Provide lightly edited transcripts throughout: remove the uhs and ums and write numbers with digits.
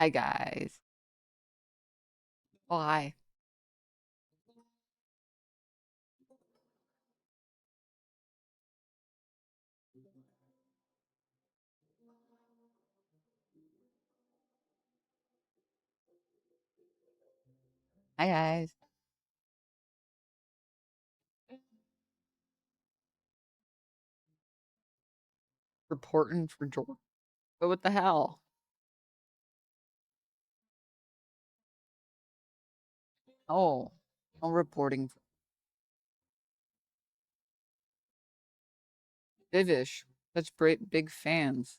Hi, guys. Oh, hi. Hi, guys. Reporting for George. But what the hell? Oh, I'm reporting for Fiveish. Such great big fans.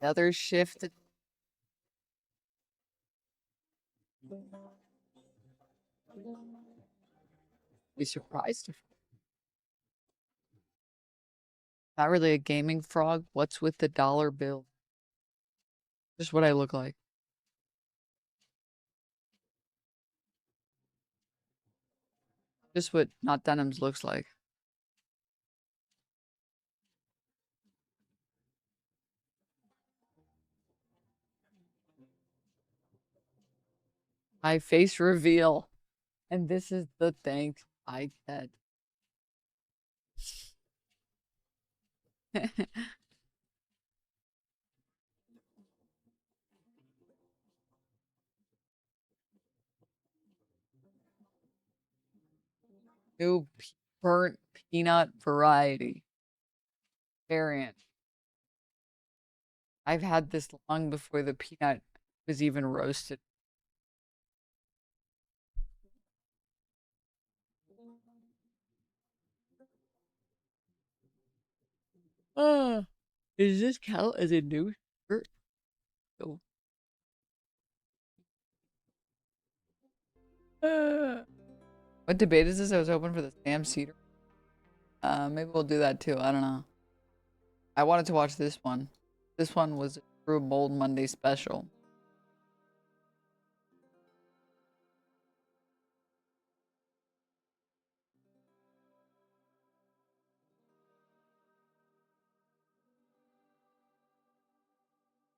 Another shift. Be surprised if not really a gaming frog. What's with the dollar bill? Just what I look like. Just what NotDenims looks like. My face reveal. And this is the thanks I get. New burnt peanut variety variant. I've had this long before the peanut was even roasted. Does this count as a new shirt? Oh. What debate is this? I was hoping for the Sam Cedar. Maybe we'll do that too. I don't know. I wanted to watch this one. This one was a true Bold Monday special.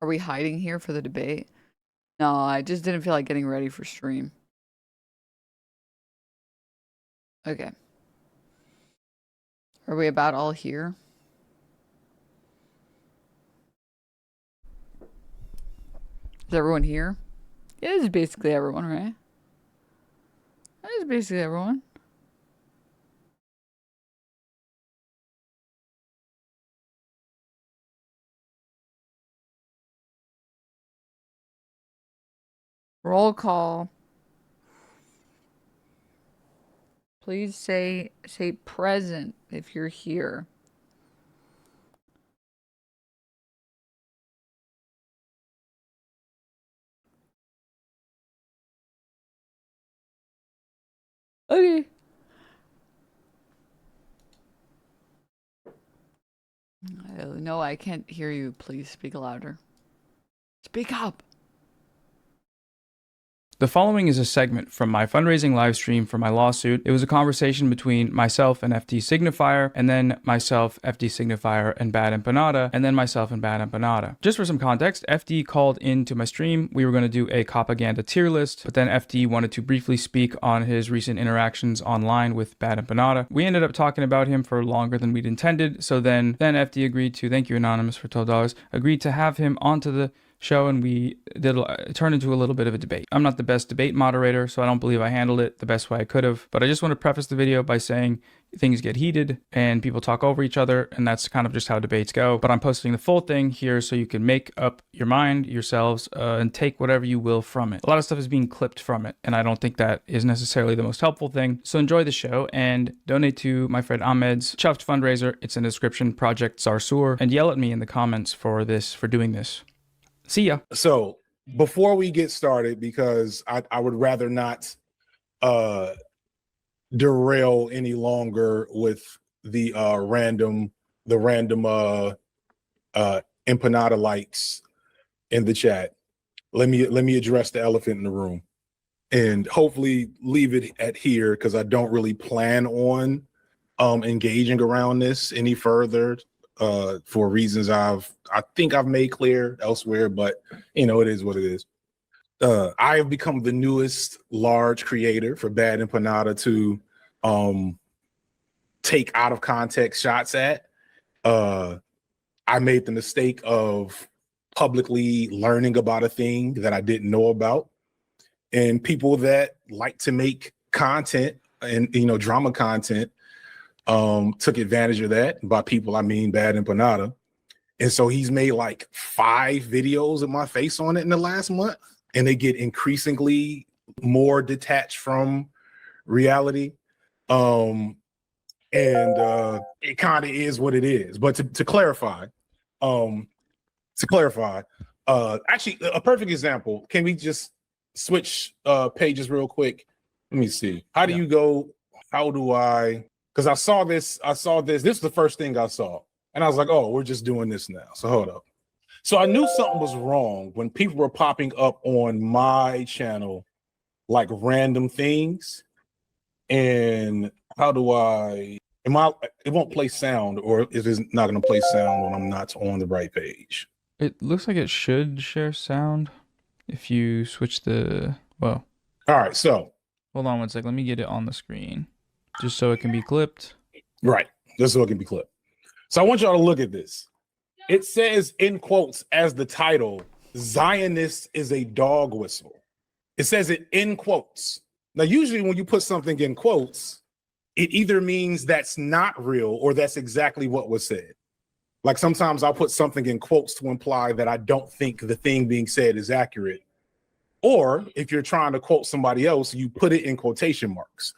Are we hiding here for the debate? No, I just didn't feel like getting ready for stream. Okay. Are we about all here? Is everyone here? Yeah, this is basically everyone, right? That is basically everyone. Roll call. Please say present if you're here. Okay. No, I can't hear you. Please speak louder. Speak up. The following is a segment from my fundraising live stream for my lawsuit. It was a conversation between myself and FD Signifier, and then myself, FD Signifier, and Bad Empanada, and then myself and Bad Empanada. Just for some context, FD called into my stream. We were going to do a propaganda tier list, but then FD wanted to briefly speak on his recent interactions online with Bad Empanada. We ended up talking about him for longer than we'd intended, so then FD agreed to, thank you Anonymous for $12, agreed to have him onto the show, and we did turn into a little bit of a debate. I'm not the best debate moderator, so I don't believe I handled it the best way I could have, but I just want to preface the video by saying things get heated and people talk over each other, and that's kind of just how debates go. But I'm posting the full thing here so you can make up your mind yourselves and take whatever you will from it. A lot of stuff is being clipped from it, and I don't think that is necessarily the most helpful thing. So enjoy the show and donate to my friend Ahmed's Chuffed fundraiser. It's in the description, Project Zarsur, and yell at me in the comments for doing this. See ya. So before we get started, because I would rather not derail any longer with the random empanada lights in the chat. Let me address the elephant in the room and hopefully leave it at here, because I don't really plan on engaging around this any further for reasons I think I've made clear elsewhere, but you know, it is what it is. I have become the newest large creator for Bad Empanada to take out of context shots at. I made the mistake of publicly learning about a thing that I didn't know about, and people that like to make content and, you know, drama content took advantage of that. By people, I mean Bad Empanada. And so he's made like 5 videos with my face on it in the last month, and they get increasingly more detached from reality. And it kind of is what it is. But to clarify, actually a perfect example, can we just switch pages real quick? Let me see. How do you go? How do I? Because I saw this. This is the first thing I saw. And I was like, oh, we're just doing this now. So hold up. So I knew something was wrong when people were popping up on my channel like random things. And how do I? It won't play sound, or if it's not going to play sound when I'm not on the right page. It looks like it should share sound if you switch the, well. All right, so. Hold on one sec. Let me get it on the screen just so it can be clipped. Right, just so it can be clipped. So I want y'all to look at this. It says in quotes as the title, Zionist is a dog whistle. It says it in quotes. Now, usually when you put something in quotes, it either means that's not real or that's exactly what was said. Like sometimes I'll put something in quotes to imply that I don't think the thing being said is accurate. Or if you're trying to quote somebody else, you put it in quotation marks.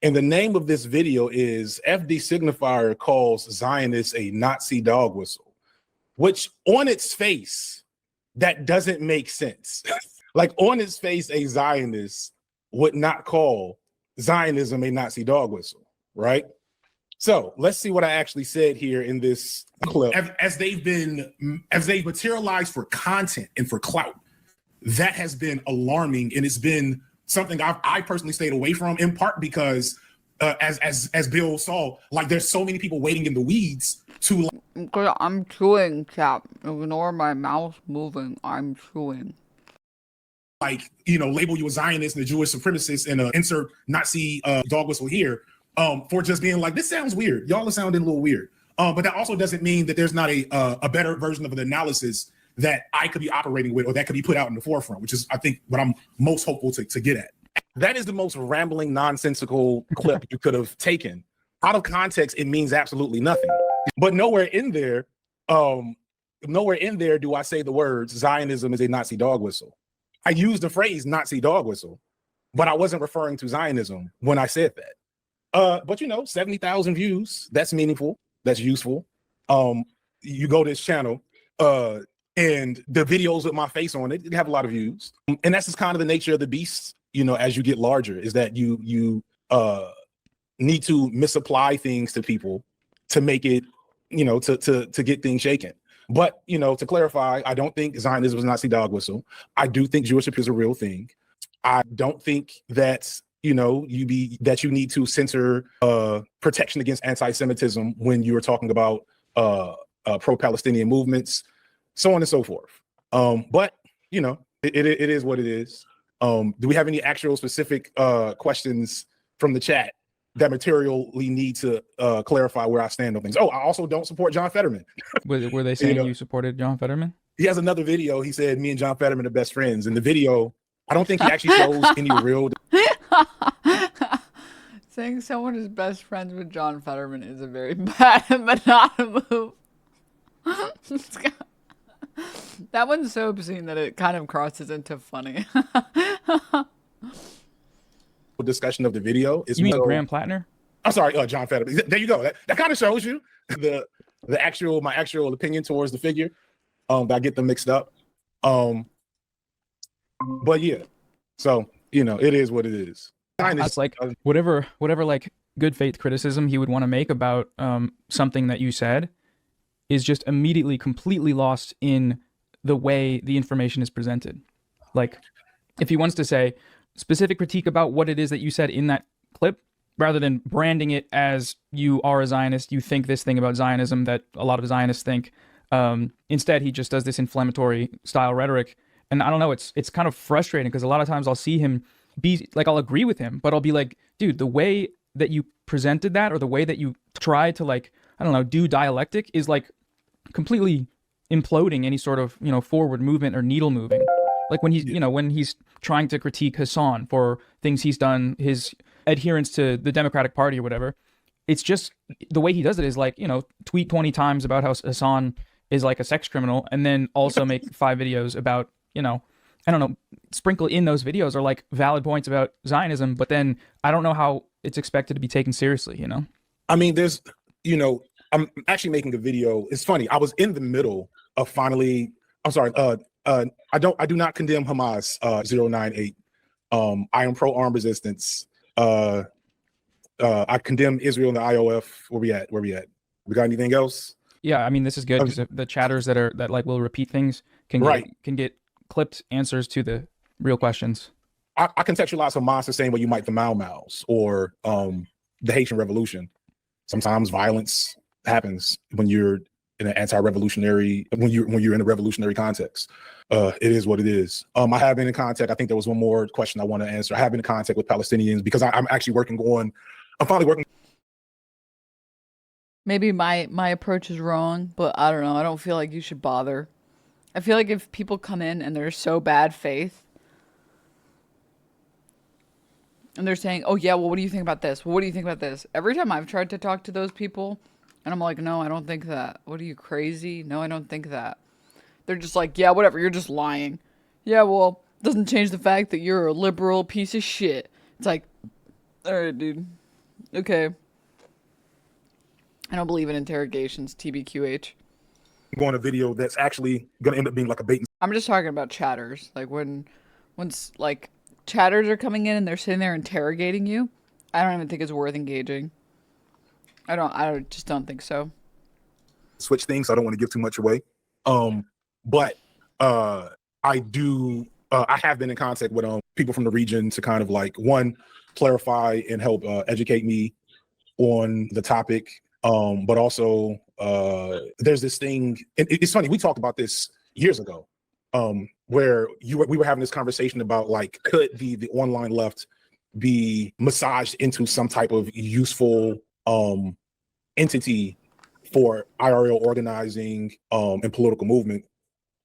And the name of this video is FD Signifier calls Zionist a Nazi dog whistle, which on its face, that doesn't make sense. Like on its face, a Zionist would not call Zionism a Nazi dog whistle, right? So let's see what I actually said here in this clip. As they've materialized for content and for clout, that has been alarming, and it's been something I personally stayed away from, in part because as Bill saw, like there's so many people waiting in the weeds to. Because I'm chewing, chap. Ignore my mouth moving. I'm chewing. Like, you know, label you a Zionist and a Jewish supremacist and insert Nazi dog whistle here for just being like, this sounds weird. Y'all are sounding a little weird. But that also doesn't mean that there's not a better version of an analysis that I could be operating with, or that could be put out in the forefront, which is, I think, what I'm most hopeful to get at. That is the most rambling, nonsensical clip you could have taken. Out of context, it means absolutely nothing. But nowhere in there do I say the words Zionism is a Nazi dog whistle. I used the phrase Nazi dog whistle, but I wasn't referring to Zionism when I said that. But you know, 70,000 views, that's meaningful, that's useful. You go to this channel, and the videos with my face on it have a lot of views. And that's just kind of the nature of the beast, you know, as you get larger, is that you need to misapply things to people to make it, you know, to get things shaken. But, you know, to clarify, I don't think Zionism is a Nazi dog whistle. I do think Jewishness is a real thing. I don't think that, you know, you need to censor protection against anti-Semitism when you are talking about pro-Palestinian movements, so on and so forth. But, you know, it is what it is. Do we have any actual specific questions from the chat that materially need to clarify where I stand on things? Oh, I also don't support John Fetterman. Were they saying you supported John Fetterman? He has another video. He said me and John Fetterman are best friends. In the video, I don't think he actually shows any real. Saying someone is best friends with John Fetterman is a very bad but not a move. That one's so obscene that it kind of crosses into funny. Discussion of the video is. You mean Graham Plattner? I'm sorry, John Fetterman. There you go. That kind of shows you my actual opinion towards the figure. I get them mixed up. But yeah, so you know, it is what it is. It's like whatever like good faith criticism he would want to make about something that you said is just immediately completely lost in the way the information is presented. Like if he wants to say specific critique about what it is that you said in that clip, rather than branding it as you are a Zionist, you think this thing about Zionism that a lot of Zionists think. Instead, he just does this inflammatory style rhetoric. And I don't know, it's kind of frustrating because a lot of times I'll see him be like, I'll agree with him, but I'll be like, dude, the way that you presented that or the way that you try to like, I don't know, do dialectic is like completely imploding any sort of, you know, forward movement or needle moving. Like when he's, you know, when he's trying to critique Hassan for things he's done, his adherence to the Democratic Party or whatever, it's just the way he does it is like, you know, tweet 20 times about how Hassan is like a sex criminal and then also make 5 videos about, you know, I don't know, sprinkle in those videos are like valid points about Zionism, but then I don't know how it's expected to be taken seriously, you know? I mean, there's, you know, I'm actually making a video. It's funny. I was in the middle of finally, I'm sorry, I do not condemn Hamas 098. I am pro armed resistance. I condemn Israel and the IOF. Where we at? We got anything else? Yeah, I mean, this is good because the chatters that like will repeat things can get clipped answers to the real questions. I contextualize Hamas the same way you might the Mau Mau's or the Haitian Revolution. Sometimes violence happens when you're in an anti-revolutionary, when you're in a revolutionary context. It is what it is. I have been in contact. I think there was one more question I want to answer. I have been in contact with Palestinians because I'm actually I'm finally working. Maybe my approach is wrong, but I don't know. I don't feel like you should bother. I feel like if people come in and they're so bad faith, and they're saying, oh yeah, well, what do you think about this? Well, what do you think about this? Every time I've tried to talk to those people, and I'm like, no, I don't think that. What are you, crazy? No, I don't think that. They're just like, yeah, whatever, you're just lying. Yeah, well, doesn't change the fact that you're a liberal piece of shit. It's like, all right, dude. Okay. I don't believe in interrogations, TBQH. I'm going a video that's actually going to end up being like a bait. I'm just talking about chatters. Like once like chatters are coming in and they're sitting there interrogating you, I don't even think it's worth engaging. I just don't think so. Switch things. I don't want to give too much away. But I do. I have been in contact with people from the region to kind of like clarify and help educate me on the topic. But also there's this thing, and it's funny, we talked about this years ago, where we were having this conversation about like, could the online left be massaged into some type of useful entity for IRL organizing and political movement.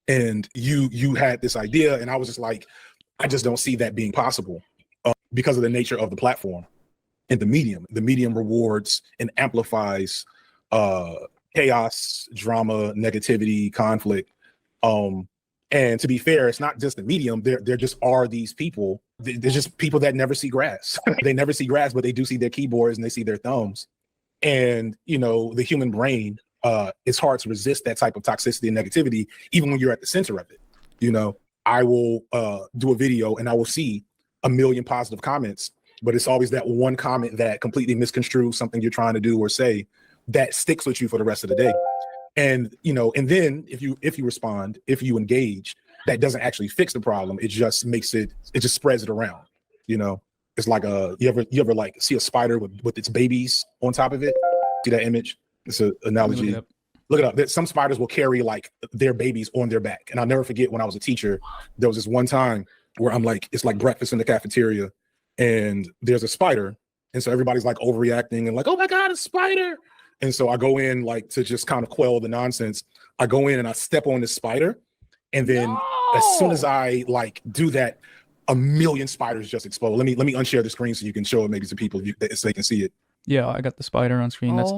And you had this idea, and I was just like, I just don't see that being possible because of the nature of the platform and the medium. The medium rewards and amplifies chaos, drama, negativity, conflict. And to be fair, it's not just the medium. There just are these people. There's just people that never see grass. They never see grass, but they do see their keyboards and they see their thumbs. And, you know, the human brain, it's hard to resist that type of toxicity and negativity, even when you're at the center of it. You know, I will do a video and I will see 1 million positive comments, but it's always that one comment that completely misconstrues something you're trying to do or say that sticks with you for the rest of the day. And, you know, and then if you respond, if you engage, that doesn't actually fix the problem. It just just spreads it around. You know, it's like you ever like see a spider with its babies on top of it? See that image? It's an analogy. Look it up. Some spiders will carry like their babies on their back. And I'll never forget when I was a teacher, there was this one time where I'm like, it's like breakfast in the cafeteria and there's a spider. And so everybody's like overreacting and like, oh my God, a spider. And so I go in like to just kind of quell the nonsense. I go in and I step on this spider. And then as soon as I like do that, 1 million spiders just explode. Let me unshare the screen so you can show it maybe to people so they can see it. Yeah, I got the spider on screen. That's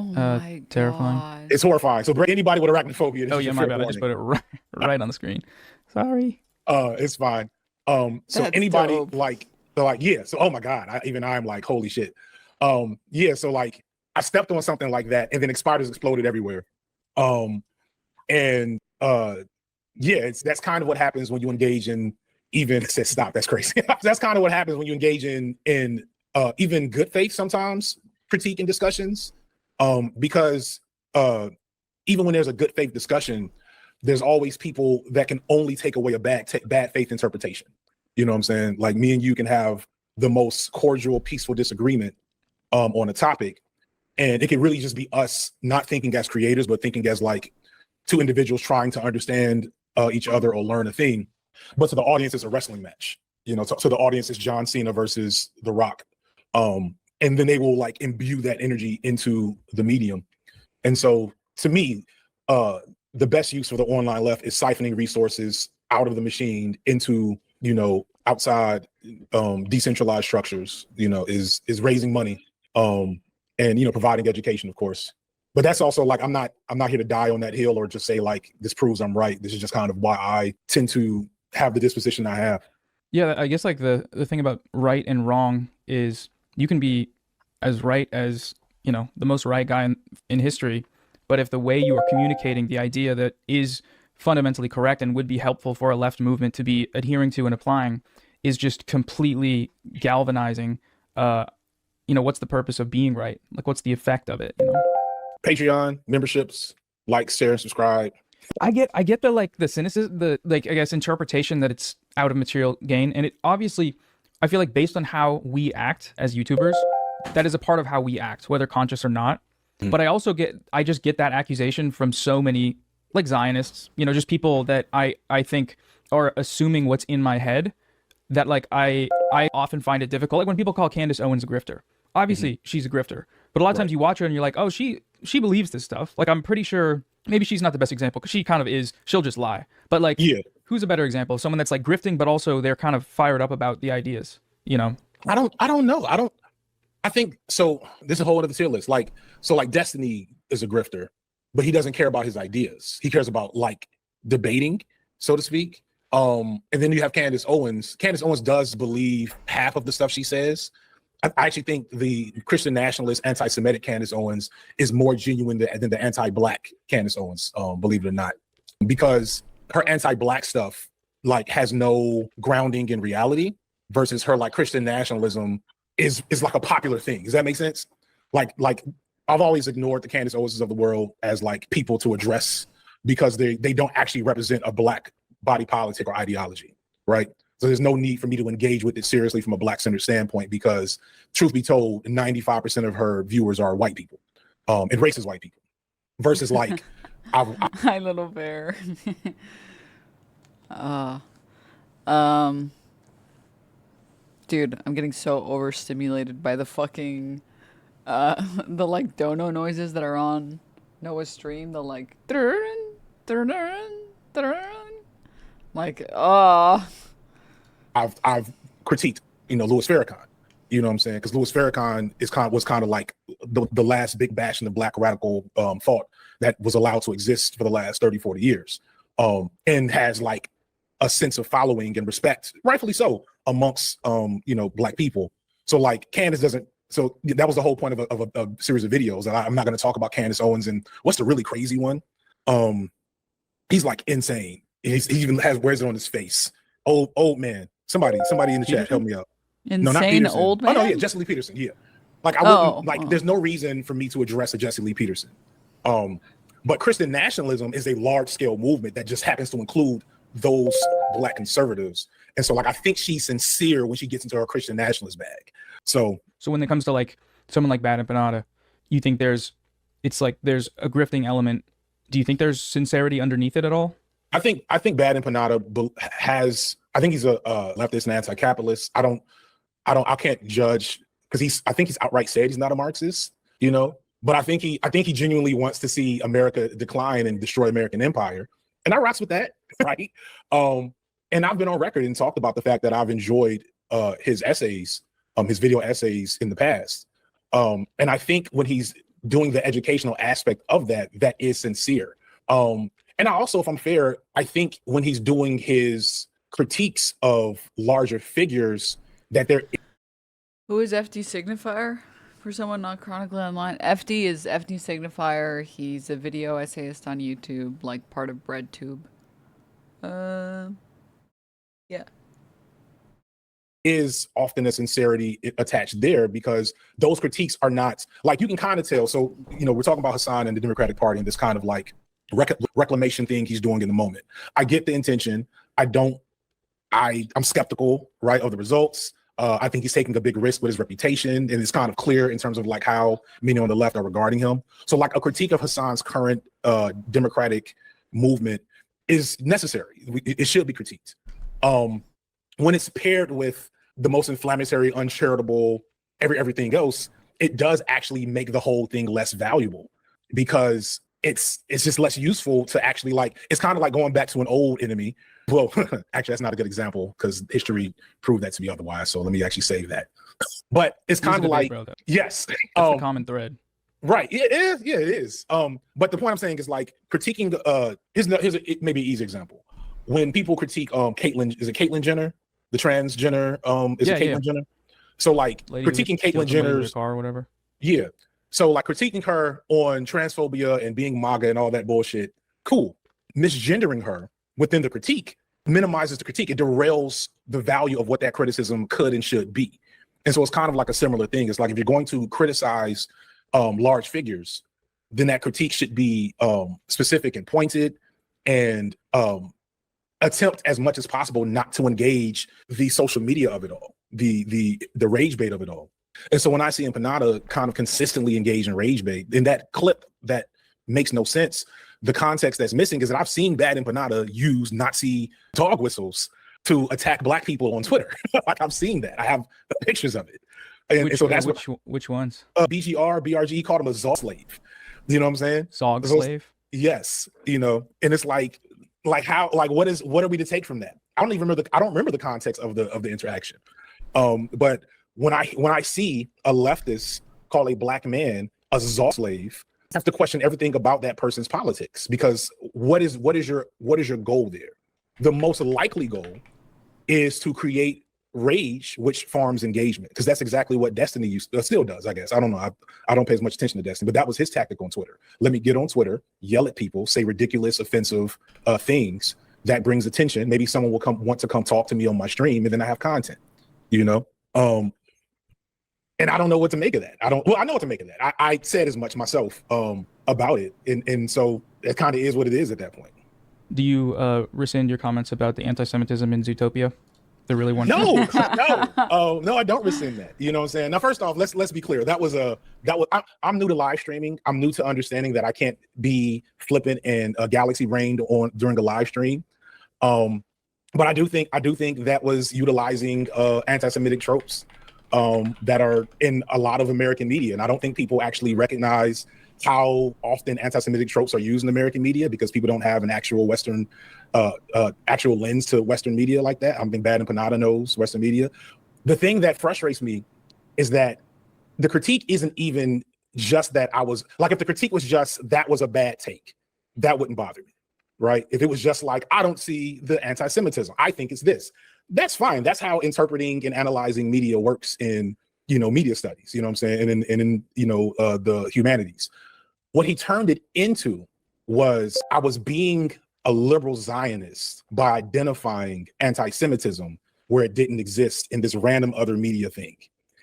terrifying. God. It's horrifying. So anybody with arachnophobia. Oh yeah, my bad. I just put it right on the screen. Sorry. It's fine. So That's anybody dope. like, they're like, yeah. So, oh my God, I'm like, holy shit. Yeah. So like I stepped on something like that and then spiders exploded everywhere. Yeah, that's kind of what happens when you engage in even said stop. That's crazy. That's kind of what happens when you engage in even good faith sometimes critique and discussions. Because even when there's a good faith discussion, there's always people that can only take away a bad faith interpretation. You know what I'm saying? Like me and you can have the most cordial, peaceful disagreement. on a topic. And it can really just be us not thinking as creators, but thinking as like two individuals trying to understand each other or learn a thing. But to the audience, it's a wrestling match. You know, to the audience, it's John Cena versus The Rock. And then they will like imbue that energy into the medium. And so to me, the best use for the online left is siphoning resources out of the machine into, you know, outside decentralized structures, you know, is raising money and, you know, providing education, of course. But that's also like, I'm not here to die on that hill or just say like, this proves I'm right. This is just kind of why I tend to have the disposition I have. Yeah, I guess like the thing about right and wrong is you can be as right as, you know, the most right guy in history, but if the way you are communicating the idea that is fundamentally correct and would be helpful for a left movement to be adhering to and applying is just completely galvanizing, you know, what's the purpose of being right? Like, what's the effect of it, you know? Patreon memberships, like, share, and subscribe. I get the like the cynicism, the like I guess interpretation that it's out of material gain, and it obviously, I feel like based on how we act as YouTubers, that is a part of how we act, whether conscious or not. But I just get that accusation from so many like Zionists, you know, just people that I think are assuming what's in my head, that like I often find it difficult. Like when people call Candace Owens a grifter, obviously she's a grifter, but a lot of times you watch her and you're like, oh, she believes this stuff. Like I'm pretty sure maybe she's not the best example because she kind of is, she'll just lie. But like, who's a better example? Someone that's like grifting, but also they're kind of fired up about the ideas, you know? I don't know. I think so. This is a whole other tier list. Like, so like Destiny is a grifter, but he doesn't care about his ideas. He cares about like debating, so to speak. And then you have Candace Owens. Candace Owens does believe half of the stuff she says. I actually think the Christian nationalist, anti-Semitic Candace Owens is more genuine than the anti-Black Candace Owens, believe it or not, because her anti-Black stuff like has no grounding in reality versus her like Christian nationalism is like a popular thing. Does that make sense? Like I've always ignored the Candace Owens of the world as like people to address because they don't actually represent a Black body politic or ideology, right? So there's no need for me to engage with it seriously from a Black-centered standpoint because, truth be told, 95% of her viewers are white people, and racist white people, versus like, Hi, little bear. Dude, I'm getting so overstimulated by the fucking, the like dono noises that are on Noah's stream. The like, like, I've critiqued, you know, Louis Farrakhan. You know what I'm saying? Because Louis Farrakhan was kind of like the last big bash in the Black radical thought that was allowed to exist for the last 30, 40 years, and has like a sense of following and respect, rightfully so, amongst you know, Black people. So like Candace doesn't. So that was the whole point of a series of videos. And I'm not going to talk about Candace Owens. And what's the really crazy one? He's like insane. He even wears it on his face. Old man. Somebody in the chat, help me out. insane No, not Peterson. old man. Oh no, yeah, Jesse Lee Peterson. Yeah, like I wouldn't like. There's no reason for me to address a Jesse Lee Peterson. But Christian nationalism is a large scale movement that just happens to include those Black conservatives, and so like I think she's sincere when she gets into her Christian nationalist bag. So when it comes to like someone like Bad Empanada, you think there's a grifting element. Do you think there's sincerity underneath it at all? I think Bad Empanada has. I think he's a leftist and anti-capitalist. I can't judge because I think he's outright said he's not a Marxist, you know. But I think he genuinely wants to see America decline and destroy American empire, and I rocks with that, right? And I've been on record and talked about the fact that I've enjoyed his essays, his video essays in the past, and I think when he's doing the educational aspect of that is sincere. And I also, if I'm fair, I think when he's doing his critiques of larger figures that they're. Who is FD Signifier? For someone not chronically online, FD is FD Signifier. He's a video essayist on YouTube, like part of BreadTube. Yeah. Is often a sincerity attached there because those critiques are not like you can kind of tell. So, you know, we're talking about Hassan and the Democratic Party and this kind of like reclamation thing he's doing in the moment. I get the intention. I'm skeptical, right, of the results. I think he's taking a big risk with his reputation, and it's kind of clear in terms of like how many on the left are regarding him. So like a critique of Hassan's current democratic movement is necessary. It should be critiqued. When it's paired with the most inflammatory, uncharitable, everything else, it does actually make the whole thing less valuable, because it's just less useful to actually like, it's kind of like going back to an old enemy. Well, actually, that's not a good example because history proved that to be otherwise. So let me actually save that. But it's kind of like, yes, that's the common thread. Right. It is. Yeah, it is. But the point I'm saying is like critiquing here's maybe an easy example. When people critique Caitlyn, is it Caitlyn Jenner? The transgender, is it Caitlyn Jenner? So like critiquing Caitlyn Jenner's car or whatever. Yeah. So like critiquing her on transphobia and being MAGA and all that bullshit, cool. Misgendering her within the critique minimizes the critique. It derails the value of what that criticism could and should be. And so it's kind of like a similar thing. It's like if you're going to criticize large figures, then that critique should be specific and pointed, and attempt as much as possible not to engage the social media of it all, the rage bait of it all. And so when I see Empanada kind of consistently engage in rage bait, in that clip that makes no sense, the context that's missing is that I've seen Bad Empanada use Nazi dog whistles to attack Black people on Twitter. Like I've seen that. I have pictures of it. And so that's which ones? BRG called him a Zog slave. You know what I'm saying? Zog slave? Yes. You know, and it's like how, like what are we to take from that? I don't remember the context of the interaction. But when I see a leftist call a Black man a Zog slave, I have to question everything about that person's politics, because what is your goal there? The most likely goal is to create rage, which farms engagement, because that's exactly what Destiny still does, I guess. I don't know. I don't pay as much attention to Destiny, but that was his tactic on Twitter. Let me get on Twitter, yell at people, say ridiculous, offensive things that brings attention. Maybe someone will want to come talk to me on my stream, and then I have content, you know? And I don't know what to make of that. I know what to make of that. I said as much myself about it. And so it kind of is what it is at that point. Do you rescind your comments about the anti-Semitism in Zootopia? The really one? No, no, I don't rescind that. You know what I'm saying? Now, first off, let's be clear. I'm new to live streaming. I'm new to understanding that I can't be flippant and galaxy brained during a live stream. But I do think that was utilizing anti-Semitic tropes that are in a lot of American media. And I don't think people actually recognize how often anti-Semitic tropes are used in American media, because people don't have an actual Western, actual lens to Western media like that. I think Bad Empanada knows Western media. The thing that frustrates me is that the critique isn't even just that if the critique was just that was a bad take, that wouldn't bother me, right? If it was just like, I don't see the anti-Semitism, I think it's this. That's fine. That's how interpreting and analyzing media works in, media studies, you know what I'm saying? And in the humanities. What he turned it into was, I was being a liberal Zionist by identifying anti-Semitism where it didn't exist in this random other media thing.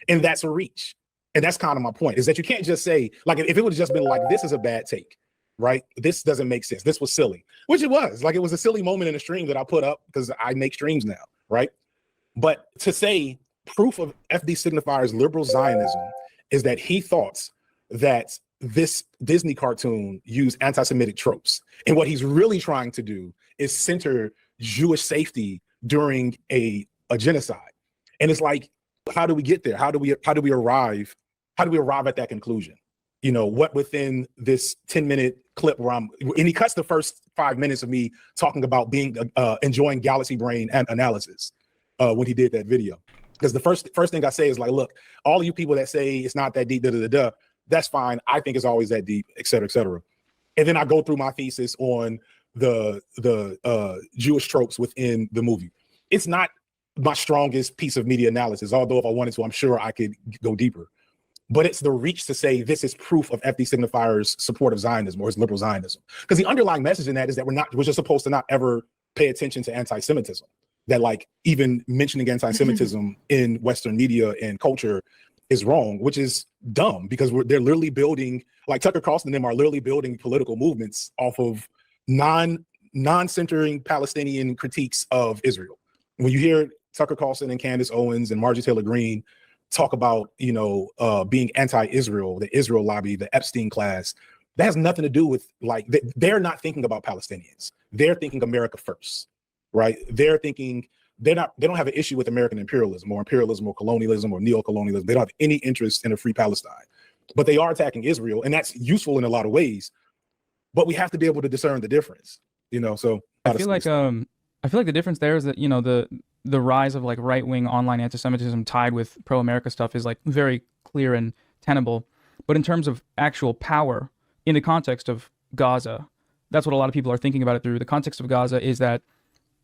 And that's a reach. And that's kind of my point, is that you can't just say, like, if it would have just been like, this is a bad take, right? This doesn't make sense. This was silly, which it was. Like, it was a silly moment in a stream that I put up because I make streams now, right? But to say proof of FD Signifier's liberal Zionism is that he thought that this Disney cartoon used anti-Semitic tropes. And what he's really trying to do is center Jewish safety during a genocide. And it's like, how do we get there? How do we arrive at that conclusion? What within this 10-minute clip and he cuts the first 5 minutes of me talking about enjoying galaxy brain and analysis when he did that video. Because the first thing I say is like, look, all of you people that say it's not that deep, that's fine. I think it's always that deep, et cetera, et cetera. And then I go through my thesis on the Jewish tropes within the movie. It's not my strongest piece of media analysis, although if I wanted to, I'm sure I could go deeper. But it's the reach to say this is proof of FD Signifier's support of Zionism or his liberal Zionism. Because the underlying message in that is that we're just supposed to not ever pay attention to anti-Semitism. That like even mentioning anti-Semitism in Western media and culture is wrong, which is dumb, because they're literally building, like Tucker Carlson and them are literally building political movements off of non-centering Palestinian critiques of Israel. When you hear Tucker Carlson and Candace Owens and Marjorie Taylor Greene talk about, being anti-Israel, the Israel lobby, the Epstein class, that has nothing to do with, like, they're not thinking about Palestinians. They're thinking America first, right? They're thinking they don't have an issue with American imperialism or colonialism or neo-colonialism. They don't have any interest in a free Palestine, but they are attacking Israel, and that's useful in a lot of ways. But we have to be able to discern the difference, So I feel like the difference there is that the rise of like right-wing online anti-Semitism tied with pro-America stuff is like very clear and tenable. But in terms of actual power in the context of Gaza, that's what a lot of people are thinking about it through. The context of Gaza is that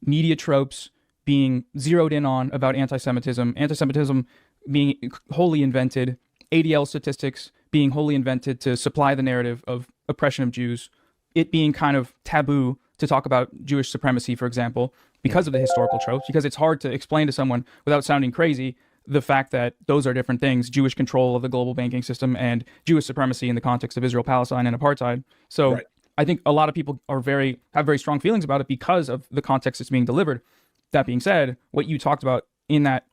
media tropes being zeroed in on about anti-Semitism being wholly invented, ADL statistics being wholly invented to supply the narrative of oppression of Jews, it being kind of taboo to talk about Jewish supremacy, for example, because of the historical tropes, because it's hard to explain to someone without sounding crazy the fact that those are different things, Jewish control of the global banking system and Jewish supremacy in the context of Israel, Palestine, and apartheid. So right. I think a lot of people have very strong feelings about it because of the context it's being delivered. That being said, what you talked about in that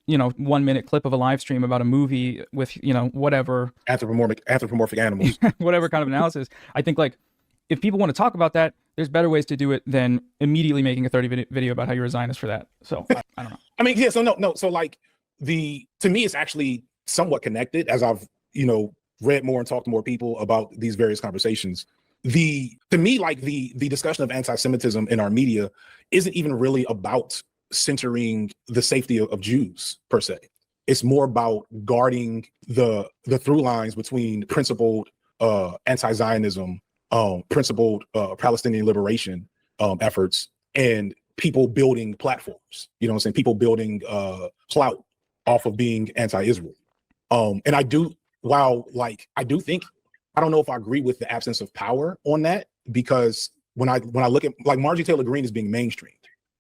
1 minute clip of a live stream about a movie with, whatever anthropomorphic animals, whatever kind of analysis, I think like if people want to talk about that, there's better ways to do it than immediately making a 30-minute video about how you're a Zionist for that. So I don't know. I mean, yeah. So no. So like to me, it's actually somewhat connected as I've, read more and talked to more people about these various conversations. To me, like the discussion of anti-Semitism in our media isn't even really about centering the safety of Jews per se. It's more about guarding the through lines between principled anti-Zionism, principled Palestinian liberation efforts, and people building platforms. You know what I'm saying? People building clout off of being anti-Israel. And I do think, I don't know if I agree with the absence of power on that, because when I look at like Marjorie Taylor Greene is being mainstreamed,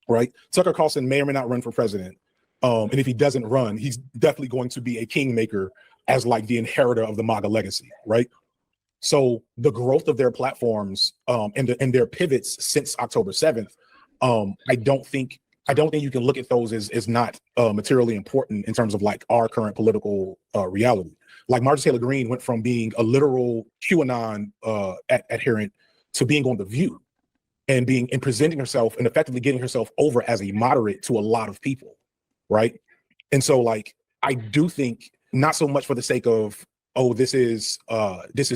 right? Tucker Carlson may or may not run for president. And if he doesn't run, he's definitely going to be a kingmaker as like the inheritor of the MAGA legacy, right? So the growth of their platforms and their pivots since October 7th, I don't think you can look at those as not materially important in terms of like our current political reality. Like Marjorie Taylor Greene went from being a literal QAnon adherent to being on The View and presenting herself and effectively getting herself over as a moderate to a lot of people, right? And so like I do think, not so much for the sake of, oh, this is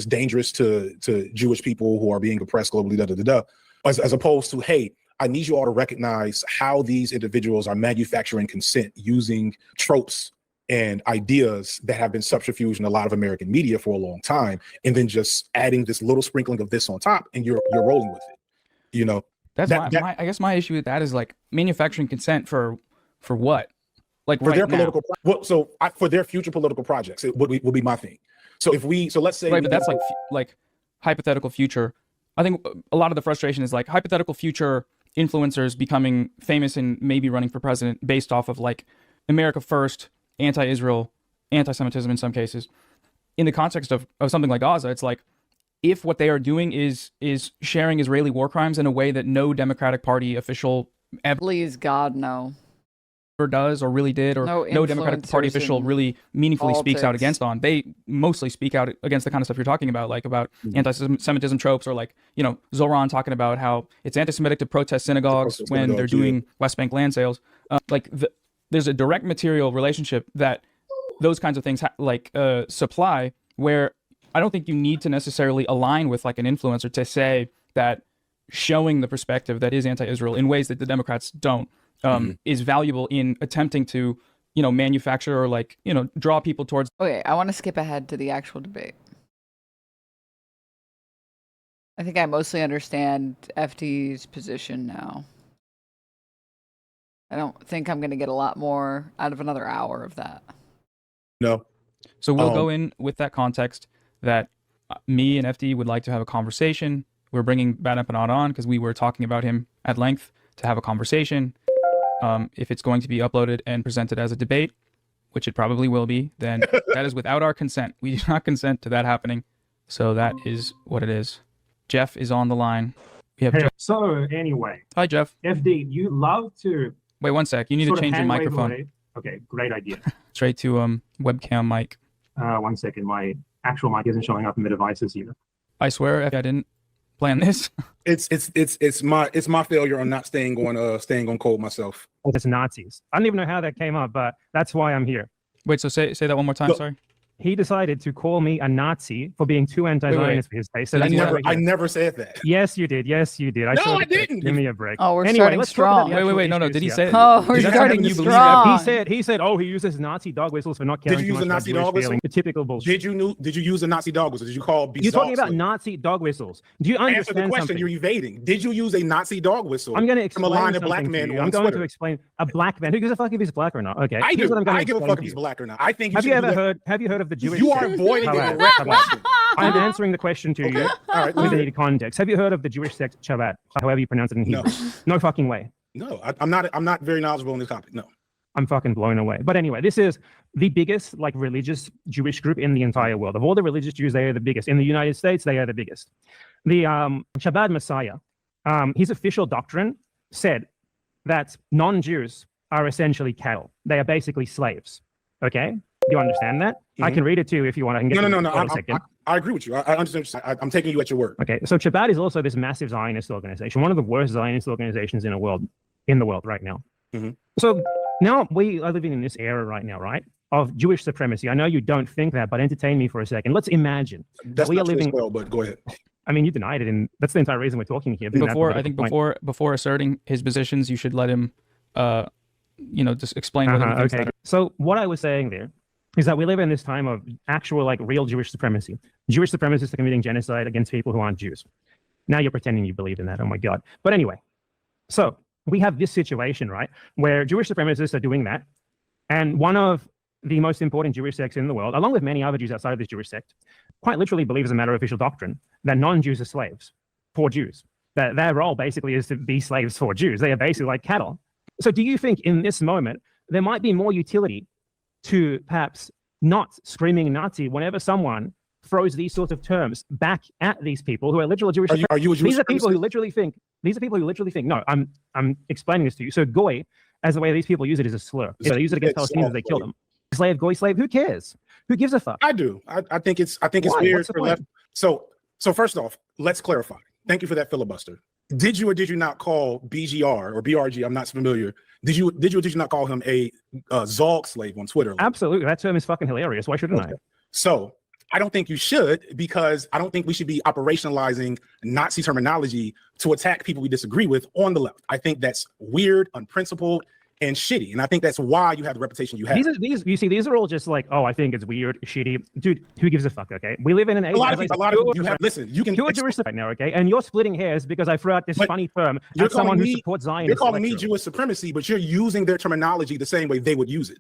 dangerous to Jewish people who are being oppressed globally, as opposed to, hey, I need you all to recognize how these individuals are manufacturing consent using tropes and ideas that have been subterfuge in a lot of American media for a long time, and then just adding this little sprinkling of this on top, and you're rolling with it. I guess my issue with that is like manufacturing consent for what? Like for right their now. political, for their future political projects, it would be my thing. So let's say, right, but that's like hypothetical future. I think a lot of the frustration is like hypothetical future influencers becoming famous and maybe running for president based off of like America first, anti-Israel, anti-Semitism in some cases. In the context of something like Gaza, it's like if what they are doing is sharing Israeli war crimes in a way that no Democratic Party official ever, please God, no, does or really did, or no Democratic Party official really meaningfully speaks out against on. They mostly speak out against the kind of stuff you're talking about, like about anti-Semitism tropes, or like, Zoran talking about how it's anti-Semitic to protest synagogues when they're doing West Bank land sales. There's a direct material relationship that those kinds of things supply, where I don't think you need to necessarily align with like an influencer to say that showing the perspective that is anti-Israel in ways that the Democrats don't is valuable in attempting to, manufacture or like, draw people towards. Okay, I want to skip ahead to the actual debate. I think I mostly understand FD's position now. I don't think I'm going to get a lot more out of another hour of that. No. So we'll go in with that context that me and FD would like to have a conversation. We're bringing Bad Empanada on because we were talking about him at length to have a conversation. If it's going to be uploaded and presented as a debate, which it probably will be, then that is without our consent. We do not consent to that happening. So that is what it is. Jeff is on the line. We have So anyway. Hi, Jeff. FD, you love to Wait 1 sec. You need to sort of change your hand wave microphone. away. Okay, great idea. Straight to webcam mic. 1 second, my actual mic isn't showing up in the devices here. I swear, if I didn't plan this. It's my failure on not staying on code myself. It's Nazis. I don't even know how that came up, but that's why I'm here. Wait, so say that one more time. Look, sorry. He decided to call me a Nazi for being too anti-Zionist for his taste. So I never said that. Yes, you did. Yes, you did. No, I didn't. Give me a break. Oh, we're anyway, starting let's strong. talk about Wait. No. Did he say? Oh, we're is that starting something you believe? strong. He said, oh, he uses Nazi dog whistles for not caring Did you too use much a Nazi about dog Jewish whistle? feelings. The typical bullshit. Did you use a Nazi dog whistle? Did you call You're talking about Nazi dog whistles. Do you understand Answer the question. something? You're evading. Did you use a Nazi dog whistle? I'm going to explain malign a something black to man you. on I'm going Twitter? to explain a black man. Who gives a fuck if he's black or not? Okay. I Here's do. what I'm going to I give a explain fuck to if he's you. black or not. I think Have you heard of the Jewish? You are avoiding the Chabad. direct question. I'm answering the question to you. All right. With any context. Have you heard of the Jewish sect Chabad? However you pronounce it in Hebrew. No fucking way. No, I'm not very knowledgeable on this topic. No. I'm fucking blown away. But anyway, this is the biggest like religious Jewish group in the entire world. Of all the religious Jews, they are the biggest. In the United States, they are the biggest. The Chabad Messiah, his official doctrine said that non-Jews are essentially cattle. They are basically slaves. Okay? Do you understand that? I can read it to you if you want. I can get No. I agree with you. I understand. I'm taking you at your word. Okay, so Chabad is also this massive Zionist organization, one of the worst Zionist organizations in the world right now. So now we are living in this era right now, right, of Jewish supremacy. I know you don't think that, but entertain me for a second. Let's imagine That's we not are true living. as well, but go ahead. I mean, you denied it, and that's the entire reason we're talking here. Before asserting his positions, you should let him, just explain what he thinks. Okay. So what I was saying there is that we live in this time of actual, like, real Jewish supremacy. Jewish supremacists are committing genocide against people who aren't Jews. Now you're pretending you believe in that. Oh my God. But anyway, so we have this situation, right, where Jewish supremacists are doing that. And one of the most important Jewish sects in the world, along with many other Jews outside of this Jewish sect, quite literally believes as a matter of official doctrine that non-Jews are slaves for Jews. That their role basically is to be slaves for Jews. They are basically like cattle. So do you think in this moment, there might be more utility to perhaps not screaming Nazi whenever someone throws these sorts of terms back at these people who are literal Jewish? Are you a Jewish These are people who literally think. No, I'm explaining this to you. So goy, as the way these people use it, is a slur. So they use it against Palestinians. They kill them. Slave, goy, slave. Who cares? Who gives a fuck? I do. I think it's Why? weird What's the for point? left. So first off, let's clarify. Thank you for that filibuster. Did you or did you not call BGR or BRG? I'm not familiar. Did you or did you not call him a Zog slave on Twitter? Absolutely. That term is fucking hilarious. Why shouldn't I? So I don't think you should, because I don't think we should be operationalizing Nazi terminology to attack people we disagree with on the left. I think that's weird, unprincipled, and shitty. And I think that's why you have the reputation you have. These are all just like, oh, I think it's weird, shitty. Dude, who gives a fuck, okay? We live in an age. A lot of people, you have, listen, you can. You're Jewish right now, okay? And you're splitting hairs because I threw out this funny term as someone who supports Zionism. You're calling me Jewish supremacy, but you're using their terminology the same way they would use it.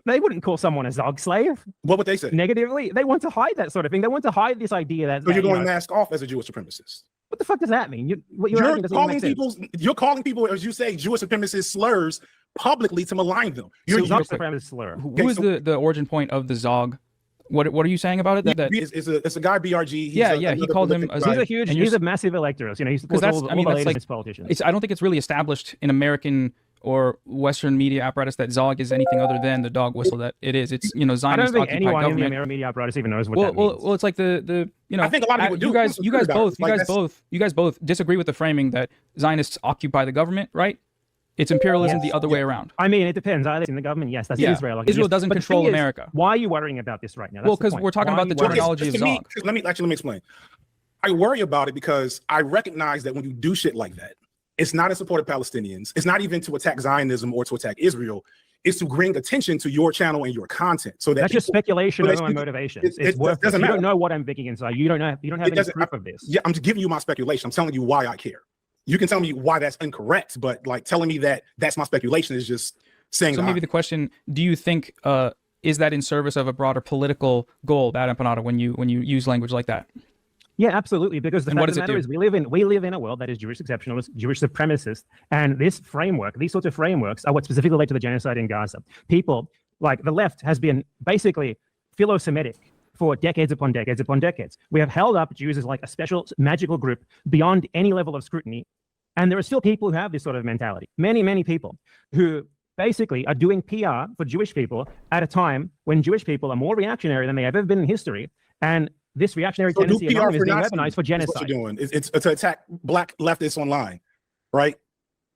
They wouldn't call someone a Zog slave. What would they say? Negatively. They want to hide that sort of thing. They want to hide this idea that. So you're going mask off as a Jewish supremacist. What the fuck does that mean? You're calling people, as you say, Jewish supremacist slurs publicly to malign them. You're Zog supremacist slur. Who is the origin point of the Zog? What are you saying about it? It's a guy BRG. He called him. He's a massive electorate. You know, he's all the latest politicians. I don't think it's really established in American or Western media apparatus that Zog is anything other than the dog whistle that it is. It's Zionist I don't think occupied anyone government. in the American media apparatus even knows what that means. Well, it's like the I think a lot of people do. You guys both disagree with the framing that Zionists occupy the government, right? It's imperialism the other way around. I mean, it depends. Are they in the government? Yes, that's Israel. Israel doesn't control America. Why are you worrying about this right now? Well, because we're talking about the terminology of Zog. Let me explain. I worry about it because I recognize that when you do shit like that, it's not in support of Palestinians. It's not even to attack Zionism or to attack Israel. It's to bring attention to your channel and your content. So that's just speculation of my motivations. It's worthless. You don't know what I'm thinking inside. You don't have any proof of this. Yeah, I'm just giving you my speculation. I'm telling you why I care. You can tell me why that's incorrect, but like telling me that that's my speculation is just saying. So maybe the question: do you think is that in service of a broader political goal, Bad Empanada, when you use language like that? Yeah, absolutely. Because the fact of the matter is, we live in a world that is Jewish exceptionalist, Jewish supremacist, and this framework, these sorts of frameworks, are what specifically led to the genocide in Gaza. People like the left has been basically philo-Semitic for decades upon decades upon decades. We have held up Jews as like a special magical group beyond any level of scrutiny And there are still people who have this sort of mentality. Many, many people who basically are doing PR for Jewish people at a time when Jewish people are more reactionary than they have ever been in history. And this reactionary tendency among them is being weaponized for genocide. What you're doing. It's to attack black leftists online, right?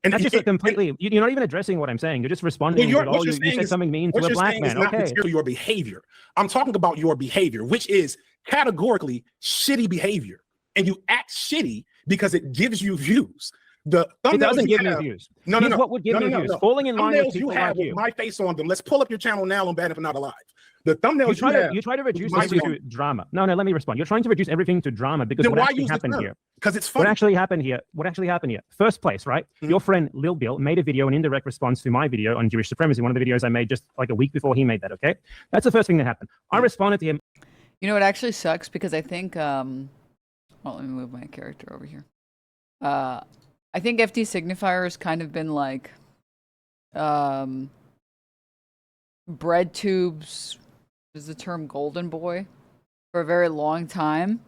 And that's just completely, you're not even addressing what I'm saying. You're just responding. Well, you said something mean to a black man. Okay. Your behavior. I'm talking about your behavior, which is categorically shitty behavior. And you act shitty because it gives you views. It doesn't give me views. No. What would give me views? Falling in line with people like you. With my face on them. Let's pull up your channel now on Bad Empanada Live. The thumbnails you try to reduce everything to drama. No, let me respond. You're trying to reduce everything to drama because what actually happened here? Because it's funny. What actually happened here? First place, right? Your friend Lil Bill made a video, an indirect response to my video on Jewish supremacy. One of the videos I made just like a week before he made that. Okay, that's the first thing that happened. I responded to him. You know, it actually sucks because I think. Well, let me move my character over here. I think FD Signifier has kind of been like, bread tubes. Is the term golden boy for a very long time.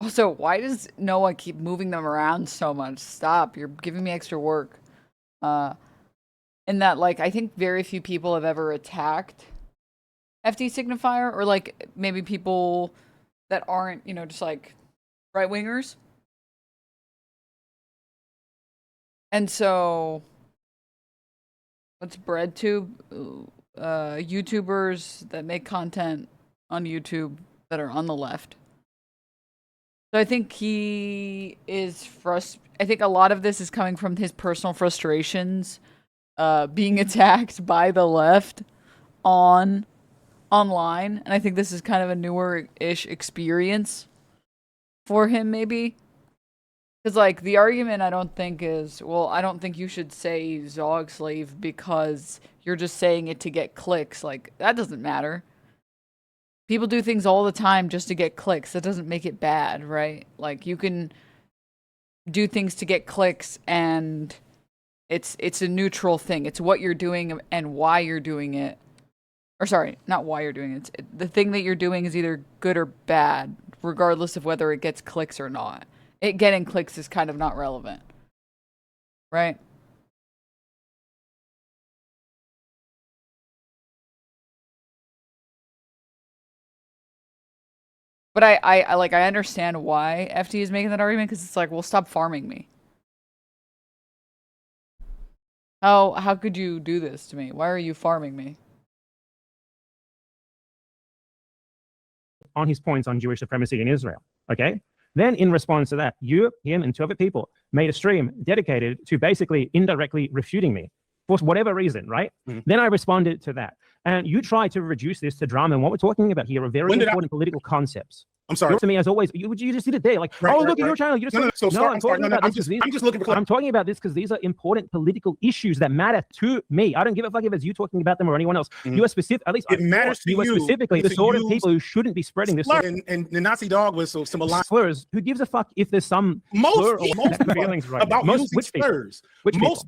Also, why does Noah keep moving them around so much? Stop, you're giving me extra work. In that, like, I think very few people have ever attacked FD Signifier, or like maybe people that aren't, you know, just like right-wingers. And so, what's BreadTube? YouTubers that make content on YouTube that are on the left. So I think he is I think a lot of this is coming from his personal frustrations, being attacked by the left online, and I think this is kind of a newer-ish experience for him, maybe. Because, like, the argument I don't think is, well, I don't think you should say Zog Slave because you're just saying it to get clicks. Like, that doesn't matter. People do things all the time just to get clicks. That doesn't make it bad, right? Like, you can do things to get clicks and it's a neutral thing. It's what you're doing and why you're doing it. Or sorry, not why you're doing it. The thing that you're doing is either good or bad, regardless of whether it gets clicks or not. It getting clicks is kind of not relevant, right? But I understand why FT is making that argument, because it's like, well, stop farming me. How could you do this to me? Why are you farming me? On his points on Jewish supremacy in Israel, okay? Then in response to that, you, him, and 2 other people made a stream dedicated to basically indirectly refuting me for whatever reason, right? Then I responded to that. And you try to reduce this to drama. And what we're talking about here are very important political concepts. I'm sorry. To me, as always, you just did it there. Like, look at your channel. You just I'm talking about this because these are important political issues that matter to me. I don't give a fuck if it's you talking about them or anyone else. You are specific, at least it matters to you. Specifically the sort of people who shouldn't be spreading this. And the Nazi dog whistle symbolize slurs. Who gives a fuck if there's some most feelings right about now? Using slurs?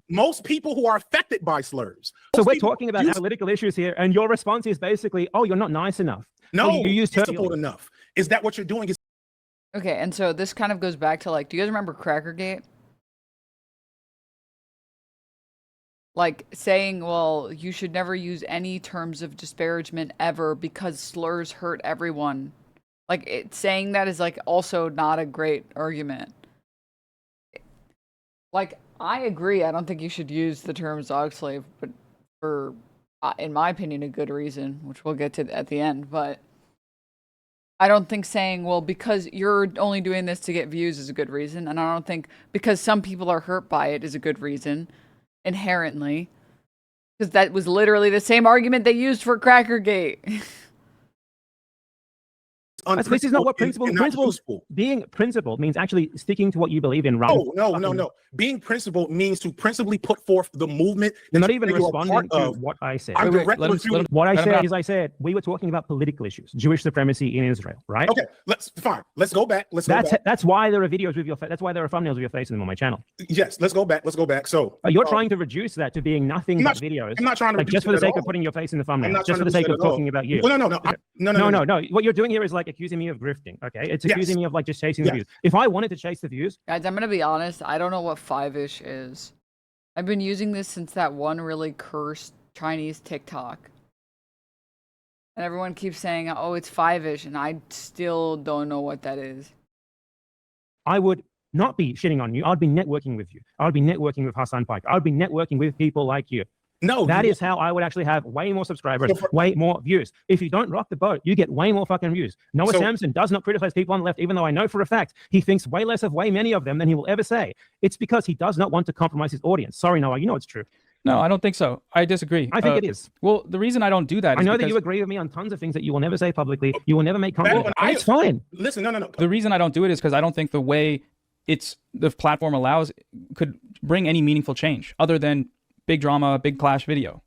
Most people who are affected by slurs. So we're talking about political issues here, and your response is basically, "Oh, you're not nice enough." No, you use disciplined enough. Is that what you're doing? Okay, and so this kind of goes back to, like, do you guys remember Crackergate? Like, saying, well, you should never use any terms of disparagement ever because slurs hurt everyone. Like, saying that is, like, also not a great argument. Like, I agree, I don't think you should use the term Zog Slave, but for, in my opinion, a good reason, which we'll get to at the end, but I don't think saying, well, because you're only doing this to get views is a good reason. And I don't think because some people are hurt by it is a good reason, inherently. Because that was literally the same argument they used for Crackergate. This is not what being principled means actually sticking to what you believe in. No. Being principled means to principally put forth the movement. You're not even responding to what I said. What I said we were talking about political issues, Jewish supremacy in Israel, right? Okay, let's go back. That's why there are videos with your face. That's why there are thumbnails with your face in them on my channel. Yes, let's go back. So you're trying to reduce that to being nothing but videos. I'm not trying to just for the sake of putting your face in the thumbnail, just for the sake of talking about you. No. What you're doing here is like accusing me of grifting. Okay, it's Yes. accusing me of like just chasing the views. If I wanted to chase the views, Guys, I'm gonna be honest. I don't know what Fiveish is. I've been using this since that one really cursed Chinese TikTok. And everyone keeps saying, oh, it's Fiveish, and I still don't know what that is. I would not be shitting on you. I'd be networking with you. I'd be networking with Hassan Pike. I'd be networking with people like you. No, that is how I would actually have way more subscribers, way more views. If you don't rock the boat, you get way more fucking views. Noah Samson does not criticize people on the left, even though I know for a fact he thinks way less of way many of them than he will ever say. It's because he does not want to compromise his audience. Sorry, Noah, you know it's true. No, I don't think so. I disagree. I think it is. Well, the reason I don't do that is I know that you agree with me on tons of things that you will never say publicly. You will never make comments. It's fine. Listen, no. The reason I don't do it is because I don't think the way the platform allows could bring any meaningful change other than big drama, big clash video.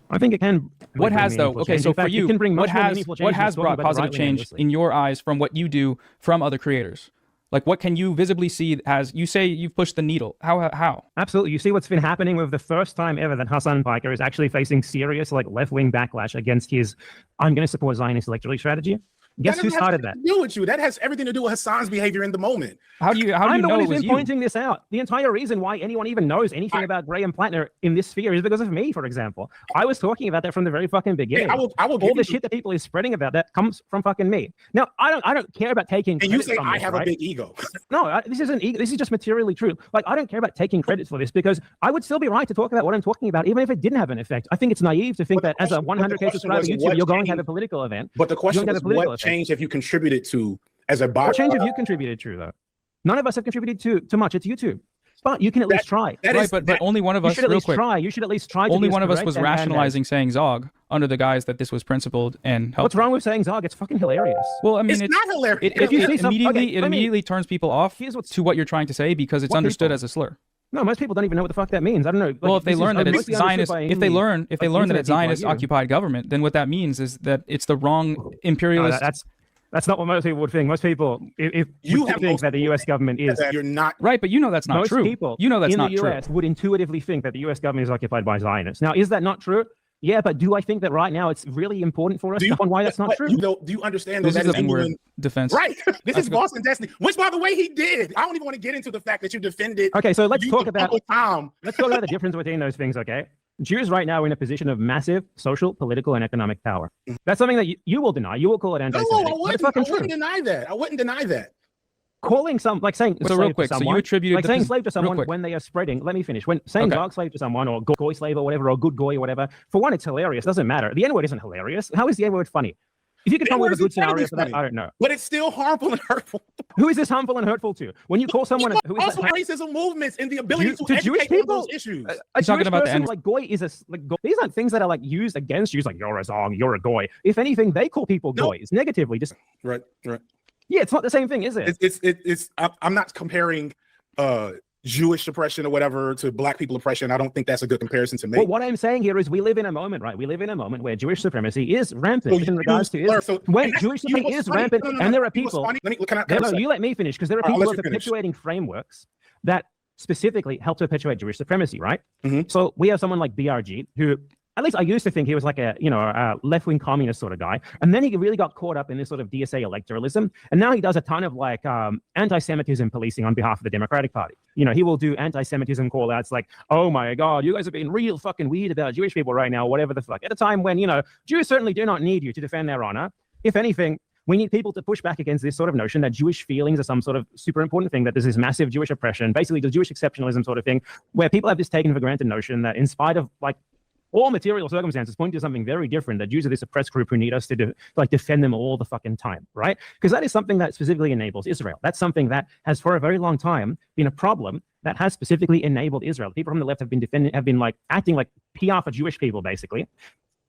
I think it can. What has though? Okay, so for you, what has brought positive change in your eyes from what you do from other creators? Like, what can you visibly see as you say you've pushed the needle? How? Absolutely. You see what's been happening with the first time ever that Hassan Piker is actually facing serious like left-wing backlash against his I'm going to support Zionist electoral strategy. Guess who started that? Do with you. That has everything to do with Hassan's behavior in the moment. How do you know it was you? Pointing this out. The entire reason why anyone even knows anything about Graham Plattner in this sphere is because of me, for example. I was talking about that from the very fucking beginning. I will all the shit that people is spreading about that comes from fucking me. Now, I don't care about taking and you say I have a big ego. No, this isn't ego. This is just materially true. Like, I don't care about taking credit for this because I would still be right to talk about what I'm talking about, even if it didn't have an effect. I think it's naive to think that as a 100K subscriber YouTuber, you're going to have a political event. But the question is, what change have you contributed to as a bot? What change have you contributed to, though? None of us have contributed too much. It's YouTube. But you can at least try. But only one of us, real quick. You should at least try. Only one of us was rationalizing saying Zog under the guise that this was principled and helpful. What's wrong with saying Zog? It's fucking hilarious. Well, I mean, it's not hilarious. It immediately turns people off to what you're trying to say because it's understood as a slur. No, most people don't even know what the fuck that means. I don't know. Like, well, if they learn that it's Zionist, if they learn that it's Zionist occupied government, then what that means is that it's the wrong imperialist. That's not what most people would think. Most people, if you think that the U.S. government is, you're not right, but you know that's not true. Most people, you know that's not true. In the U.S. would intuitively think that the U.S. government is occupied by Zionists. Now, is that not true? Yeah, but do I think that right now it's really important for us to know why that's not true? Do you understand this that is a defense? Right. This is Boston Destiny, which, by the way, he did. I don't even want to get into the fact that you defended. Okay, so let's talk about the difference between those things. Okay, Jews right now are in a position of massive social, political, and economic power. That's something that you will deny. You will call it anti-Semitic. No, I wouldn't deny that. I wouldn't deny that. Calling saying so real quick, someone, so you attributed saying slave to someone when they are spreading. Let me finish. When saying dog slave to someone or goy slave or whatever, or good goy or whatever. For one, it's hilarious. Doesn't matter. The N-word isn't hilarious. How is the N-word funny? If you could come up with a good scenario for that, I don't know. But it's still harmful and hurtful. Who is this harmful and hurtful to? When you call someone also racism movements and the ability to Jewish people those issues. A Jewish person like goy is these aren't things that are like used against Jews. Like you're a zong, you're a goy. If anything, they call people goys negatively. Just right. Yeah, it's not the same thing, is it? It's I'm not comparing Jewish oppression or whatever to black people oppression. I don't think that's a good comparison to make. Well, what I'm saying here is we live in a moment, right? We live in a moment where Jewish supremacy is rampant in regards to Israel. When Jewish supremacy is rampant, and there are people. You let me finish, because there are people who are perpetuating frameworks that specifically help to perpetuate Jewish supremacy, right? So we have someone like BRG who. At least I used to think he was like a left-wing communist sort of guy. And then he really got caught up in this sort of DSA electoralism. And now he does a ton of like anti-Semitism policing on behalf of the Democratic Party. He will do anti-Semitism call-outs like, oh my God, you guys are being real fucking weird about Jewish people right now, whatever the fuck. At a time when, Jews certainly do not need you to defend their honor. If anything, we need people to push back against this sort of notion that Jewish feelings are some sort of super important thing, that there's this massive Jewish oppression, basically the Jewish exceptionalism sort of thing, where people have this taken for granted notion that in spite of like all material circumstances point to something very different, that Jews are this oppressed group who need us to defend them all the fucking time, right? Because that is something that specifically enables Israel. That's something that has for a very long time been a problem that has specifically enabled Israel. People from the left have been like acting like PR for Jewish people, basically.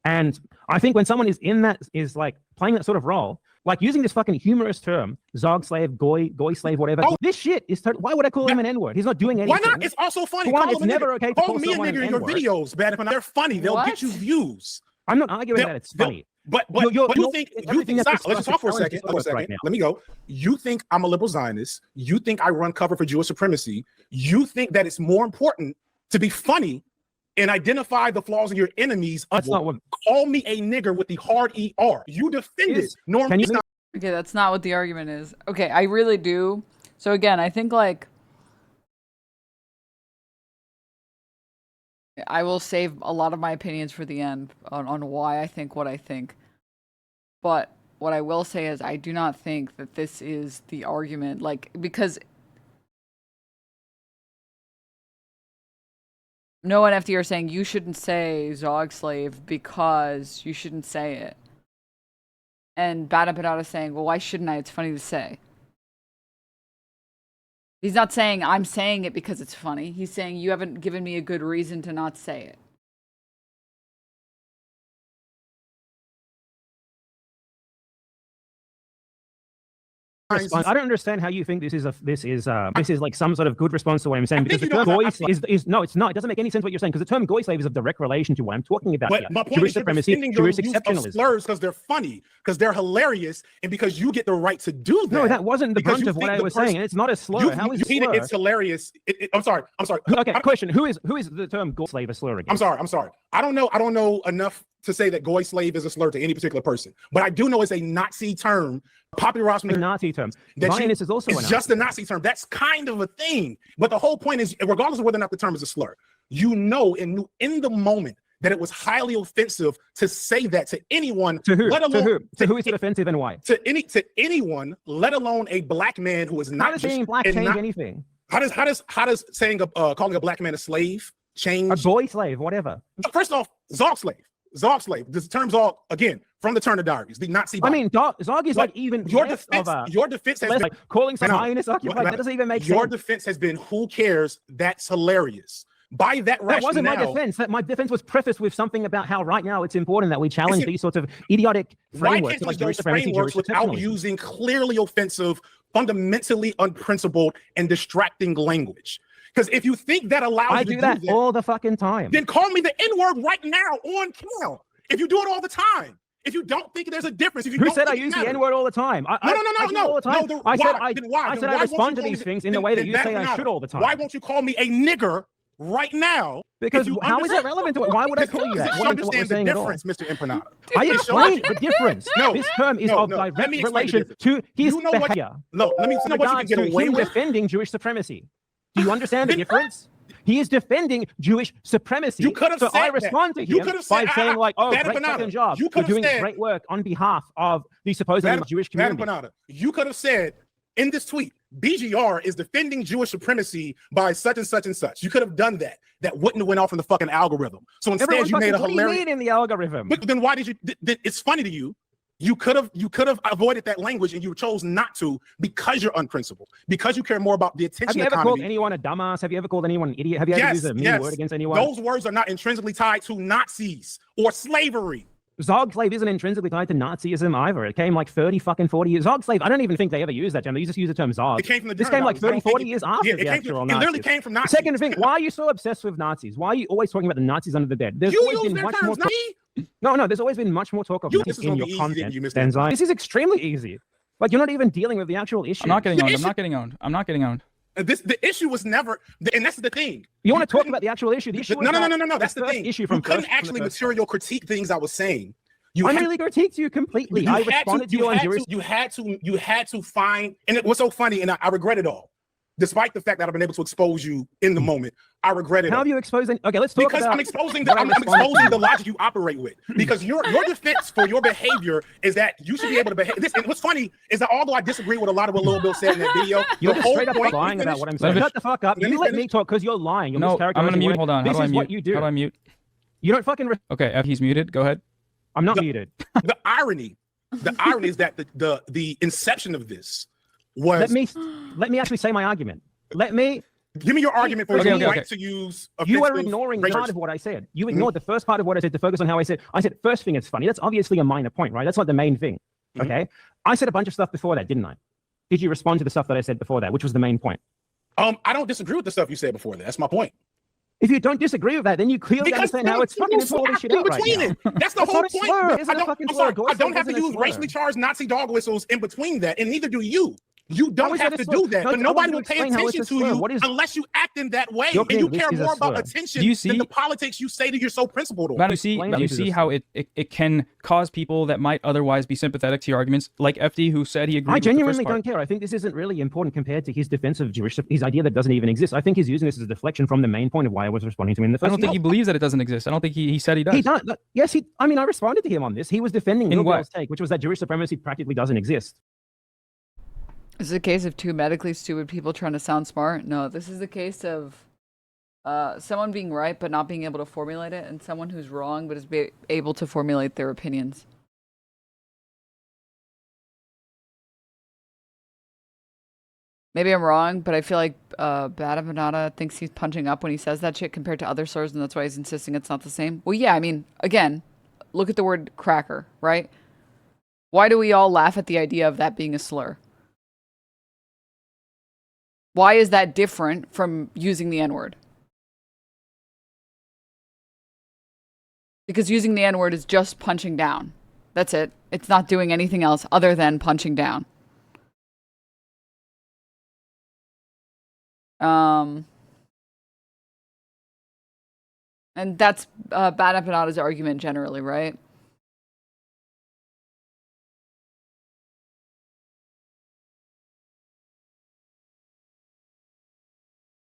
And I think when someone is like playing that sort of role, like using this fucking humorous term, Zog slave, goy slave, whatever. This shit is why would I call him an N-word? He's not doing anything. Why not? It's also funny. It's never okay to call me a nigger in your videos, bad. They're funny. They'll get you views. I'm not arguing that it's funny. But you think let's just talk for a second. Right now. Let me go. You think I'm a liberal Zionist. You think I run cover for Jewish supremacy. You think that it's more important to be funny and identify the flaws of your enemies. That's not what. Call me a nigger with the hard ER. You defended Norm. Okay, that's not what the argument is. Okay, I really do. So again, I think like I will save a lot of my opinions for the end on why I think what I think. But what I will say is I do not think that this is the argument, like, because Noah and FD are saying you shouldn't say Zog slave because you shouldn't say it. And Bad Empanada is saying, well, why shouldn't I? It's funny to say. He's not saying I'm saying it because it's funny. He's saying you haven't given me a good reason to not say it. I don't understand how you think this is like some sort of good response to what I'm saying, because the term goy slave is no, it's not. It doesn't make any sense what you're saying, because the term goy slave is of direct relation to what I'm talking about. But here. my point Jewish is you're supremacy, defending Jewish your use of exceptionalism. slurs because they're funny, because they're hilarious, and because you get the right to do that. No, that wasn't the because brunt you of what think I the was person- saying, and it's not a slur. How is you it hate slur? it, it's hilarious. I'm sorry. Okay, question: Who is the term goy slave a slur against? I'm sorry. I don't know enough to say that goy slave is a slur to any particular person, but I do know it's a Nazi term, popularized from A Nazi term. that Zionist is also a it's Nazi just a Nazi term. That's kind of a thing. But the whole point is, regardless of whether or not the term is a slur, you know and knew in the moment that it was highly offensive to say that to anyone. To who? Let alone, to who is it offensive and why? To anyone, let alone a black man who is How not does just being black and change not- anything? How does saying calling a black man a slave change? A boy slave, whatever. First off, Zog slave. This term Zog, again, from the Turner Diaries, the Nazi I Bible. mean, Zog is like even your less defense, of a your defense has less been like calling some No, Zionist occupied. That doesn't even make your sense. defense has been, who cares? That's hilarious. By that rationale, That wasn't my defense. My defense was prefaced with something about how right now it's important that we challenge these sorts of idiotic why frameworks, can't you like use Jewish those supremacy, frameworks Jewish without exceptionalism? using clearly offensive, fundamentally unprincipled, and distracting language? Because if you think that allows I you to do that all the fucking time. then call me the N-word right now on camera. If you do it all the time, if you don't think there's a difference, if you Who don't said I think it use the matters. N-word all the time? I do it all the time. No, I said why? Then why? I Then said why I won't respond you to call these me- things in the then- way that then you that's say I not- should all the time. Why won't you call me a nigger right now? Because you how is that understand- relevant to it? Why would I call you that? Because What you is what we're understand the saying at all? difference, Mr. Empanada. I explained the difference. No, this term is no, of no. Let direct me explain the relation difference. to his You know what- behavior. No, let me know what you can Regards get to away him with. defending Jewish supremacy. Do you understand the difference? He is defending Jewish supremacy. You could have so said I that. respond to You him could have by said, saying like, "Oh, Bad great Empanada. fucking job! You You're could have doing said- great work on behalf of the supposedly Jewish Bad community." Empanada. You could have said in this tweet, BGR is defending Jewish supremacy by such and such and such. You could have done that. That wouldn't have went off in the fucking algorithm. So instead, Everyone you made a fucking, what do you hilarious. mean in the algorithm? But then why did you? It's funny to you. You could have avoided that language, and you chose not to because you're unprincipled. Because you care more about the attention Have you ever economy. called anyone a dumbass? Have you ever called anyone an idiot? Have you ever used a mean word against anyone? Those words are not intrinsically tied to Nazis or slavery. Zog slave isn't intrinsically tied to Nazism either. It came like 40 years. Zog slave, I don't even think they ever used that term. They just use the term Zog. It came from the This Turner came like Diaries. I 30, don't think 40 years after the actual it Nazis. literally came from Nazis. Second thing, why are you so obsessed with Nazis? Why are you always talking about the Nazis under the bed? There's You always use been their much more terms, not me. No, there's always been much more talk of This Nazis is in gonna your be easy, content you missed than it. Zion. This is extremely easy. Like, you're not even dealing with the actual issue. I'm not getting owned. The I'm not getting owned. I'm not getting owned. The issue was never, and that's the thing. You want to talk couldn't- about the actual issue? The issue No. was That's the first thing. issue from You couldn't first- from the actually first material critique things I was saying. I really critiqued you completely. I responded to you on Jewish. You had to find, and it was so funny, and I regret it all. Despite the fact that I've been able to expose you in the moment, I regret it. How all. have you exposed? Okay, let's talk Because about. I'm exposing what I I'm responded exposing to. the logic you operate with. Because your defense for your behavior is that you should be able to behave. This, and what's funny is that although I disagree with a lot of what Lil Bill said in that video, You're the just whole straight up point- lying about what I'm Let saying. me Shut the fuck up. Let me You let finish. me talk because you're lying. You're No, I'm gonna mute. mischaracterizing Hold on. This How do I is mute? what you do. How do I mute? You don't fucking. Okay, F, he's muted. Go ahead. I'm not The- muted. The irony is that the inception of this was. Let me actually say my argument. Let me. Give me your argument for Okay, your okay, right okay. to use. You are offensive ignoring language. part of what I said. You ignored the first part of what I said to focus on how I said. I said first thing it's funny. That's obviously a minor point, right? That's not the main thing. Okay. I said a bunch of stuff before that, didn't I? Did you respond to the stuff that I said before that, which was the main point? I don't disagree with the stuff you said before that. That's my point. If you don't disagree with that, then you clearly understand how it's fucking to pull this shit out right now. it. That's the That's whole not a point. slur. It isn't I a don't, fucking I'm slur. sorry, Goy I don't slave have to isn't a use slur. racially charged Nazi dog whistles in between that, and neither do you. You How don't is have that a to slur? do that, No, but I nobody want will you to pay explain how it's attention a to slur. you What is- unless you act in that way. You're And you saying care this is a more about slur. attention Do you than the see- politics you say that you're so principled on. But Explain that you this is see a how slur. it can cause people that might otherwise be sympathetic to your arguments, like FD, who said he agreed I with the first genuinely part. don't care. I think this isn't really important compared to his defense of Jewish, his idea that doesn't even exist. I think he's using this as a deflection from the main point of why I was responding to him in the I first don't think place. he believes that it doesn't exist. I don't think he said he does. He does. Yes, he. I mean, I responded to him on this. He was defending In Lil what? Bell's take, which was that Jewish supremacy practically doesn't exist. Is it a case of two medically stupid people trying to sound smart? No, this is a case of someone being right but not being able to formulate it, and someone who's wrong but is able to formulate their opinions. Maybe I'm wrong, but I feel like Bad Empanada thinks he's punching up when he says that shit compared to other slurs, and that's why he's insisting it's not the same. Well, yeah, I mean, again, look at the word cracker, right? Why do we all laugh at the idea of that being a slur? Why is that different from using the N-word? Because using the N-word is just punching down. That's it. It's not doing anything else other than punching down. And that's Bad Empanada's argument generally, right?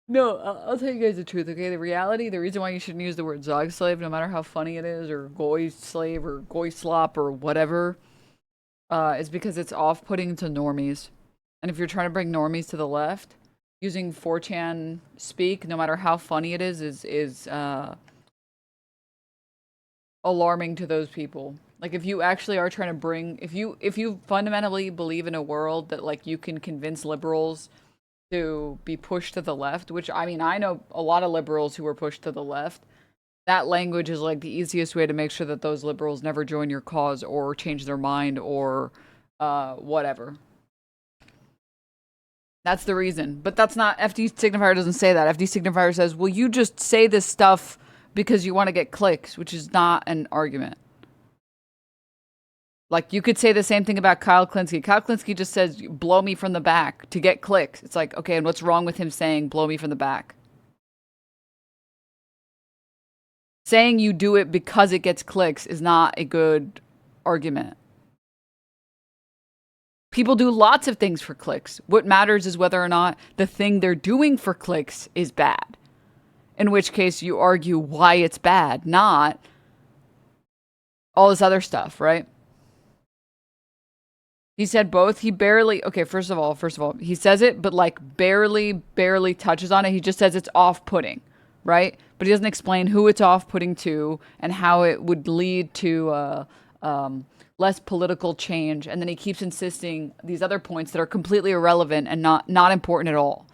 No, I'll tell you guys the truth, okay? The reality, the reason why you shouldn't use the word Zog slave, no matter how funny it is, or Goy slave, or Goy slop, or whatever, is because it's off-putting to normies. And if you're trying to bring normies to the left, using 4chan speak, no matter how funny it is alarming to those people. Like, if you actually are trying to bring, if you fundamentally believe in a world that, like, you can convince liberals to be pushed to the left, which, I mean, I know a lot of liberals who were pushed to the left. That language is like the easiest way to make sure that those liberals never join your cause or change their mind or whatever. That's the reason. But that's not, FD Signifier doesn't say that. FD Signifier says, well, you just say this stuff because you want to get clicks, which is not an argument. Like, you could say the same thing about Kyle Klinsky. Kyle Klinsky just says, blow me from the back to get clicks. It's like, okay, and what's wrong with him saying, blow me from the back? Saying you do it because it gets clicks is not a good argument. People do lots of things for clicks. What matters is whether or not the thing they're doing for clicks is bad. In which case, you argue why it's bad, not all this other stuff, right? He said both. He barely, okay, first of all, he says it, but like barely touches on it. He just says it's off-putting, right? But he doesn't explain who it's off-putting to and how it would lead to less political change. And then he keeps insisting these other points that are completely irrelevant and not important at all.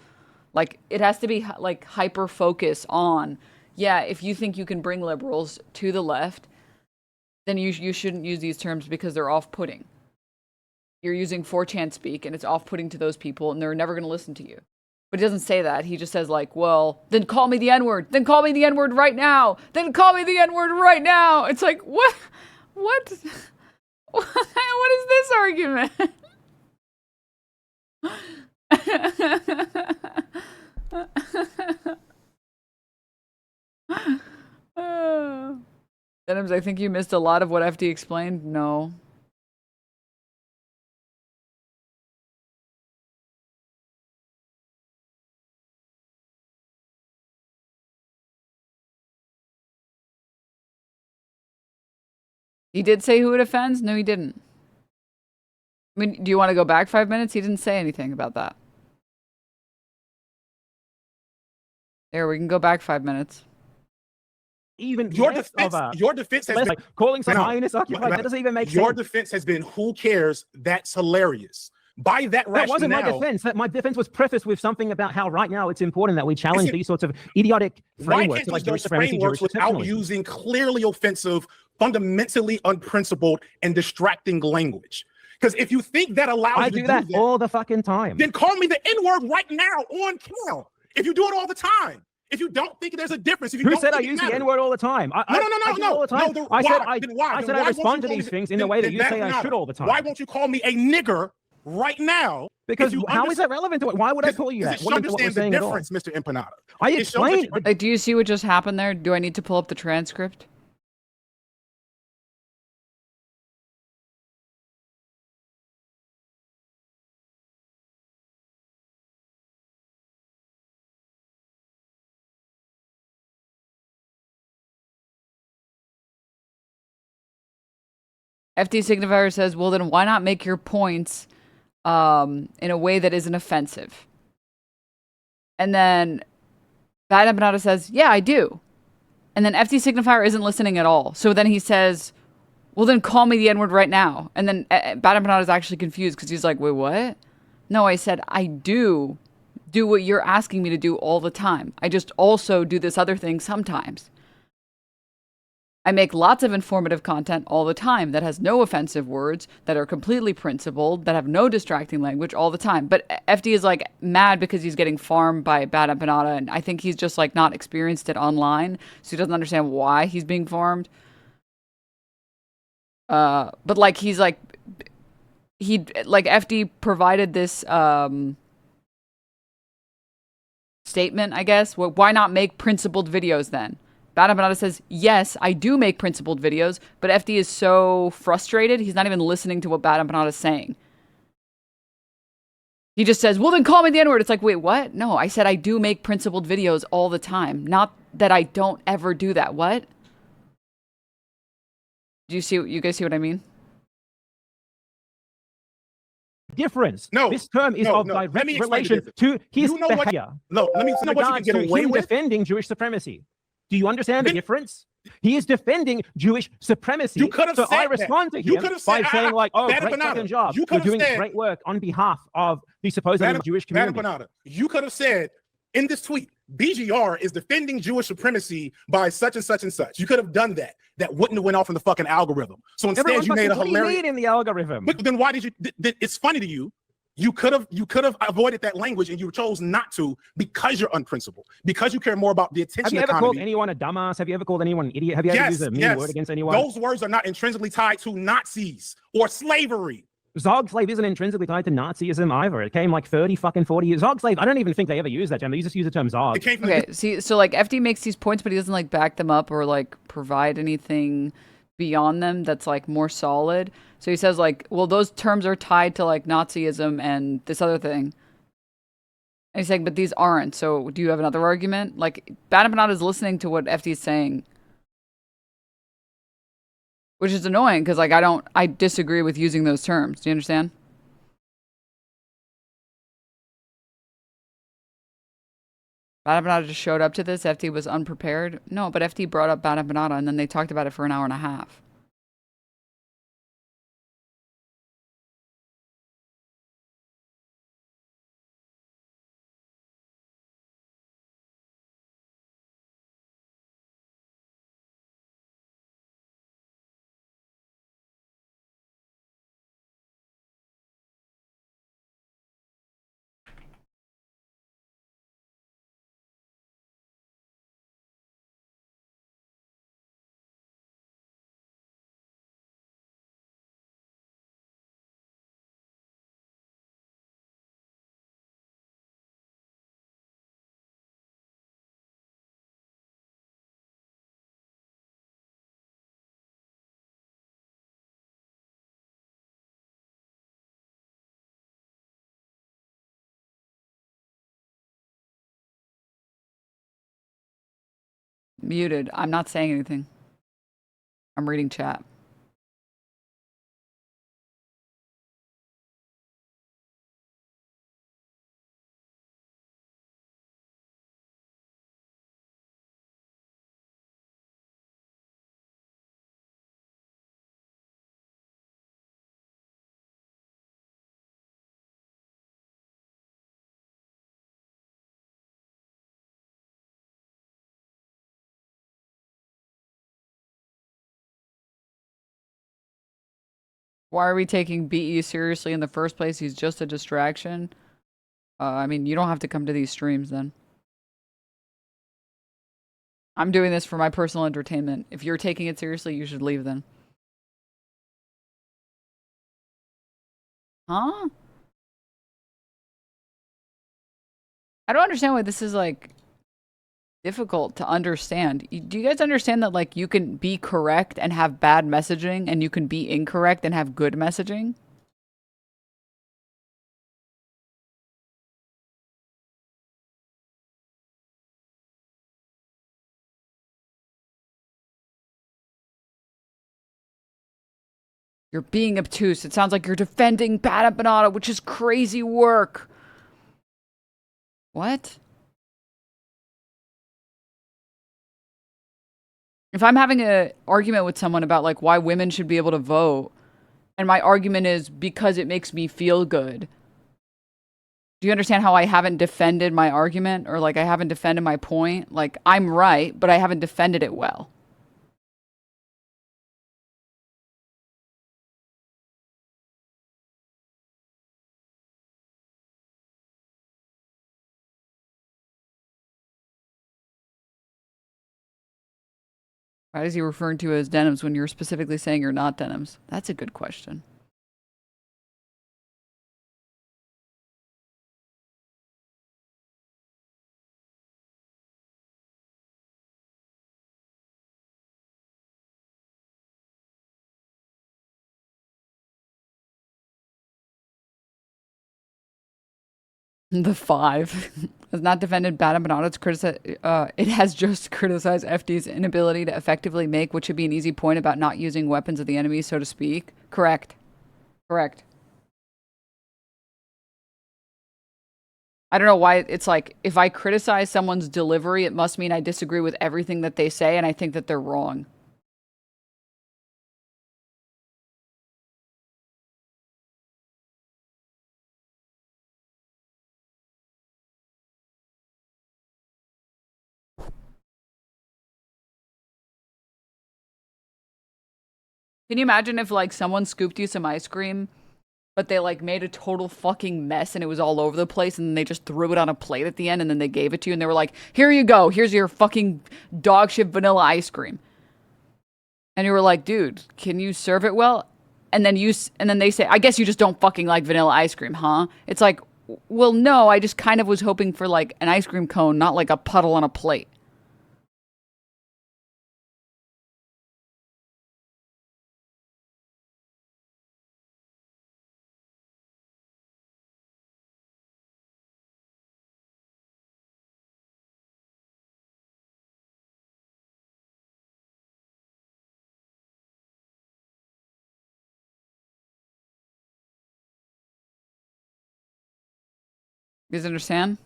Like, it has to be like hyper-focus on, yeah, if you think you can bring liberals to the left, then you shouldn't use these terms because they're off-putting. You're using 4chan speak, and it's off-putting to those people, and they're never going to listen to you. But he doesn't say that. He just says, like, well, then call me the N-word. Then call me the N-word right now. Then call me the N-word right now. It's like, what? What? What is this argument? Denims, I think you missed a lot of what FD explained. No. He did say who it offends? No, he didn't. I mean, do you want to go back 5 minutes? He didn't say anything about that. There, we can go back 5 minutes. Even Your less defense, of a, your defense has less been, like calling some No, Zionist occupied. That doesn't even make your sense. defense has been, who cares? That's hilarious. By that rationale, That wasn't my defense. My defense was prefaced with something about how right now it's important that we challenge these sorts of idiotic why frameworks, can't like use Jewish those supremacy, frameworks Jewish without exceptionalism. using clearly offensive, fundamentally unprincipled, and distracting language? Because if you think that allows I you to do that all the fucking time. then call me the N-word right now on camera. If you do it all the time. If you don't think there's a difference, if you Who don't said I think it use the matters. N-word all the time? No. All the time. No, I why? Then why? said Then I why won't respond you to call these me- things in the way that you say I should all the time. Why won't you call me a nigger right now. Because how is that relevant to it? Why would I call you that? It should understand the difference, Mr. Empanada. I explained. Like, do you see what just happened there? Do I need to pull up the transcript? FD Signifier says, well, then why not make your points in a way that isn't offensive? And then Bad Empanada says, yeah, I do. And then FD Signifier isn't listening at all. So then he says, well, then call me the N-word right now. And then Bad Empanada is actually confused because he's like, wait, what? No, I said, I do what you're asking me to do all the time. I just also do this other thing sometimes. I make lots of informative content all the time that has no offensive words, that are completely principled, that have no distracting language all the time. But FD is like mad because he's getting farmed by Bad Empanada, and I think he's just like not experienced it online, so he doesn't understand why he's being farmed. But like he's like FD provided this statement, I guess. Well, why not make principled videos then? Bad Empanada says, yes, I do make principled videos, but FD is so frustrated, he's not even listening to what Bad Empanada is saying. He just says, well, then call me the N-word. It's like, wait, what? No, I said I do make principled videos all the time, not that I don't ever do that. What? Do you guys see what I mean? Difference. No, this term is of direct relation to his behavior. No, let me know what you can get away with. Defending Jewish supremacy. Do you understand the difference? He is defending Jewish supremacy. You could have said I respond to him by saying like, oh, great fucking job. You're doing great work on behalf of the supposedly Jewish community. You could have said in this tweet, BGR is defending Jewish supremacy by such and such and such. You could have done that. That wouldn't have went off in the fucking algorithm. So instead you made a hilarious... What do you mean in the algorithm? But then why did you... It's funny to you. You could have avoided that language and you chose not to because you're unprincipled, because you care more about the attention economy. Have you ever called anyone a dumbass? Have you ever called anyone an idiot? Have you ever used a mean word against anyone? Those words are not intrinsically tied to Nazis or slavery. Zog slave isn't intrinsically tied to Nazism either. It came like 40 years. Zog slave, I don't even think they ever used that term. They just use the term Zog. Okay, see, so like FD makes these points, but he doesn't like back them up or like provide anything beyond them that's like more solid. So he says like, well, those terms are tied to like Nazism and this other thing. And he's saying, but these aren't. So do you have another argument? Like Bad Empanada is listening to what FD is saying. Which is annoying because like I disagree with using those terms. Do you understand? Bad Empanada just showed up to this. FD was unprepared. No, but FD brought up Bad Empanada and then they talked about it for an hour and a half. Muted. I'm not saying anything. I'm reading chat. Why are we taking BE seriously in the first place? He's just a distraction. I mean, you don't have to come to these streams then. I'm doing this for my personal entertainment. If you're taking it seriously, you should leave then. Huh? I don't understand why this is like difficult to understand. Do you guys understand that like you can be correct and have bad messaging, and you can be incorrect and have good messaging? You're being obtuse. It sounds like you're defending bad empanada, which is crazy work. What? If I'm having an argument with someone about like why women should be able to vote, and my argument is because it makes me feel good. Do you understand how I haven't defended my argument, or like I haven't defended my point? Like I'm right, but I haven't defended it well. Why is he referring to as denims when you're specifically saying you're not denims? That's a good question. The 5 has not defended bad empanada. It has just criticized FD's inability to effectively make what should be an easy point about not using weapons of the enemy, so to speak. Correct. Correct. I don't know why it's like, if I criticize someone's delivery, it must mean I disagree with everything that they say, and I think that they're wrong. Can you imagine if like someone scooped you some ice cream, but they like made a total fucking mess and it was all over the place, and then they just threw it on a plate at the end, and then they gave it to you and they were like, here you go, here's your fucking dog shit vanilla ice cream. And you were like, dude, can you serve it well? And then they say, I guess you just don't fucking like vanilla ice cream, huh? It's like, well, no, I just kind of was hoping for like an ice cream cone, not like a puddle on a plate. You guys understand?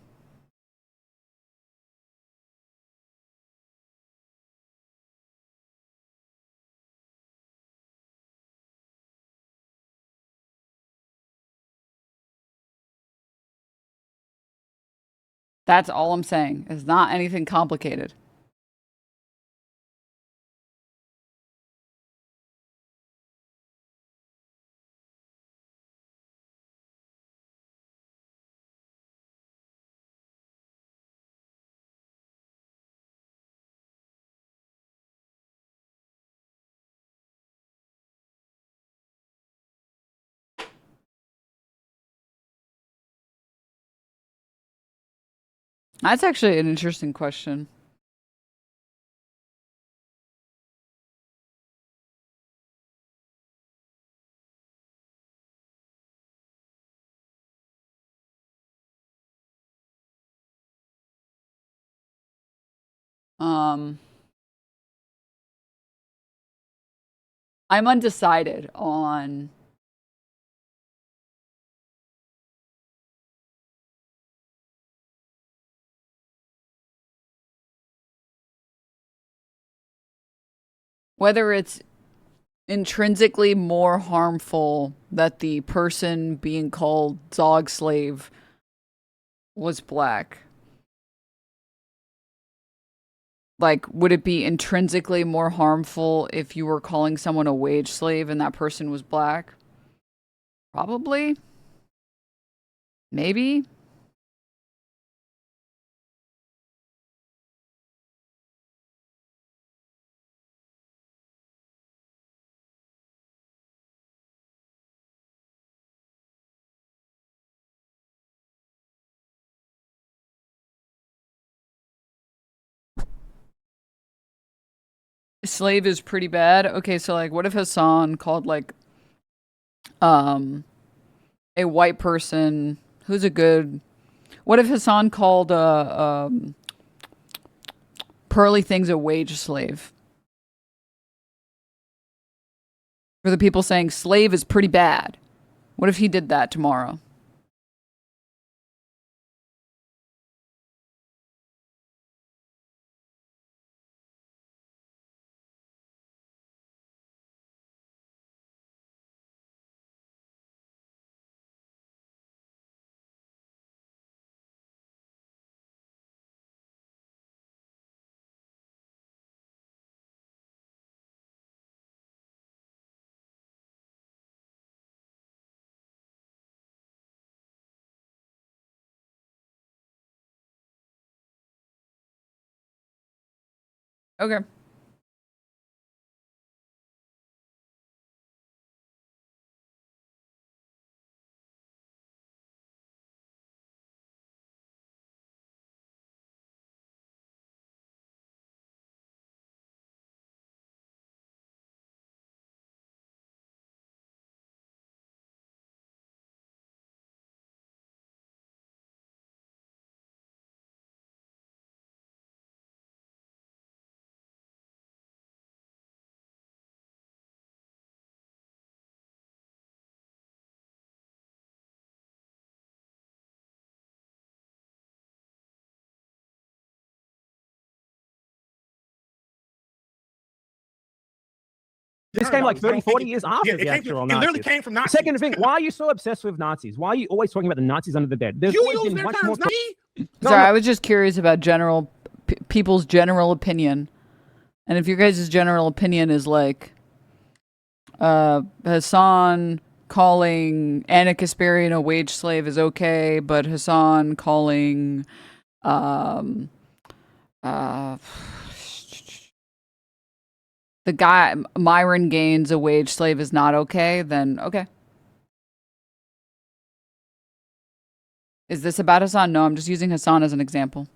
That's all I'm saying. It's not anything complicated. That's actually an interesting question. Um, I'm undecided on whether it's intrinsically more harmful that the person being called dog slave was black. Like, would it be intrinsically more harmful if you were calling someone a wage slave and that person was black? Probably. Maybe. slave is pretty bad. Okay, so like, what if Hassan called like, a white person who's a good? What if Hassan called Pearly Things a wage slave? For the people saying slave is pretty bad. What if he did that tomorrow? Okay. This came like 30, 40 years after the actual Nazis. It literally came from Nazis. Second thing, why are you so obsessed with Nazis? Why are you always talking about the Nazis under the bed? There's You always use been their much terms, more. not me. Sorry, I was just curious about people's general opinion, and if your guys' general opinion is like, Hassan calling Anna Kasparian a wage slave is okay, but Hassan calling, the guy Myron Gaines a wage slave is not okay, then okay. Is this about Hassan? No, I'm just using Hassan as an example.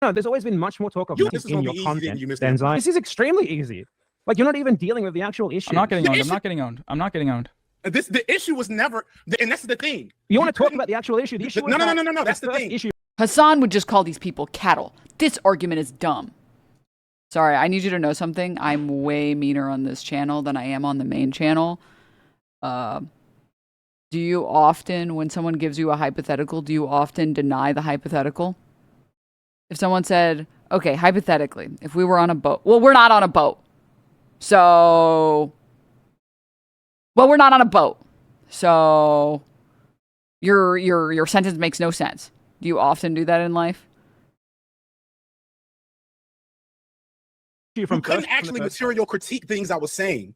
No, there's always been much more talk of This is in gonna your be easy, content you missed than that. Zion. This is extremely easy. Like, you're not even dealing with the actual issue. I'm not getting The owned. I'm issue- not getting owned. I'm not getting owned. The issue was never, and that's the thing. You want to talk about the actual issue? The issue No, is no, that no, no, no, that's the first thing. issue. Hassan would just call these people cattle. This argument is dumb. Sorry, I need you to know something. I'm way meaner on this channel than I am on the main channel. Do you often, when someone gives you a hypothetical, do you often deny the hypothetical? If someone said, okay, hypothetically, if we were on a boat. Well, we're not on a boat. So, well, we're not on a boat. So, your sentence makes no sense. Do you often do that in life? You couldn't actually material critique things I was saying.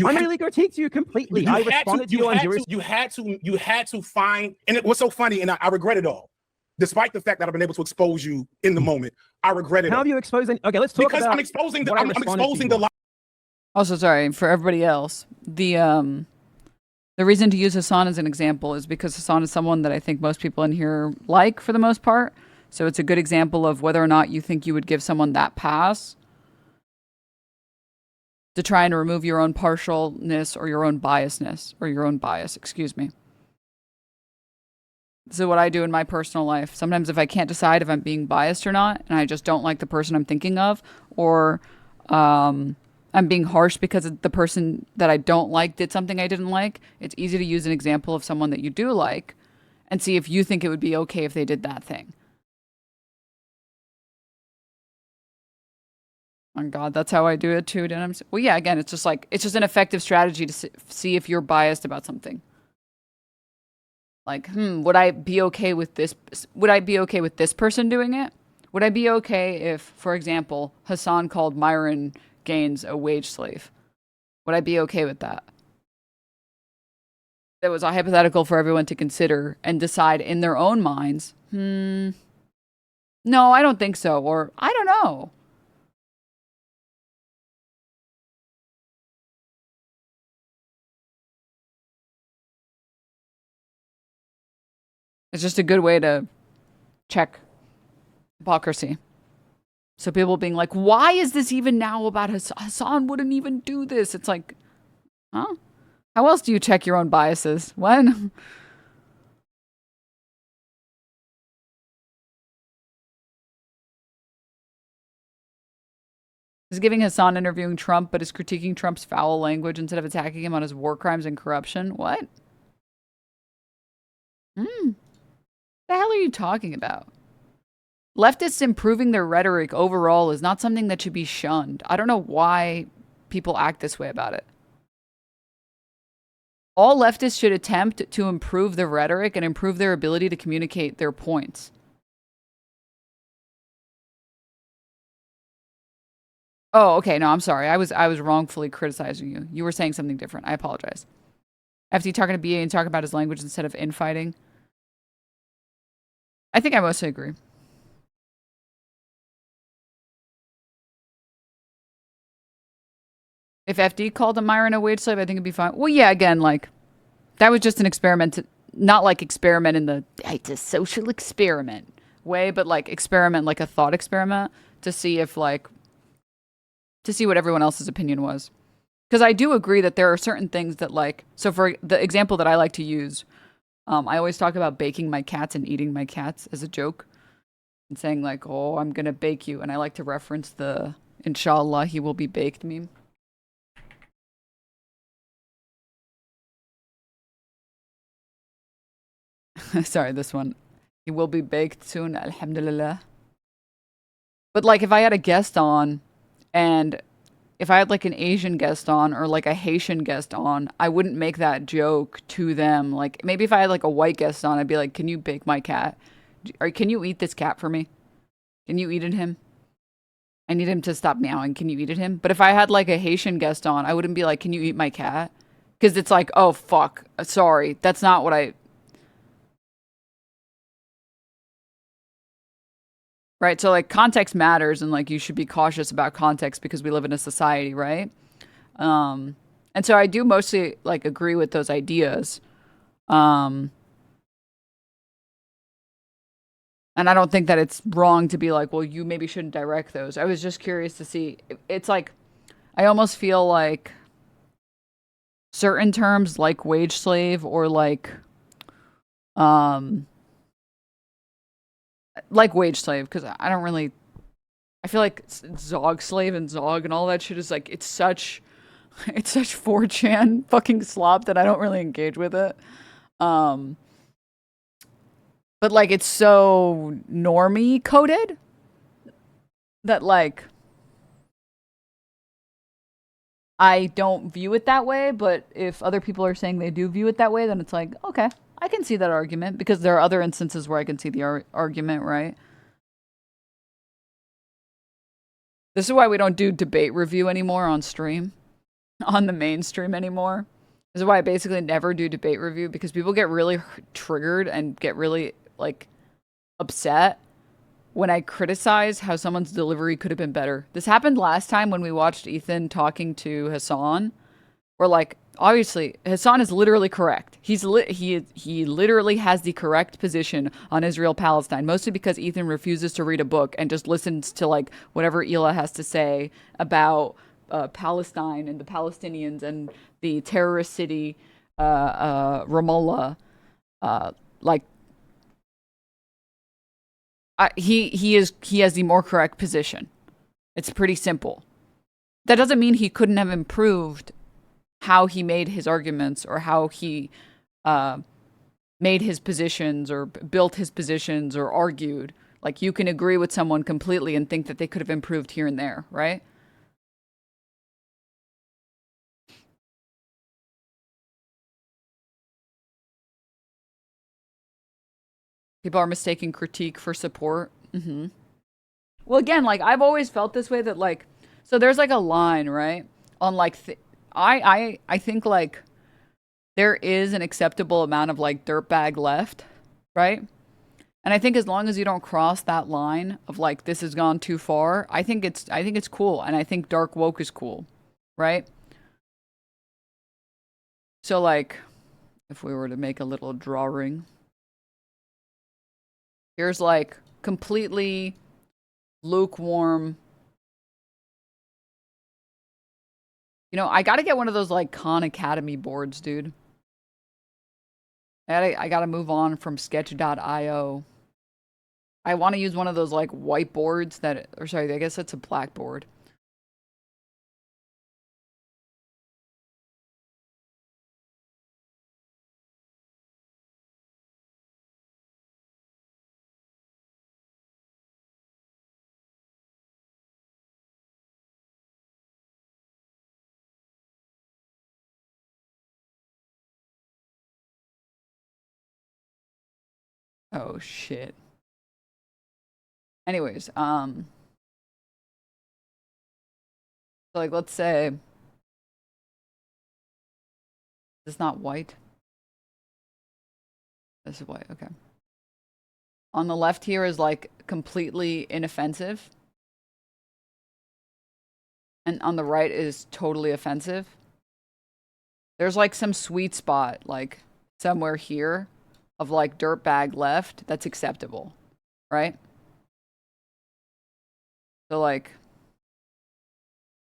I really critiqued you completely. I responded to you on jurisdiction. You had to find, and it was so funny, and I regret it all. Despite the fact that I've been able to expose you in the moment, I regret it. How have you exposed? Okay, let's talk because about I'm exposing the. what I I'm responded exposing to the. you. Also, sorry, for everybody else, the reason to use Hassan as an example is because Hassan is someone that I think most people in here like for the most part. So it's a good example of whether or not you think you would give someone that pass to try and remove your own partialness or your own biasness, or your own bias, excuse me. This is what I do in my personal life. Sometimes if I can't decide if I'm being biased or not, and I just don't like the person I'm thinking of, or I'm being harsh because the person that I don't like did something I didn't like, it's easy to use an example of someone that you do like and see if you think it would be okay if they did that thing. Oh God, that's how I do it too, Denims. Well, yeah, again, it's just an effective strategy to see if you're biased about something. Like, would I be okay with this? Would I be okay with this person doing it? Would I be okay if, for example, Hassan called Myron Gaines a wage slave? Would I be okay with that? That was a hypothetical for everyone to consider and decide in their own minds. No, I don't think so. Or, I don't know. It's just a good way to check hypocrisy. So people being like, why is this even now about Hassan? Hassan wouldn't even do this. It's like, huh? How else do you check your own biases? When? Is giving Hassan interviewing Trump, but is critiquing Trump's foul language instead of attacking him on his war crimes and corruption. What? The hell are you talking about? Leftists improving their rhetoric overall is not something that should be shunned. I don't know why people act this way about it. All leftists should attempt to improve their rhetoric and improve their ability to communicate their points. Oh, okay. No, I'm sorry. I was wrongfully criticizing you. You were saying something different. I apologize. FD talking to BA and talking about his language instead of infighting. I think I mostly agree. If FD called a Myron a wage slave, I think it'd be fine. Well, yeah, again, like, that was just an experiment. Not like experiment in the, it's a social experiment way, but like experiment, like a thought experiment to see if like, to see what everyone else's opinion was. Because I do agree that there are certain things that like, so for the example that I like to use, I always talk about baking my cats and eating my cats as a joke. And saying like, oh, I'm going to bake you. And I like to reference the, inshallah, he will be baked meme. Sorry, this one. He will be baked soon, alhamdulillah. But like if I had a guest on and if I had like an Asian guest on or like a Haitian guest on, I wouldn't make that joke to them. Like maybe if I had like a white guest on, I'd be like, can you bake my cat? Or can you eat this cat for me? Can you eat at him? I need him to stop meowing. Can you eat at him? But if I had like a Haitian guest on, I wouldn't be like, can you eat my cat? Because it's like, oh, fuck. Sorry. That's not what I... Right, so like context matters and like you should be cautious about context because we live in a society, right? And so I do mostly like agree with those ideas. And I don't think that it's wrong to be like, well, you maybe shouldn't direct those. I was just curious to see. It's like, I almost feel like certain terms like wage slave or like wage slave, because I don't really, I feel like Zog slave and Zog and all that shit is like, it's such 4chan fucking slop that I don't really engage with it. But like, it's so normie coded that like, I don't view it that way, but if other people are saying they do view it that way, then it's like, okay, I can see that argument because there are other instances where I can see the argument, right? This is why we don't do debate review anymore on stream, on the mainstream anymore. This is why I basically never do debate review because people get really triggered and get really like upset when I criticize how someone's delivery could have been better. This happened last time when we watched Ethan talking to Hassan. Where like, obviously, Hassan is literally correct. He literally has the correct position on Israel-Palestine, mostly because Ethan refuses to read a book and just listens to like whatever Ela has to say about Palestine and the Palestinians and the terrorist city Ramallah. He has the more correct position. It's pretty simple. That doesn't mean he couldn't have improved how he made his arguments or how he made his positions or built his positions or argued. Like, you can agree with someone completely and think that they could have improved here and there, right? People are mistaking critique for support. Well, again, like, I've always felt this way that, like, so there's, like, a line, right? On, like, I think, like, there is an acceptable amount of, like, dirtbag left, right? And I think as long as you don't cross that line of, like, this has gone too far, I think it's cool. And I think dark woke is cool, right? So, like, if we were to make a little drawing, here's, like, completely lukewarm. You know, I gotta get one of those like Khan Academy boards, dude. I gotta move on from sketch.io. I want to use one of those like whiteboards that, or sorry, I guess that's a blackboard. Oh shit. Anyways, so like let's say it's not white. This is white, okay. On the left here is like completely inoffensive. And on the right is totally offensive. There's like some sweet spot, like somewhere here of like dirtbag left that's acceptable, right? So like,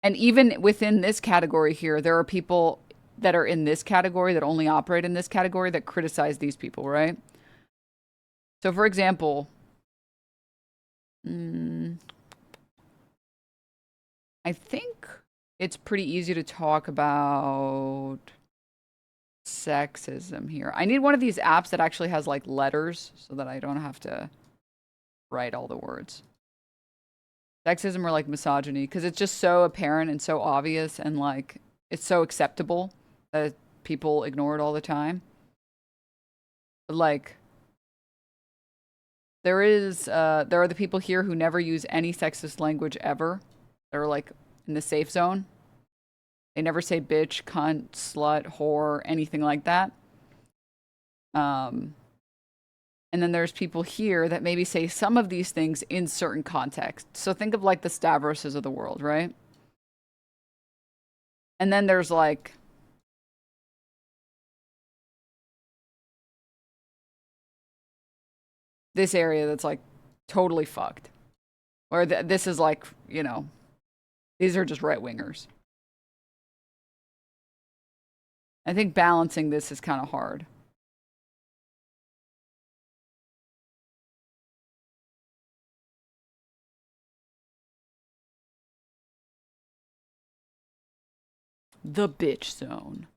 and even within this category here, there are people that are in this category that only operate in this category that criticize these people, right? So for example, I think it's pretty easy to talk about sexism here. I need one of these apps that actually has like letters so that I don't have to write all the words. Sexism or like misogyny, because it's just so apparent and so obvious and like it's so acceptable that people ignore it all the time. But like there are the people here who never use any sexist language ever. They're like in the safe zone. They never say bitch, cunt, slut, whore, anything like that. And then there's people here that maybe say some of these things in certain contexts. So think of like the Stavroses of the world, right? And then there's like this area that's like totally fucked. Or this is like, you know, these are just right-wingers. I think balancing this is kind of hard. The bitch zone.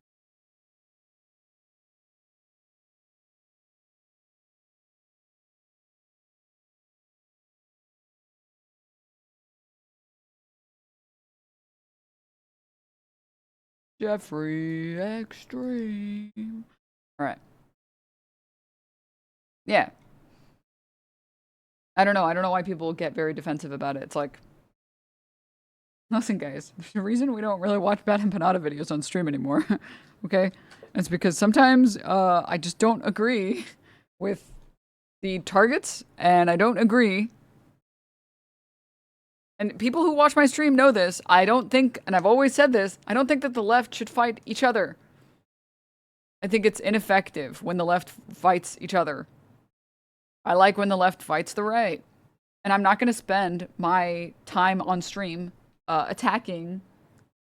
Jeffrey Extreme. All right. Yeah. I don't know. I don't know why people get very defensive about it. It's like, listen, guys, there's a reason we don't really watch Bad Empanada videos on stream anymore. Okay? It's because sometimes I just don't agree with the targets, and I don't agree. And people who watch my stream know this. I don't think, and I've always said this, I don't think that the left should fight each other. I think it's ineffective when the left fights each other. I like when the left fights the right. And I'm not going to spend my time on stream attacking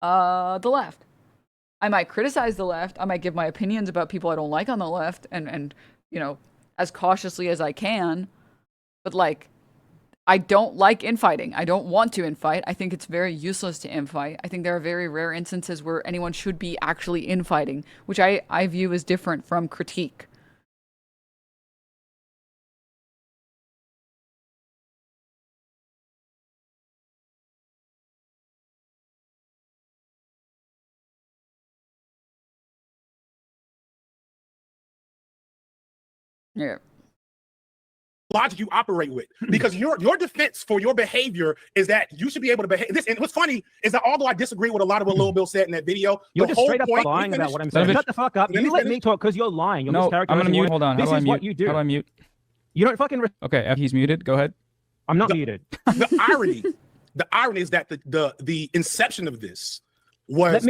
the left. I might criticize the left. I might give my opinions about people I don't like on the left and you know, as cautiously as I can. But like, I don't like infighting. I don't want to infight. I think it's very useless to infight. I think there are very rare instances where anyone should be actually infighting, which I view as different from critique. Yeah. Logic you operate with, because your defense for your behavior is that you should be able to behave. This, and what's funny is that although I disagree with a lot of what Lil Bill said in that video, you're the just whole straight up point, lying about what I'm saying. Shut the fuck up. You let me talk because you're lying. You're no, I'm gonna mute. Hold on. This How do I is mute? what you do. How do I mute? You don't fucking. Okay, he's muted. Go ahead. I'm not muted. The irony is that the inception of this was.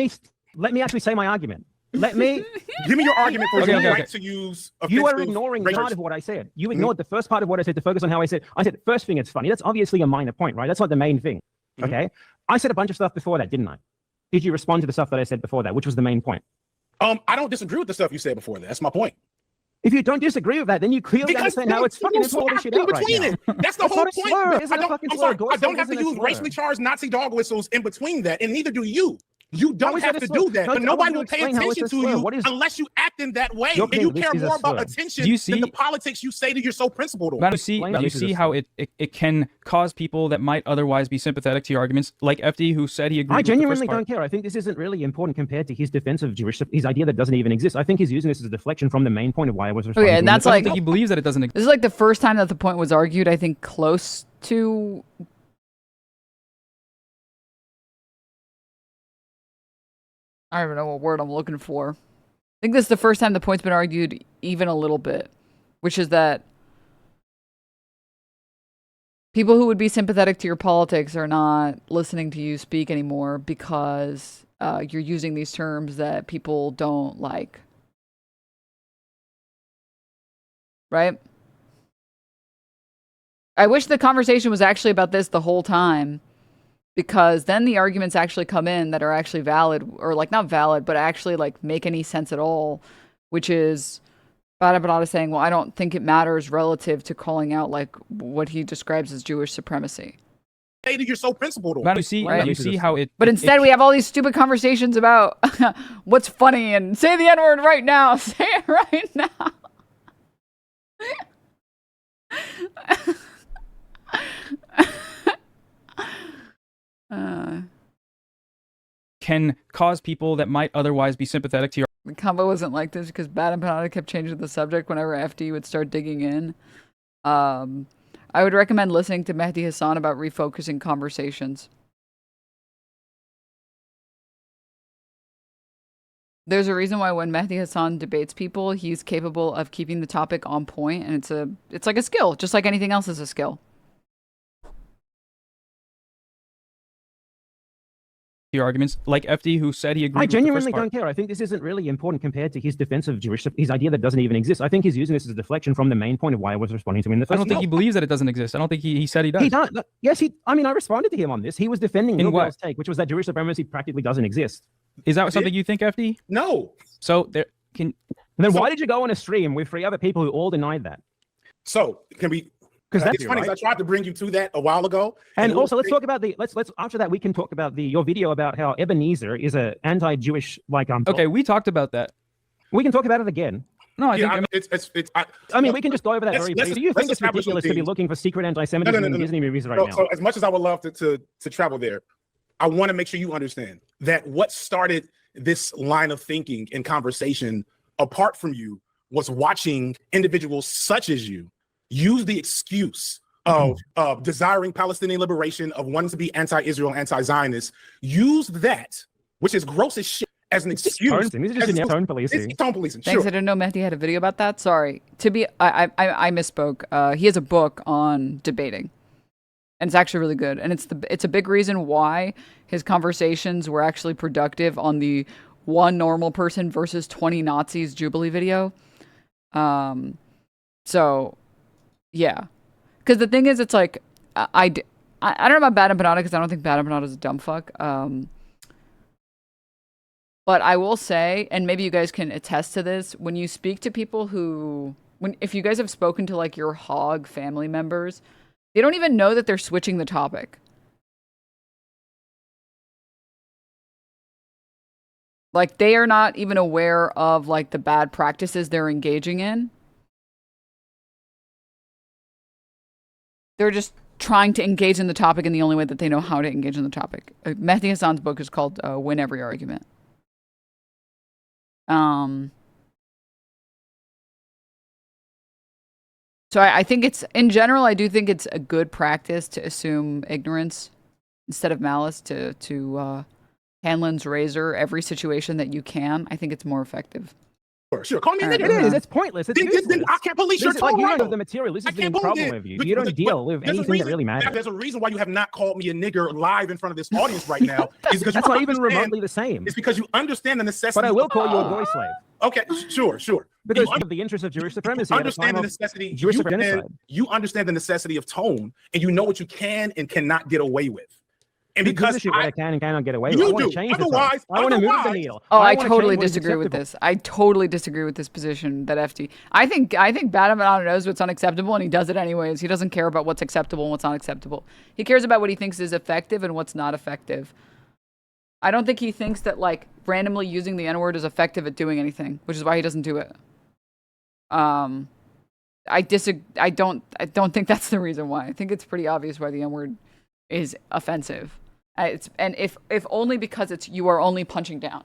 Let me actually say my argument. Let me. Give me your argument for Okay, your okay, right okay. to use. You are offensive ignoring racial- part of what I said. You ignored the first part of what I said to focus on how I said. I said first thing, it's funny. That's obviously a minor point, right? That's not the main thing. Okay. I said a bunch of stuff before that, didn't I? Did you respond to the stuff that I said before that, which was the main point? I don't disagree with the stuff you said before that. That's my point. If you don't disagree with that, then you clearly understand how it's fucking important to shit out right now. That's the That's whole not a point. slur. Isn't I a don't, fucking I'm slur. sorry. Gore I don't slur have to isn't a use slur. racially charged Nazi dog whistles in between that, and neither do you. You don't is have that a to slur? do that, No, but I nobody want you will to pay explain how it's attention a to slur. you What is- unless you act in that way. You're And you saying this care is a more about slur. attention Do you than the see- politics you say that you're so principled on. Now, you see, Explain now how you this is a see how it can cause people that might otherwise be sympathetic to your arguments, like FD, who said he agreed I with the genuinely first part. don't care. I think this isn't really important compared to his defense of Jewish, his idea that doesn't even exist. I think he's using this as a deflection from the main point of why I was responding. Okay, to and him in that's the I first don't think like- he believes that it doesn't exist. This is like the first time that the point was argued, I think, close to. I don't even know what word I'm looking for. I think this is the first time the point's been argued even a little bit, which is that people who would be sympathetic to your politics are not listening to you speak anymore because you're using these terms that people don't like. Right? I wish the conversation was actually about this the whole time, because then the arguments actually come in that are actually valid, or like not valid, but actually like make any sense at all, which is Bada saying, well, I don't think it matters relative to calling out like what he describes as Jewish supremacy. Say that you're so principled on. Now, you see, Right. you see how it. But instead we have all these stupid conversations about what's funny and say the N-word right now. Say it right now. can cause people that might otherwise be sympathetic to your The combo wasn't like this because Bad Empanada kept changing the subject whenever FD would start digging in. I would recommend listening to Mehdi Hassan about refocusing conversations. There's a reason why when Mehdi Hassan debates people, he's capable of keeping the topic on point, and it's like a skill, just like anything else is a skill. your arguments, like FD, who said he agreed I with the genuinely first part. don't care. I think this isn't really important compared to his defense of Jewish, his idea that doesn't even exist. I think he's using this as a deflection from the main point of why I was responding to him in the I first don't think place. he believes that it doesn't exist. I don't think he said he does. He does. Yes, I mean, I responded to him on this. He was defending In what? Millwell's take, which was that Jewish supremacy practically doesn't exist. Is that something you think, FD? No. So there can. And then So- why did you go on a stream with 3 other people who all denied that? So can we? Because that's It's funny. 'Cause I tried to bring you to that a while ago. And we'll also, let's see- talk about let's after that we can talk about your video about how Ebenezer is a anti-Jewish Okay, we talked about that. We can talk about it again. No, I Yeah, think. it's. I mean, we can just go over that let's- very let's- briefly. Do you let's think it's establish some ridiculous to be things. looking for secret anti-Semitism in Disney movies right now? So as much as I would love to travel there, I want to make sure you understand that what started this line of thinking and conversation apart from you was watching individuals such as you use the excuse of desiring Palestinian liberation, of wanting to be anti-Israel, anti-Zionist, use that, which is gross as shit, as an excuse. These are just generic tone policing. It's tone policing. Thanks. Sure. I didn't know Mehdi had a video about that. Sorry. I misspoke. He has a book on debating, and it's actually really good. And it's a big reason why his conversations were actually productive on the one normal person versus 20 Nazis Jubilee video. So, yeah. Because the thing is, it's like I don't know about Bad Empanada because I don't think Bad Empanada is a dumb fuck. But I will say, and maybe you guys can attest to this, when you speak to people if you guys have spoken to like your hog family members, they don't even know that they're switching the topic. Like they are not even aware of like the bad practices they're engaging in. They're just trying to engage in the topic in the only way that they know how to engage in the topic. Mehdi Hassan's book is called Win Every Argument. So I think in general, I do think it's a good practice to assume ignorance instead of malice, to Hanlon's razor every situation that you can. I think it's more effective. Sure. Call me a Alright, nigger. It is. It's pointless. It's Then useless. I can't police your This is tone like you don't right. have the material. This I is the can't problem believe with you. You don't deal with there's a anything that reason- really matters. There's a reason why you have not called me a nigger live in front of this audience right now. Is because That's you not even understand- remotely the same. It's because you understand the necessity. But I will of- call you a boy slave. Okay, sure. Because You of the interest of Jewish supremacy. You at a understand time the of necessity. Jewish You genocide. understand the necessity of tone, and you know what you can and cannot get away with. And Who gives a because shit what I can and cannot get away with. You I want do. to change the Otherwise- I want to move the otherwise- needle. Oh, I wanna totally change what is disagree with acceptable. this. I totally disagree with this position that FD. I think Bad Empanada knows what's unacceptable and he does it anyways. He doesn't care about what's acceptable and what's not acceptable. He cares about what he thinks is effective and what's not effective. I don't think he thinks that like randomly using the N-word is effective at doing anything, which is why he doesn't do it. I don't think that's the reason why. I think it's pretty obvious why the N-word is offensive. If only because you are only punching down.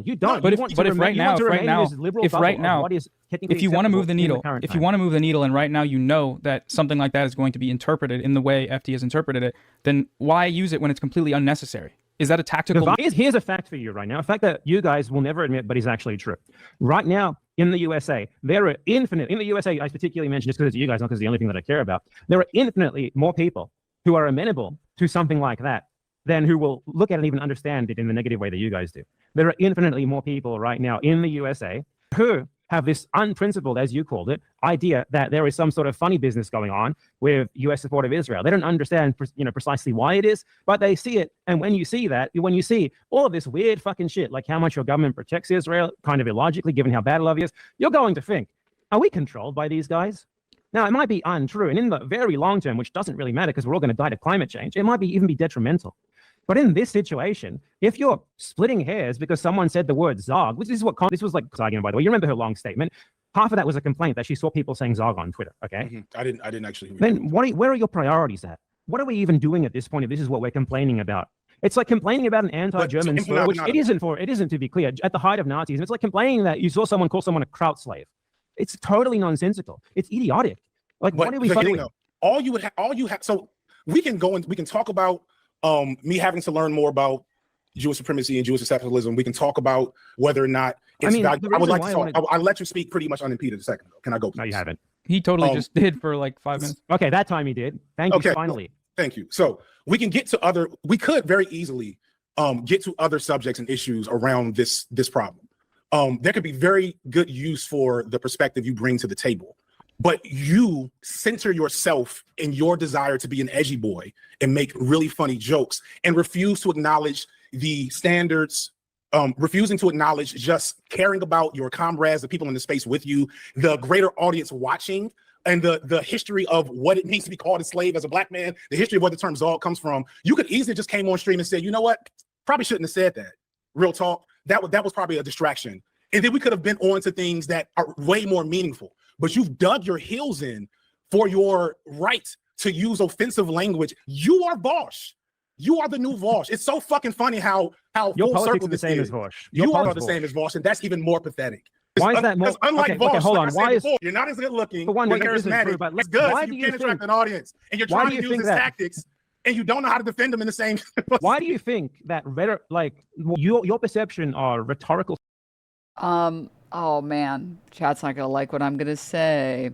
You don't. But You if want to but if remain- right you now, want to if right remain now, in this liberal if bubble right of now, what is technically if you want to move acceptable the in needle, current if time. you want to move the needle, and right now you know that something like that is going to be interpreted in the way FD has interpreted it, then why use it when it's completely unnecessary? Is that a tactical? Here's a fact for you right now. A fact that you guys will never admit, but is actually true. Right now, in the USA, there are infinite, in the USA, I particularly mentioned this because it's you guys, not because it's the only thing that I care about. There are infinitely more people who are amenable to something like that than who will look at it and even understand it in the negative way that you guys do. There are infinitely more people right now in the USA who have this unprincipled, as you called it, idea that there is some sort of funny business going on with U.S. support of Israel. They don't understand, precisely why it is, but they see it. And when you see that, when you see all of this weird fucking shit, like how much your government protects Israel, kind of illogically, given how bad love is, you're going to think, are we controlled by these guys? Now, it might be untrue, and in the very long term, which doesn't really matter because we're all going to die to climate change, it might even be detrimental. But in this situation, if you're splitting hairs because someone said the word Zog, which is what this was like argument, by the way. You remember her long statement? Half of that was a complaint that she saw people saying Zog on Twitter. Okay, I didn't actually. Then where are your priorities at? What are we even doing at this point if this is what we're complaining about? It's like complaining about an anti-German slur, which it isn't, to be clear, at the height of Nazism. It's like complaining that you saw someone call someone a kraut slave. It's totally nonsensical. It's idiotic. Like, what are we doing? All you have. So we can go and we can talk about me having to learn more about Jewish supremacy and Jewish exceptionalism. We can talk about whether or not it's valuable. I would like to talk. I'll let you speak pretty much unimpeded a second ago. Can I go, please? No, you haven't. He totally just did for like 5 minutes. Okay, that time he did. Thank you, finally. Thank you. So we can get to we could very easily get to other subjects and issues around this problem. There could be very good use for the perspective you bring to the table. But you center yourself in your desire to be an edgy boy and make really funny jokes and refuse to acknowledge the standards, refusing to acknowledge just caring about your comrades, the people in the space with you, the greater audience watching, and the history of what it means to be called a slave as a black man, the history of where the term Zog comes from. You could easily just came on stream and said, you know what? Probably shouldn't have said that. Real talk. That was probably a distraction. And then we could have been on to things that are way more meaningful. But you've dug your heels in for your right to use offensive language. You are Vaush. You are the new Vaush. It's so fucking funny how your full circle the this same is. as Vaush. You are the same as Vaush, and that's even more pathetic. Why is that more? Unlike Vaush, okay, hold on. Why is you're not as good looking? For one, you're this isn't charismatic. true, but it's good. why So do you you can't attract an audience, and you're trying to use his tactics, and you don't know how to defend them in the same. Why do you think that your perception are rhetorical? Oh man, chat's not gonna like what I'm gonna say.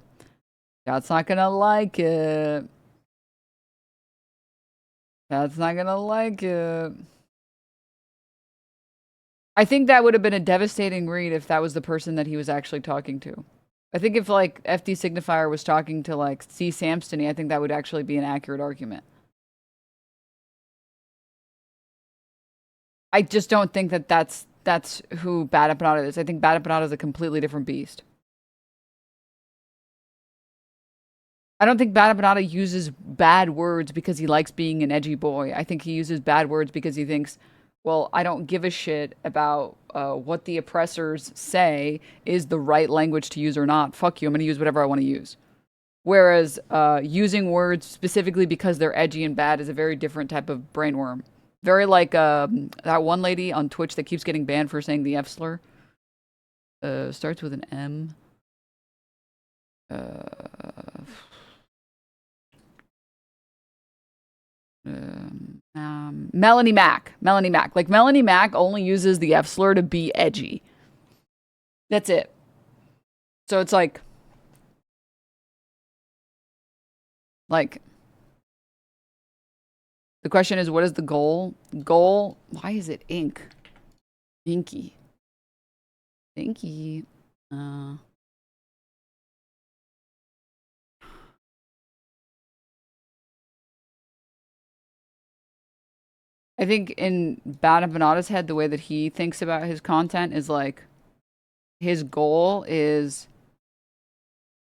Chat's not gonna like it. Chat's not gonna like it. I think that would have been a devastating read if that was the person that he was actually talking to. I think if like FD Signifier was talking to like C. Samstony, I think that would actually be an accurate argument. I just don't think that that's who Bad Empanada is. I think Bad Empanada is a completely different beast. I don't think Bad Empanada uses bad words because he likes being an edgy boy. I think he uses bad words because he thinks, well, I don't give a shit about what the oppressors say is the right language to use or not. Fuck you, I'm going to use whatever I want to use. Whereas using words specifically because they're edgy and bad is a very different type of brainworm. Very like that one lady on Twitch that keeps getting banned for saying the F slur. Starts with an M. Melanie Mac. Like Melanie Mac only uses the F slur to be edgy. That's it. So it's like the question is, what is the goal? Goal, why is it ink? Inky. I think in Bad Empanada's head, the way that he thinks about his content is like, his goal is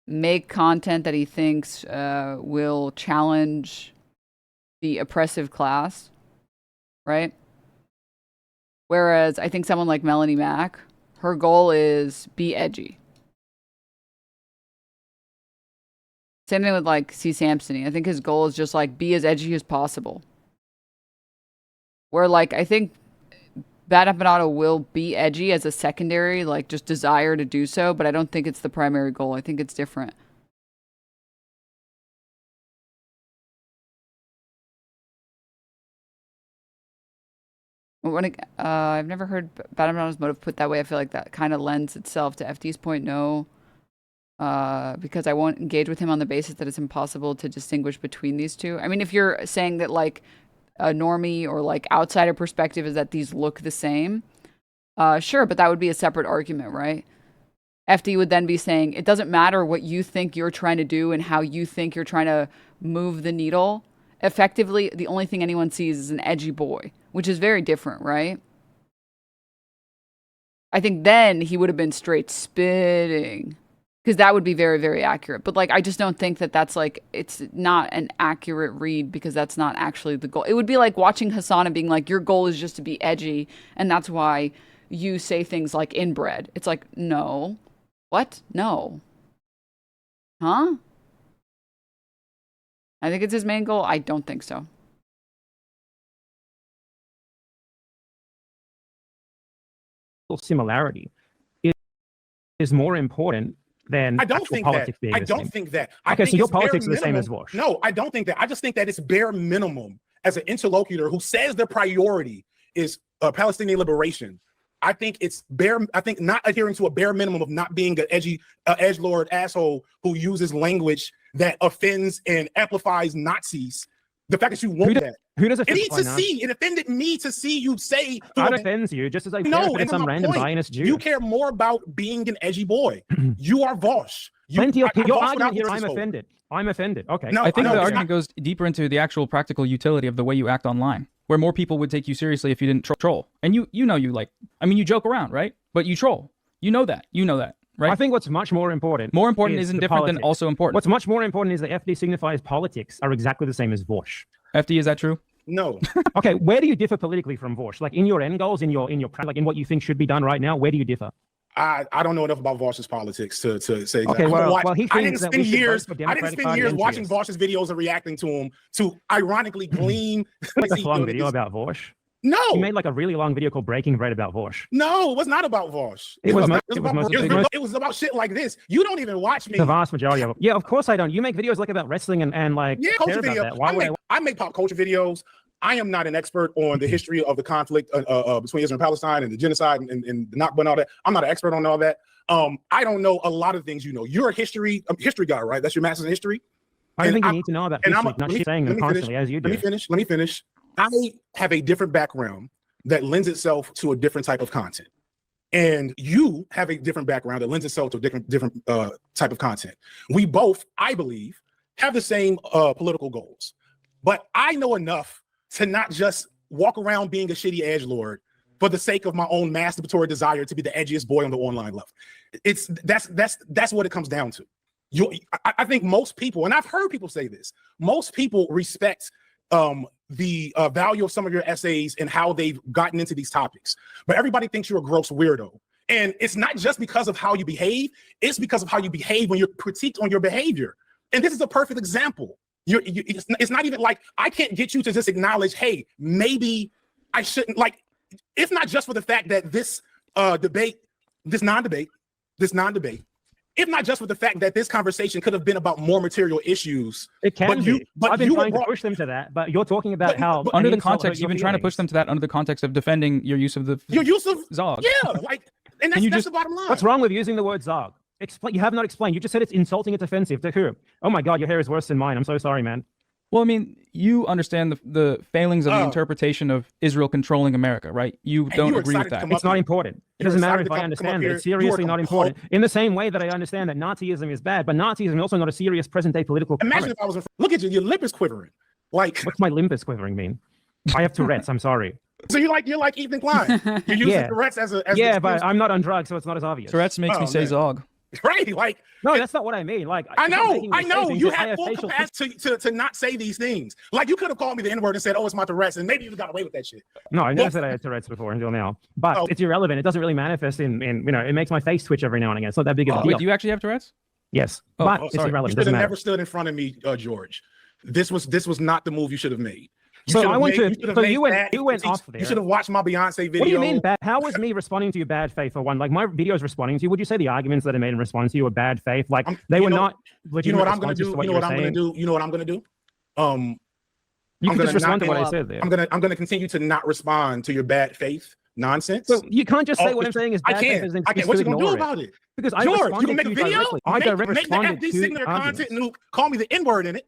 make content that he thinks will challenge the oppressive class, right? Whereas I think someone like Melanie Mac, her goal is be edgy. Same thing with like C. Sampsony. I think his goal is just like be as edgy as possible. Where like I think Bad Empanada will be edgy as a secondary, like just desire to do so, but I don't think it's the primary goal. I think it's different. When I've never heard Bad Empanada's motive put that way. I feel like that kind of lends itself to FD's point. No, because I won't engage with him on the basis that it's impossible to distinguish between these two. I mean, if you're saying that like a normie or like outsider perspective is that these look the same, sure, but that would be a separate argument, right? FD would then be saying it doesn't matter what you think you're trying to do and how you think you're trying to move the needle. Effectively, the only thing anyone sees is an edgy boy, which is very different, right? I think then he would have been straight spitting, because that would be very, very accurate. But like, I just don't think that that's like, it's not an accurate read, because that's not actually the goal. It would be like watching Hassan and being like, your goal is just to be edgy, and that's why you say things like inbred. It's like, no. What? No. Huh? I think it's his main goal. I don't think so. Similarity is more important than I don't think politics that. being I the don't same. think that. Okay, so your it's bare politics are the same minimum. as Vaush. No, I don't think that. I just think that it's bare minimum as an interlocutor who says their priority is Palestinian liberation. I think it's bare. I think not adhering to a bare minimum of not being an edgy, edgelord asshole who uses language that offends and amplifies Nazis. The fact that you want that. Who does it It needs to see. It offended me to see you say. That offends you, just as I No, offended some random Zionist Jew. You care more about being an edgy boy. You are Vaush. Plenty of your Vaush argument without here. this I'm whole- offended. I'm offended. Okay. No, I think no, the it's argument goes deeper into the actual practical utility of the way you act online, where more people would take you seriously if you didn't troll. And you know you like, I mean, you joke around, right? But you troll. You know that, right? I think what's much more important. More important is isn't the different than politics. also important. What's much more important is that FD Signifier's politics are exactly the same as Vaush. FD, is that true? No. Okay, where do you differ politically from Vaush? Like in your end goals, in your like in what you think should be done right now, where do you differ? I don't know enough about Vaush's politics to say exactly. Okay, well, he I thinks didn't that we spend should years. vote for I didn't Democratic spend Party years and watching Cheers. Vaush's videos and reacting to him to ironically glean. Like a long video about Vaush. No, He made like a really long video called Breaking Bread about Vaush. no, it was not about Vaush. It was It was about shit like this. You don't even watch me. The vast majority of them. Yeah, of course I don't. You make videos like about wrestling and like Yeah, care culture about video. that. Why I make pop culture videos. I am not an expert on the history of the conflict between Israel and Palestine and the genocide and the Nakba and all that. I'm not an expert on all that. I don't know a lot of things. You know, you're a history guy, right? That's your master's in history. I don't think you need to know about history, not saying them constantly as you do. Let me finish. I have a different background that lends itself to a different type of content. And you have a different background that lends itself to a different type of content. We both, I believe, have the same political goals. But I know enough to not just walk around being a shitty edgelord for the sake of my own masturbatory desire to be the edgiest boy on the online left. That's what it comes down to. I think most people, and I've heard people say this, most people respect the value of some of your essays and how they've gotten into these topics. But everybody thinks you're a gross weirdo. And it's not just because of how you behave, it's because of how you behave when you're critiqued on your behavior. And this is a perfect example. It's not even like I can't get you to just acknowledge, hey, maybe I shouldn't, like, if not just for the fact that this non-debate if not just with the fact that this conversation could have been about more material issues. It can be. But I've been trying to push them to that, but you're talking about how under the context, you've been trying to push them to that under the context of defending your use of Zog. Yeah, like, and that's the bottom line. What's wrong with using the word Zog? Explain. You have not explained. You just said it's insulting, it's offensive to who? Oh my God, your hair is worse than mine. I'm so sorry, man. Well, I mean, you understand the failings of the interpretation of Israel controlling America, right? You don't agree with that. It's not important. It doesn't matter if I understand it. It's seriously not important. In the same way that I understand that Nazism is bad, but Nazism is also not a serious present-day political. Imagine if I was look at you, your lip is quivering. Like, what's my limbus quivering mean? I have Tourette's. I'm sorry. So you're like Ethan Klein. You're using Tourette's as but I'm not on drugs, so it's not as obvious. Tourette's makes me say Zog. Right, like no, that's not what I mean. Like I know. You have full capacity to not say these things. Like you could have called me the N-word and said, "Oh, it's my Tourette's," and maybe you got away with that shit. No, I never said I had Tourette's before until now. But it's irrelevant. It doesn't really manifest in it makes my face twitch every now and again. It's not that big of a deal. Wait, do you actually have Tourette's? Yes, but it's irrelevant. You should have never stood in front of me, George. This was not the move you should have made. So I went to. So you went off there. You should have watched my Beyonce video. What do you mean bad? How was me responding to you bad faith for one? Like my videos responding to you. Would you say the arguments that I made in response to you were bad faith? Like they were not. You know what I'm gonna do? You know what I'm gonna do? You know what I'm gonna do? You can just respond to what I said there. I'm gonna continue to not respond to your bad faith nonsense. So you can't just say what I'm saying is bad faith. I can't. What you gonna do about it? Because George, you can make a video. I directly responded to the content and call me the N-word in it.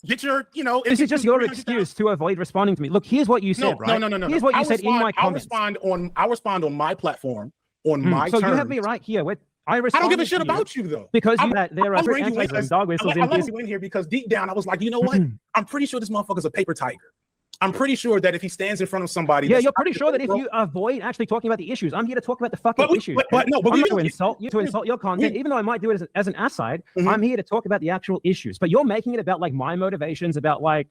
Get your, this is just your excuse to avoid responding to me. Look, here's what you said, right? No. Here's what you said in my comments. I'll respond on my platform, on my terms. So you have me right here. I don't give a shit about you, though. Because there are dog whistles in I let you in here because deep down I was like, you know what? I'm pretty sure this motherfucker's a paper tiger. I'm pretty sure that if he stands in front of somebody, you're pretty sure that if you avoid actually talking about the issues, I'm here to talk about the fucking issues. I'm not to insult you, to insult your content, even though I might do it as an aside. I'm here to talk about the actual issues. But you're making it about like my motivations, about like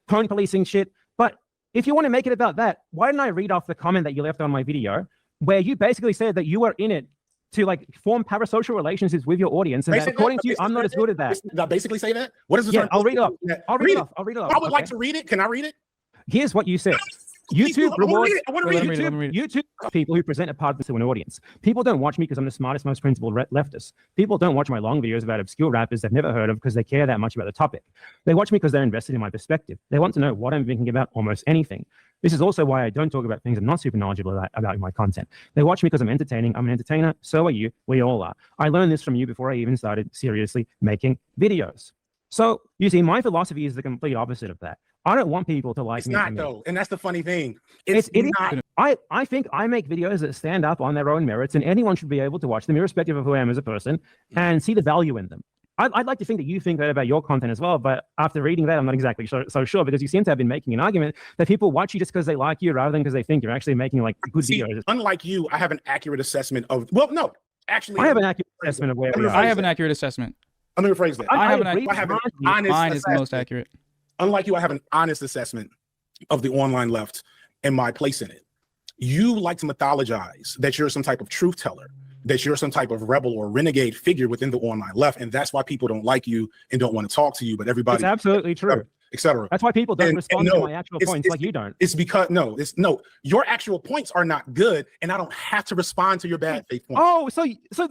tone policing shit. But if you want to make it about that, why didn't I read off the comment that you left on my video, where you basically said that you were in it to like form parasocial relationships with your audience, and that according to you, I'm not as good at that. Did I basically say that? What is the term? I'll read it off. I'll read it off. I would like to read it. Can I read it? Here's what you said. YouTube rewards YouTube people who present a part to an audience. People don't watch me because I'm the smartest, most principled leftist. People don't watch my long videos about obscure rappers they've never heard of because they care that much about the topic. They watch me because they're invested in my perspective. They want to know what I'm thinking about almost anything. This is also why I don't talk about things I'm not super knowledgeable about in my content. They watch me because I'm entertaining. I'm an entertainer. So are you. We all are. I learned this from you before I even started seriously making videos. So you see, my philosophy is the complete opposite of that. I don't want people to like it's me. It's not though, and that's the funny thing. It not. I think I make videos that stand up on their own merits, and anyone should be able to watch them, irrespective of who I am as a person, and see the value in them. I'd like to think that you think that about your content as well, but after reading that, I'm not exactly so sure, because you seem to have been making an argument that people watch you just because they like you, rather than because they think you're actually making like good videos. Unlike you, I have an accurate assessment of. Well, no, actually, I have an accurate assessment of where we are. I have an accurate assessment. Let me rephrase that. I have an honest. Mine is the most accurate. Unlike you, I have an honest assessment of the online left and my place in it. You like to mythologize that you're some type of truth teller, that you're some type of rebel or renegade figure within the online left, and that's why people don't like you and don't want to talk to you. But everybody, it's absolutely true. Etc. That's why people don't respond to my actual points like you don't. It's because your actual points are not good, and I don't have to respond to your bad faith points. Oh, so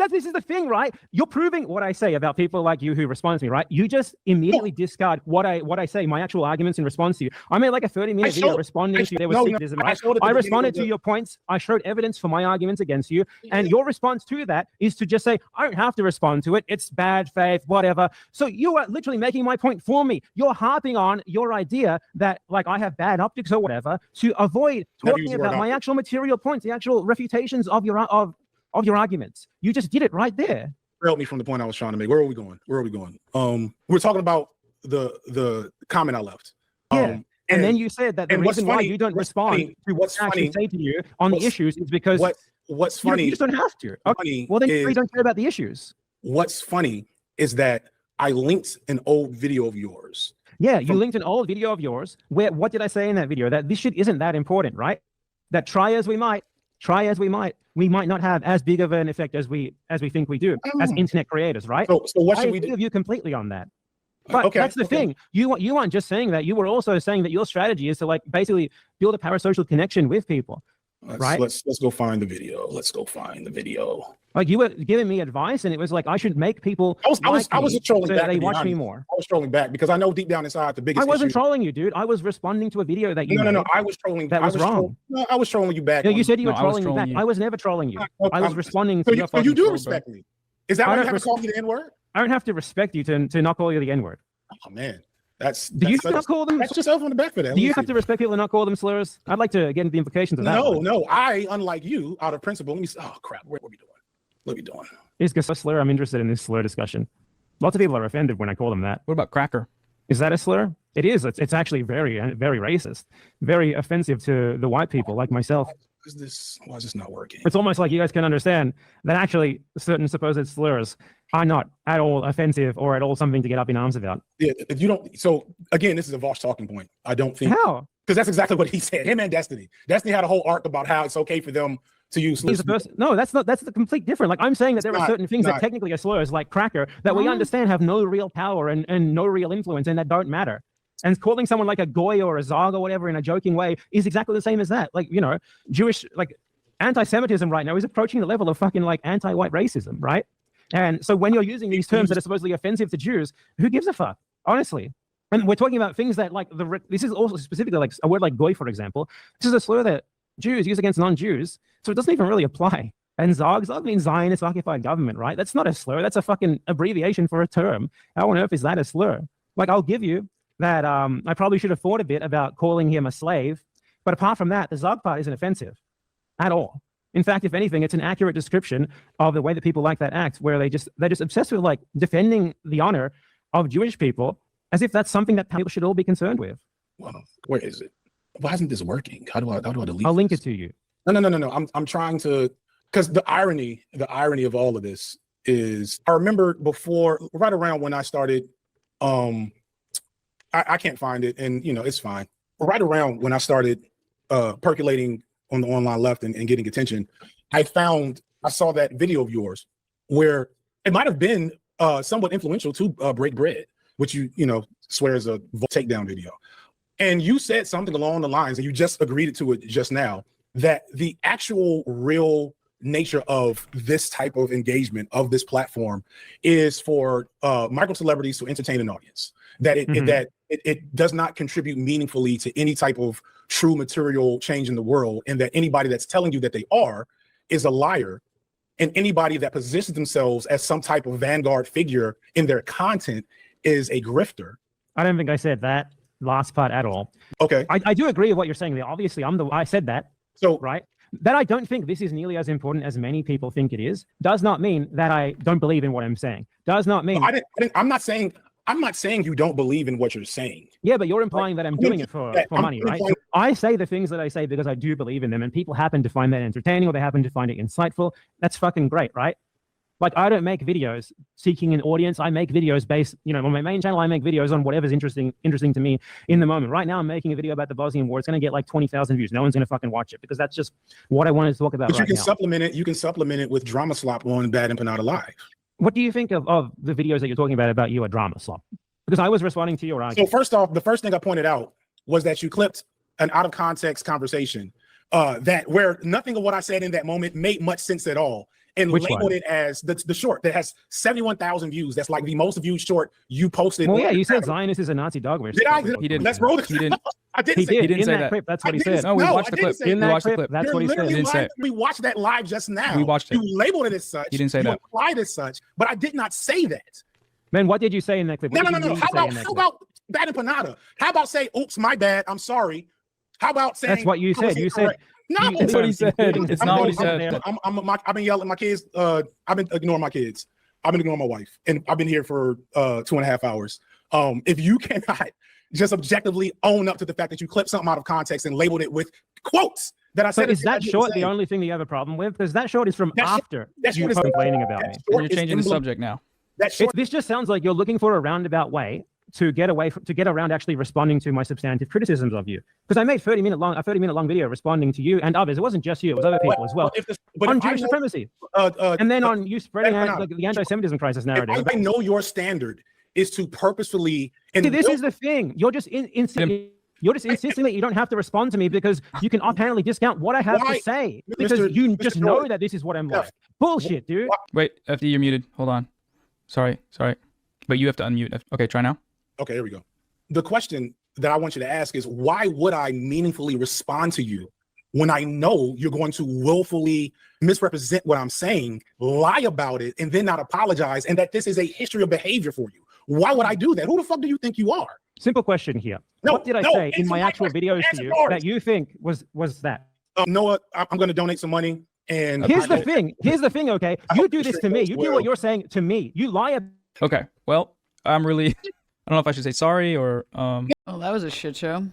this is the thing, right? You're proving what I say about people like you who respond to me, right? You just immediately discard what I say, my actual arguments in response to you. I made like a 30-minute video responding to you. There was sexism, right? I responded to your points. I showed evidence for my arguments against you, and your response to that is to just say, I don't have to respond to it. It's bad faith, whatever. So you are literally making my point for me. You're harping on your idea that like I have bad optics or whatever to avoid talking about my actual material points, the actual refutations of your arguments. You just did it right there. Help me from the point I was trying to make. Where are we going? We're talking about the comment I left. And then you said that the reason why you don't respond to what I actually say to you on the issues is because what's funny, you just don't have to. Okay. Well, then you don't care about the issues. What's funny is that I linked an old video of yours. Yeah, you linked an old video of yours where, what did I say in that video? That this shit isn't that important, right? That try as we might, we might not have as big of an effect as we think we do as internet creators, right? So what should we do? I agree with you completely on that. But that's the thing. You aren't just saying that. You were also saying that your strategy is to like basically build a parasocial connection with people, right? Let's go find the video. Let's go find the video. Like you were giving me advice, and it was like I should make people. I was trolling so back. They watch me more. I was trolling back because I know deep down inside the biggest. I wasn't issue. trolling you, dude. I was responding to a video that you. No. I was trolling. That was wrong. No, I was trolling you back. No, you said you were trolling me trolling back. you. I was never trolling you. Okay, I was responding So to your you do troll, respect bro. me. Is that I why you don't haven't called me the N-word? I don't have to respect you to not call you the N-word. Oh man, that's. Do you not call them? That's yourself on the back for that. Do you have to respect people and not call them slurs? I'd like to get into the implications of that. No. I, unlike you, out of principle. Let me. Oh crap! What are we doing? What are we doing? Is a slur? I'm interested in this slur discussion. Lots of people are offended when I call them that. What about cracker? Is that a slur? It is. It's actually very racist, very offensive to the white people like myself. Why is this not working? It's almost like you guys can understand that actually certain supposed slurs are not at all offensive or at all something to get up in arms about. Yeah, if you don't. So again, this is a Vaush talking point. I don't think. How? Because that's exactly what he said. Him and Destiny. Destiny had a whole arc about how it's okay for them to use. He's the person. No, that's the complete different. Like I'm saying that there are certain things that technically are slurs, like cracker, that we understand have no real power and no real influence and that don't matter. And calling someone like a goy or a zog or whatever in a joking way is exactly the same as that. Like, you know, Jewish, like anti-Semitism right now is approaching the level of fucking like anti-white racism, right? And so when you're using these terms that are supposedly offensive to Jews, who gives a fuck? Honestly. And we're talking about things that like this is also specifically like a word like goy, for example. This is a slur that Jews use against non-Jews. So it doesn't even really apply. And zog means Zionist occupied government, right? That's not a slur. That's a fucking abbreviation for a term. How on earth is that a slur? Like I'll give you that I probably should have thought a bit about calling him a slave. But apart from that, the zog part isn't offensive at all. In fact, if anything, it's an accurate description of the way that people like that act, where they're just obsessed with like defending the honor of Jewish people as if that's something that people should all be concerned with. Well, where is it? Why isn't this working? How do I delete? I'll link it to you. No. I'm trying to, because the irony of all of this is, I remember before, right around when I started, I can't find it, and you know it's fine. But right around when I started percolating on the online left and getting attention, I saw that video of yours where it might have been somewhat influential to Break Bread, which you swear is a takedown video. And you said something along the lines, and you just agreed to it just now, that the actual real nature of this type of engagement of this platform is for micro celebrities to entertain an audience. That it does not contribute meaningfully to any type of true material change in the world, and that anybody that's telling you that they are is a liar, and anybody that positions themselves as some type of vanguard figure in their content is a grifter. I don't think I said that last part at all. Okay. I do agree with what you're saying there. Obviously, I said that. So right. That I don't think this is nearly as important as many people think it is does not mean that I don't believe in what I'm saying. Does not mean I'm not saying you don't believe in what you're saying. Yeah, but you're implying that I'm doing it for money, right? So I say the things that I say because I do believe in them, and people happen to find that entertaining or they happen to find it insightful. That's fucking great, right? Like I don't make videos seeking an audience. I make videos based, on my main channel, I make videos on whatever's interesting to me in the moment. Right now, I'm making a video about the Bosnian war. It's going to get like 20,000 views. No one's going to fucking watch it because that's just what I wanted to talk about. But you can supplement it with drama slop on Bad Empanada Live. What do you think of the videos that you're talking about you a drama slop? Because I was responding to your argument. So first off, the first thing I pointed out was that you clipped an out of context conversation that where nothing of what I said in that moment made much sense at all. And labeled it as the short that has 71,000 views. That's like the most viewed short you posted. Well, yeah, you said Zionist is a Nazi dog wish. Did I? He didn't. Let's roll the clip. I didn't say that. He didn't say that clip. That's what he said. No, we watched the clip. In that clip, that's what he said. He didn't say it. We watched that live just now. We watched it. You labeled it as such. He didn't say that. You implied as such, but I did not say that. Man, what did you say in that clip? No. How about Bad Empanada? How about say, oops, my bad, I'm sorry? How about saying that's what you said? You said no. That's what he said. It's not what he said. I've been yelling at my kids. I've been ignoring my kids. I've been ignoring my wife, and I've been here for 2.5 hours. If you cannot just objectively own up to the fact that you clipped something out of context and labeled it with quotes that I said. So is that short the only thing that you have a problem with? Because that short is from after you complaining about me. You're changing the subject now. This just sounds like you're looking for a roundabout way to get around actually responding to my substantive criticisms of you. Because I made a 30-minute long video responding to you and others. It wasn't just you; it was other people as well. On Jewish supremacy, and then on you spreading the anti-Semitism crisis narrative. I know your standard is to purposefully. And this is the thing. You're just You're just insisting that you don't have to respond to me because you can offhandedly discount what I have Why? to say because Mr. you Mr. just know Jordan. that this is what I'm Yeah. like. Bullshit, dude. Wait, FD, you're muted. Hold on. Sorry. But you have to unmute. Okay, try now. Okay, here we go. The question that I want you to ask is, why would I meaningfully respond to you when I know you're going to willfully misrepresent what I'm saying, lie about it, and then not apologize, and that this is a history of behavior for you? Why would I do that? Who the fuck do you think you are? Simple question here. No, what did I no, say in answer my my actual question. videos to Answer you yours. that you think was that? Noah, I'm going to donate some money. And Here's the thing. Okay, you do this to me. You do what you're saying to me. You lie. Okay, well, I'm really, I don't know if I should say sorry or, Oh, that was a shit show.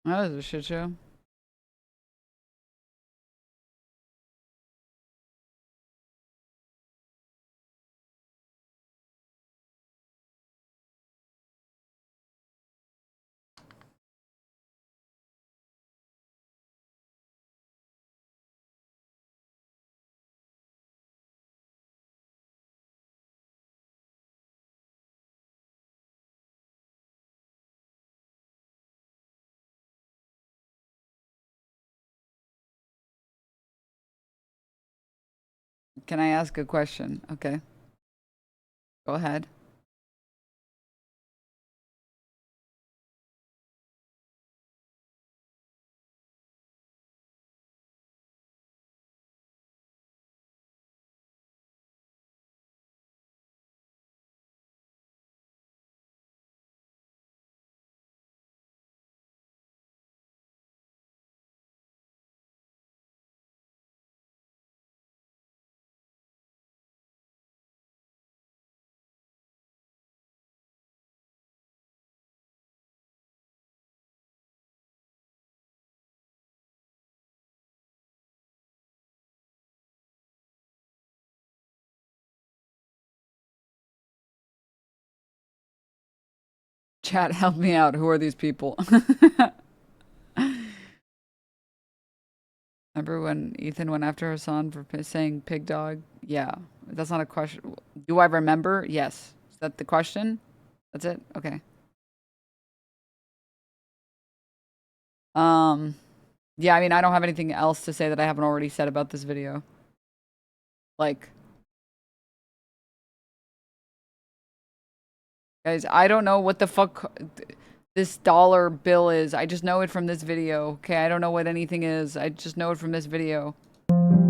That was a shit show. Can I ask a question? Okay. Go ahead. Chat, help me out. Who are these people? Remember when Ethan went after Hassan for saying pig dog? Yeah. That's not a question. Do I remember? Yes. Is that the question? That's it? Okay. Yeah, I mean, I don't have anything else to say that I haven't already said about this video. Like, guys, I don't know what the fuck this dollar bill is. I just know it from this video. Okay, I don't know what anything is. I just know it from this video.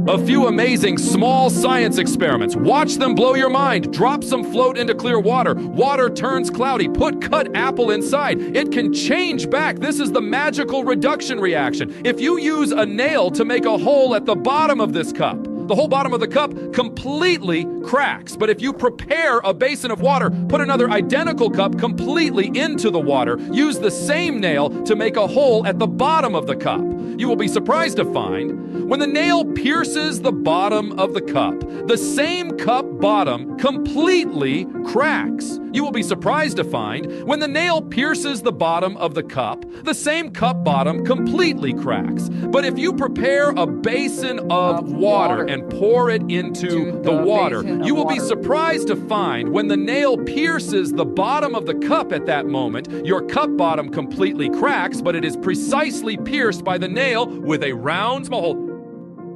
A few amazing small science experiments. Watch them blow your mind. Drop some float into clear water. Water turns cloudy. Put cut apple inside. It can change back. This is the magical reduction reaction. If you use a nail to make a hole at the bottom of this cup, the whole bottom of the cup completely cracks. But if you prepare a basin of water, put another identical cup completely into the water, use the same nail to make a hole at the bottom of the cup, you will be surprised to find when the nail pierces the bottom of the cup, the same cup bottom completely cracks. You will be surprised to find when the nail pierces the bottom of the cup, the same cup bottom completely cracks. But if you prepare a basin of water and pour it into the water, you will be surprised to find when the nail pierces the bottom of the cup at that moment, your cup bottom completely cracks, but it is precisely pierced by the nail with a round small hole.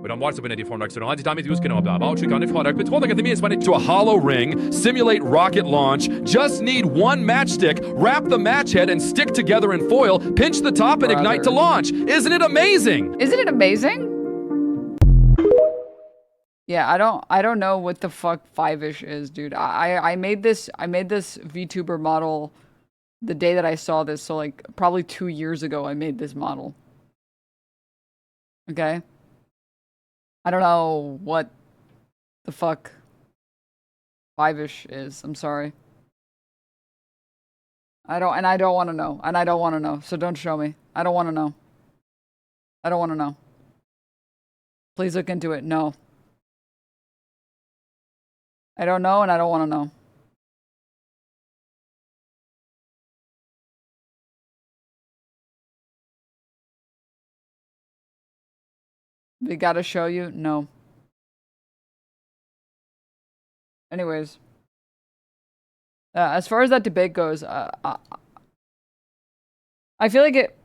To a hollow ring, simulate rocket launch, just need one matchstick, wrap the match head and stick together in foil, pinch the top and ignite to launch. Isn't it amazing? Isn't it amazing? Yeah, I don't know what the fuck Fiveish is, dude. I made this VTuber model the day that I saw this, so like probably 2 years ago I made this model. Okay? I don't know what the fuck Fiveish is. I'm sorry. I don't want to know. And I don't want to know. So don't show me. I don't want to know. I don't want to know. Please look into it. No. I don't know and I don't want to know. We gotta show you? No. Anyways. As far as that debate goes, I feel like it.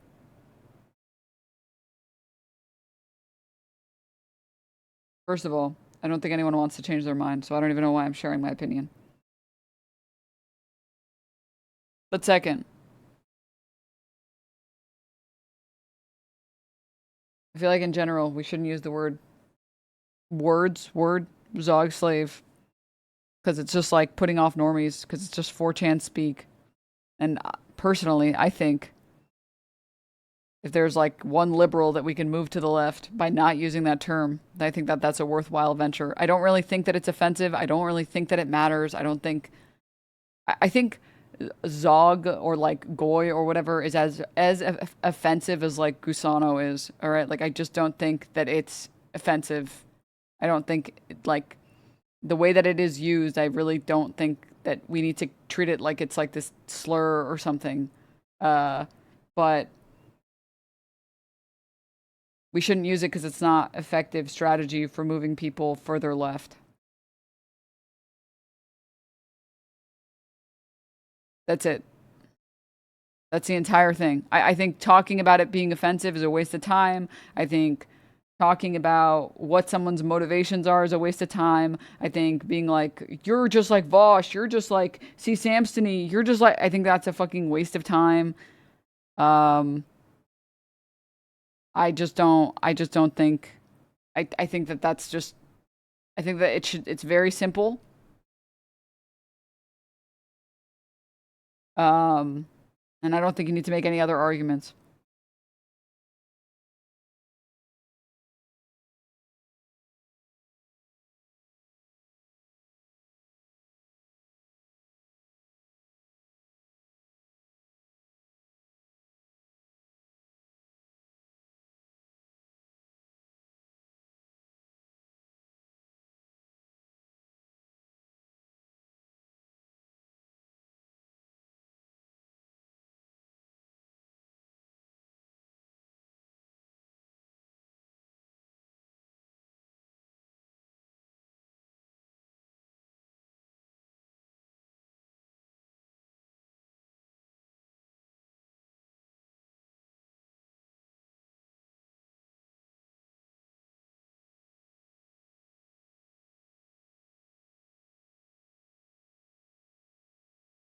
First of all, I don't think anyone wants to change their mind, so I don't even know why I'm sharing my opinion. But second, I feel like in general, we shouldn't use the word Zog slave, because it's just like putting off normies, because it's just 4chan speak. And personally, I think if there's like one liberal that we can move to the left by not using that term, I think that that's a worthwhile venture. I don't really think that it's offensive. I don't really think that it matters. I don't think. I think Zog or like Goy or whatever is as offensive as like Gusano is. All right, like I just don't think that it's offensive. I don't think like the way that it is used. I really don't think that we need to treat it like it's like this slur or something. But we shouldn't use it because it's not effective strategy for moving people further left. That's it. That's the entire thing. I think talking about it being offensive is a waste of time. I think talking about what someone's motivations are is a waste of time. I think being like, you're just like Vaush, you're just like C. Samstony, you're just like, I think that's a fucking waste of time. I just don't think, I think that that's just, I think that it's very simple. And I don't think you need to make any other arguments.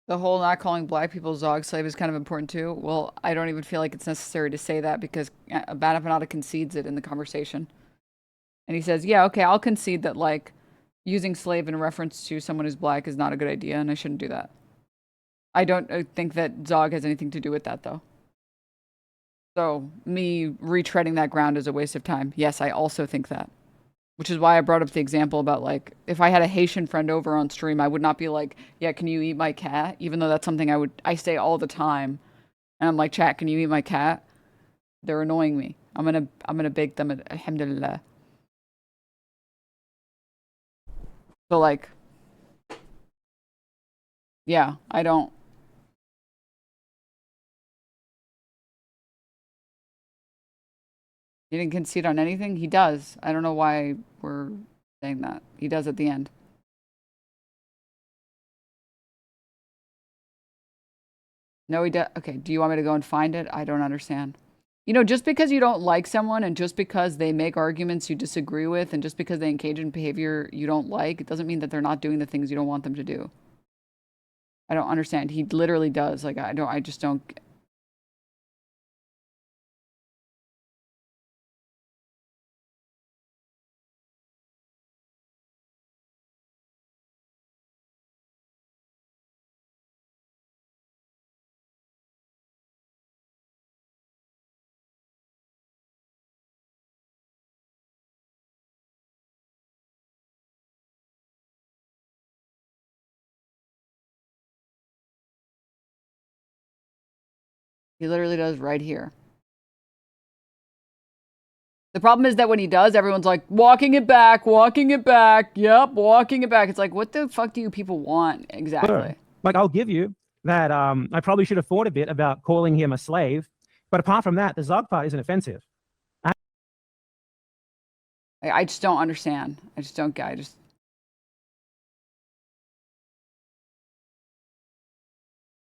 The whole not calling black people Zog slave is kind of important too. Well, I don't even feel like it's necessary to say that because Bad Empanada concedes it in the conversation. And he says, yeah, okay, I'll concede that like using slave in reference to someone who's black is not a good idea and I shouldn't do that. I don't think that Zog has anything to do with that though. So me retreading that ground is a waste of time. Yes, I also think that. Which is why I brought up the example about like, if I had a Haitian friend over on stream, I would not be like, yeah, can you eat my cat? Even though that's something I say all the time. And I'm like, chat, can you eat my cat? They're annoying me. I'm gonna bake them at alhamdulillah. So like, yeah, I don't. He didn't concede on anything? He does. I don't know why we're saying that. He does at the end. No, he does. Okay, do you want me to go and find it? I don't understand. You know, just because you don't like someone and just because they make arguments you disagree with and just because they engage in behavior you don't like, it doesn't mean that they're not doing the things you don't want them to do. I don't understand. He literally does. Like, I just don't. He literally does right here. The problem is that when he does, everyone's like, walking it back, yep, walking it back. It's like, what the fuck do you people want exactly? Sure. Like, I'll give you that I probably should have thought a bit about calling him a slave. But apart from that, the Zog part isn't offensive. I just don't understand. I just don't get.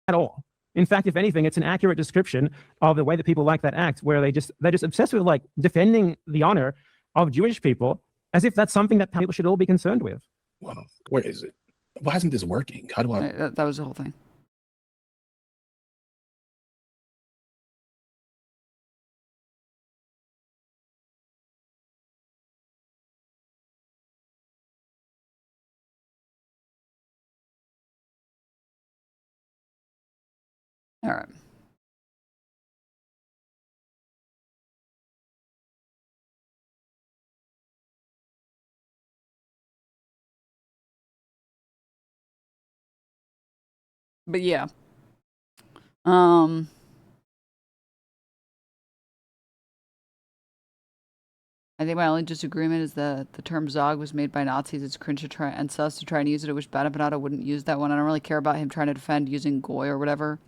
at all. In fact, if anything, it's an accurate description of the way that people like that act, where they're just obsessed with like defending the honor of Jewish people as if that's something that people should all be concerned with. Well, where is it? Why isn't this working? How do I? That was the whole thing. All right. But yeah. I think my only disagreement is that the term Zog was made by Nazis. It's cringe to try and sus to try and use it. I wish Bad Empanada wouldn't use that one. I don't really care about him trying to defend using Goy or whatever.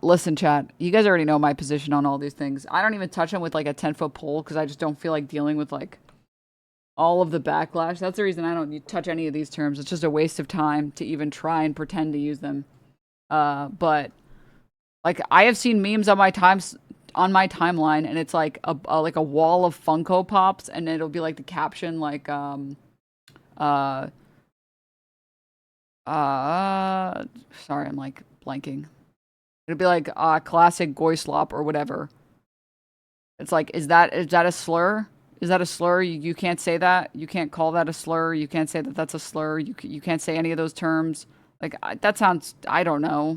Listen, chat. You guys already know my position on all these things. I don't even touch them with like a 10-foot pole because I just don't feel like dealing with like all of the backlash. That's the reason I don't touch any of these terms. It's just a waste of time to even try and pretend to use them. But like I have seen memes on my timeline, and it's like a wall of Funko Pops, and it'll be like the caption like sorry, I'm like blanking. It'll be like classic Goy slop or whatever. It's like, is that a slur? Is that a slur? You can't say that. You can't call that a slur. You can't say that that's a slur. You can't say any of those terms. Like that sounds, I don't know.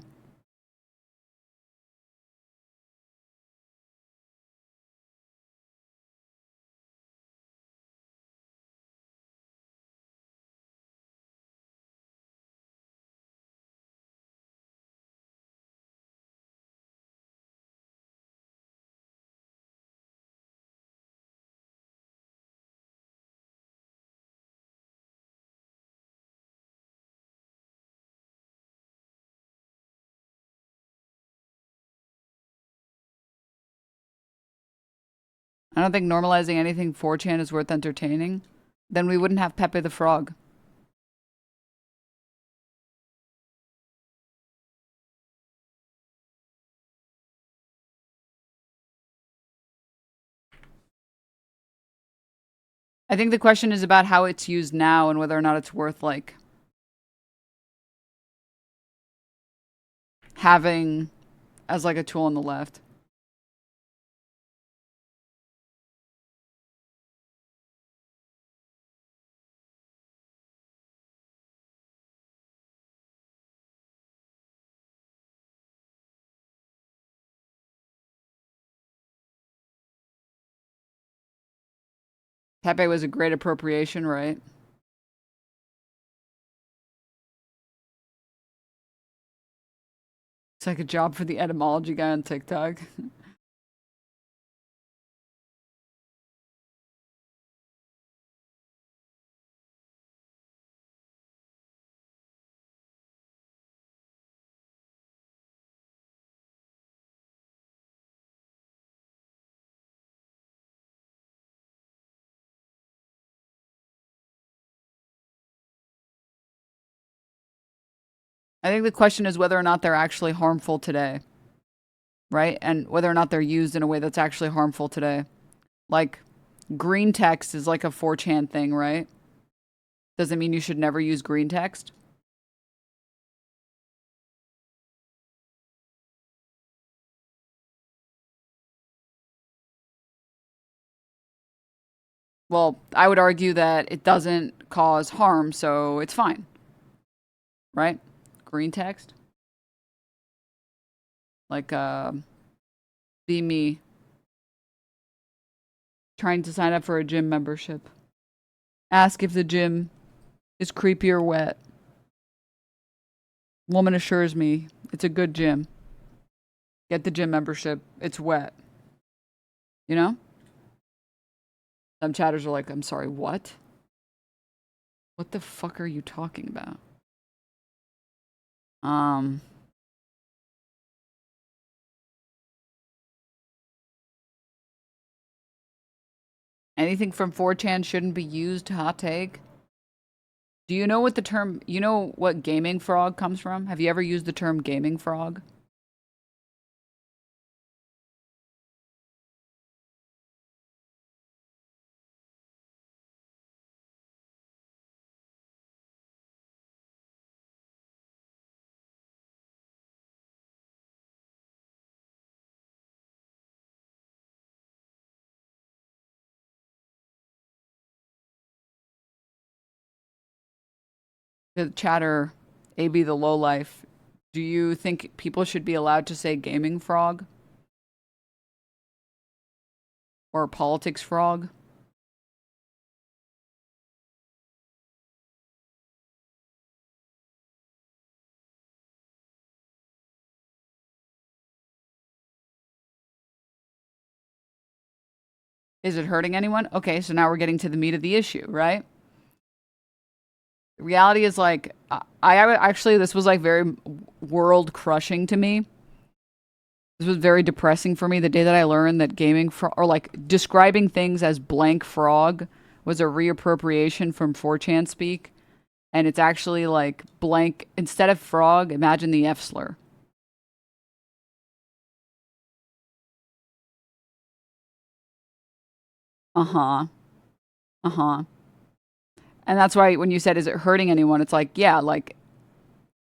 I don't think normalizing anything 4chan is worth entertaining. Then we wouldn't have Pepe the Frog. I think the question is about how it's used now and whether or not it's worth like having as like a tool on the left. Pepe was a great appropriation, right? It's like a job for the etymology guy on TikTok. I think the question is whether or not they're actually harmful today. Right? And whether or not they're used in a way that's actually harmful today. Like, green text is like a 4chan thing, right? Doesn't mean you should never use green text. Well, I would argue that it doesn't cause harm, so it's fine. Right? Green text. Like, be me. Trying to sign up for a gym membership. Ask if the gym is creepy or wet. Woman assures me it's a good gym. Get the gym membership. It's wet. You know? Some chatters are like, I'm sorry, what? What the fuck are you talking about? Anything from 4chan shouldn't be used, hot take. Do you know what the term, you know what gaming frog comes from? Have you ever used the term gaming frog? The chatter, AB the lowlife. Do you think people should be allowed to say gaming frog? Or politics frog? Is it hurting anyone? Okay, so now we're getting to the meat of the issue, right? The reality is like, I actually, this was like very world crushing to me. This was very depressing for me the day that I learned that gaming, or like describing things as blank frog was a reappropriation from 4chan speak. And it's actually like blank, instead of frog, imagine the F slur. Uh-huh. Uh-huh. And that's why when you said, is it hurting anyone? It's like, yeah, like,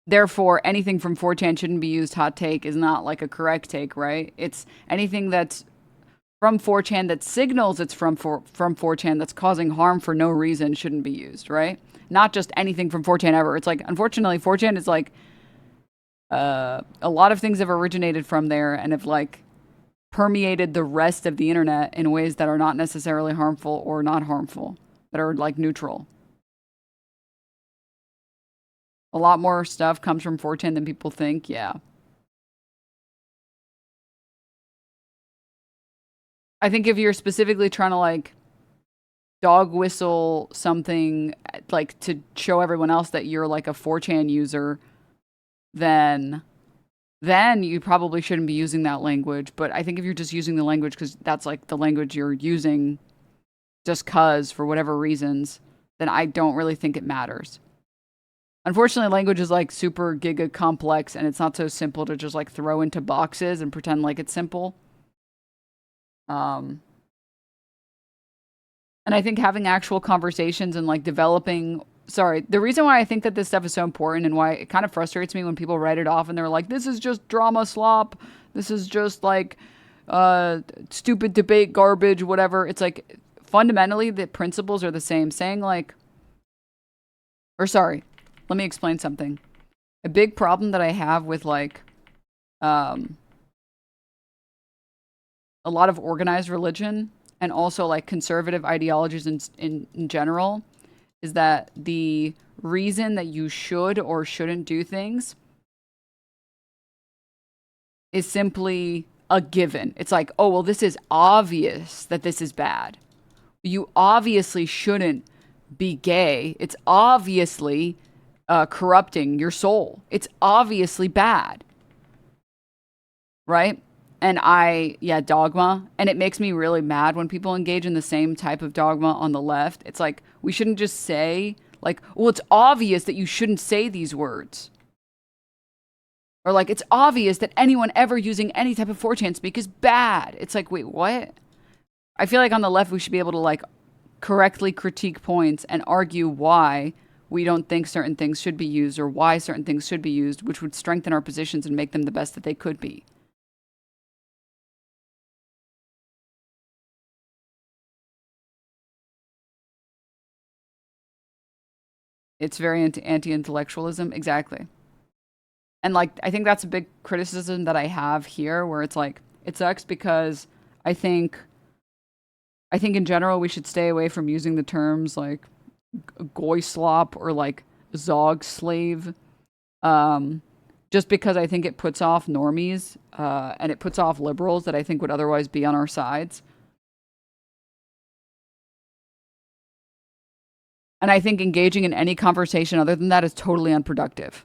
therefore, anything from 4chan shouldn't be used. Hot take is not like a correct take, right? It's anything that's from 4chan that signals it's from 4chan that's causing harm for no reason shouldn't be used, right? Not just anything from 4chan ever. It's like, unfortunately, 4chan is like, a lot of things have originated from there and have like permeated the rest of the internet in ways that are not necessarily harmful or not harmful, that are like neutral. A lot more stuff comes from 4chan than people think, yeah. I think if you're specifically trying to like dog whistle something like to show everyone else that you're like a 4chan user, then you probably shouldn't be using that language. But I think if you're just using the language because that's like the language you're using just cause for whatever reasons, then I don't really think it matters. Unfortunately, language is like super giga complex and it's not so simple to just like throw into boxes and pretend like it's simple. And I think having actual conversations and like developing, the reason why I think that this stuff is so important and why it kind of frustrates me when people write it off and they're like, this is just drama slop. This is just like stupid debate garbage, whatever. It's like fundamentally the principles are the same. Saying like, let me explain something. A big problem that I have with like a lot of organized religion and also like conservative ideologies in general is that the reason that you should or shouldn't do things is simply a given. It's like, oh, well, this is obvious that this is bad. You obviously shouldn't be gay. It's obviously corrupting your soul. It's obviously bad. Right? And dogma. And it makes me really mad when people engage in the same type of dogma on the left. It's like, we shouldn't just say, like, well, it's obvious that you shouldn't say these words. Or like, it's obvious that anyone ever using any type of 4chan speak is bad. It's like, wait, what? I feel like on the left, we should be able to like correctly critique points and argue why we don't think certain things should be used or why certain things should be used, which would strengthen our positions and make them the best that they could be. It's very anti-intellectualism. Exactly. And like, I think that's a big criticism that I have here where it's like, it sucks because I think in general, we should stay away from using the terms like goy slop or like zog slave. Just because I think it puts off normies, and it puts off liberals that I think would otherwise be on our sides. And I think engaging in any conversation other than that is totally unproductive.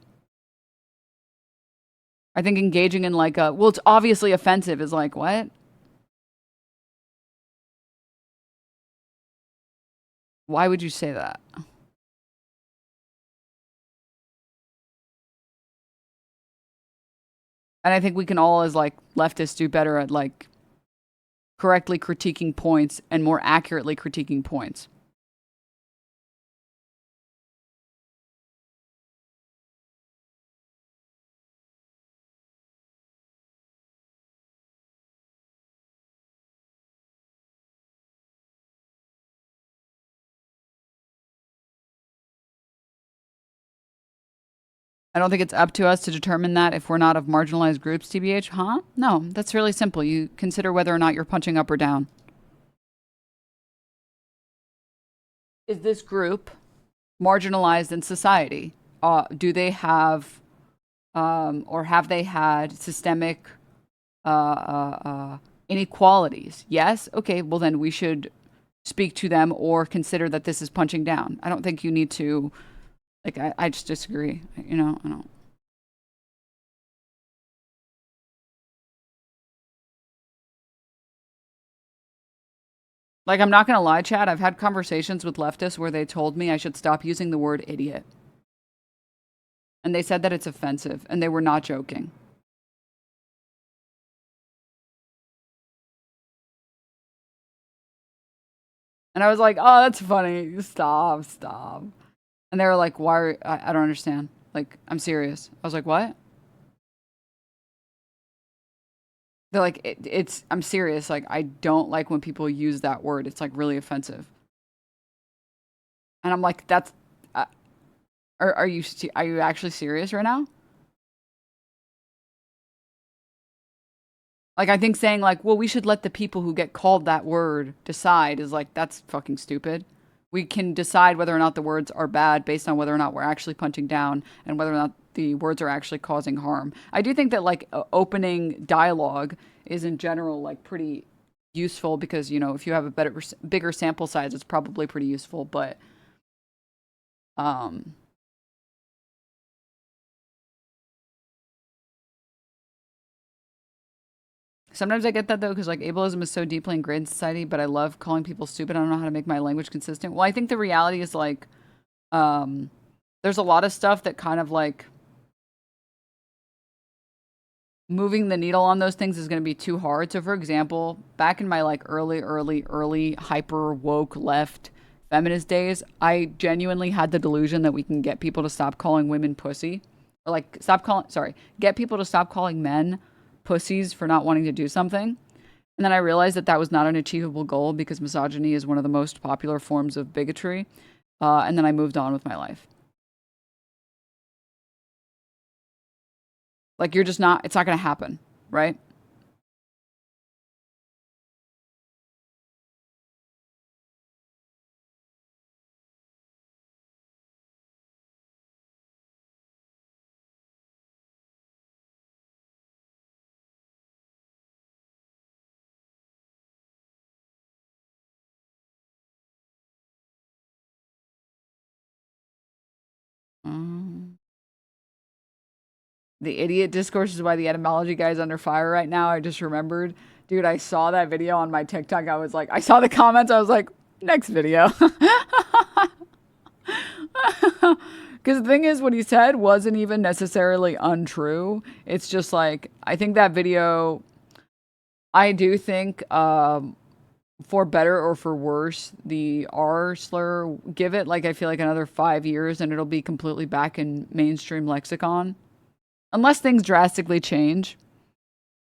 I think engaging in like well, it's obviously offensive is like, what? Why would you say that? And I think we can all, as like leftists, do better at like correctly critiquing points and more accurately critiquing points. I don't think it's up to us to determine that if we're not of marginalized groups, TBH. Huh? No, that's really simple. You consider whether or not you're punching up or down. Is this group marginalized in society? Do they have, or have they had systemic inequalities? Yes? Okay, well then we should speak to them or consider that this is punching down. I don't think you need to, like, I just disagree. You know, I don't. Like, I'm not going to lie, Chad. I've had conversations with leftists where they told me I should stop using the word idiot. And they said that it's offensive, and they were not joking. And I was like, oh, that's funny. Stop, stop. And they were like, why are, I don't understand. Like, I'm serious. I was like, what? They're like, it's, I'm serious. Like, I don't like when people use that word. It's like really offensive. And I'm like, that's, are you actually serious right now? Like, I think saying like, well, we should let the people who get called that word decide is like, that's fucking stupid. We can decide whether or not the words are bad based on whether or not we're actually punching down and whether or not the words are actually causing harm. I do think that like opening dialogue is in general like pretty useful because, you know, if you have a bigger sample size, it's probably pretty useful, but sometimes I get that though, because like ableism is so deeply ingrained in society, but I love calling people stupid. I don't know how to make my language consistent. Well, I think the reality is like, there's a lot of stuff that kind of like moving the needle on those things is going to be too hard. So for example, back in my like early hyper woke left feminist days, I genuinely had the delusion that we can get people to stop calling women pussy, or like get people to stop calling men pussies for not wanting to do something. And then I realized that that was not an achievable goal because misogyny is one of the most popular forms of bigotry. And then I moved on with my life. Like, you're just not, it's not going to happen, right? The idiot discourse is why the etymology guy is under fire right now. I just remembered. Dude, I saw that video on my TikTok. I was like, I saw the comments. I was like, next video. Because the thing is, what he said wasn't even necessarily untrue. It's just like, I think that video, I do think, for better or for worse, the R slur, give it like, I feel like another 5 years and it'll be completely back in mainstream lexicon. Unless things drastically change.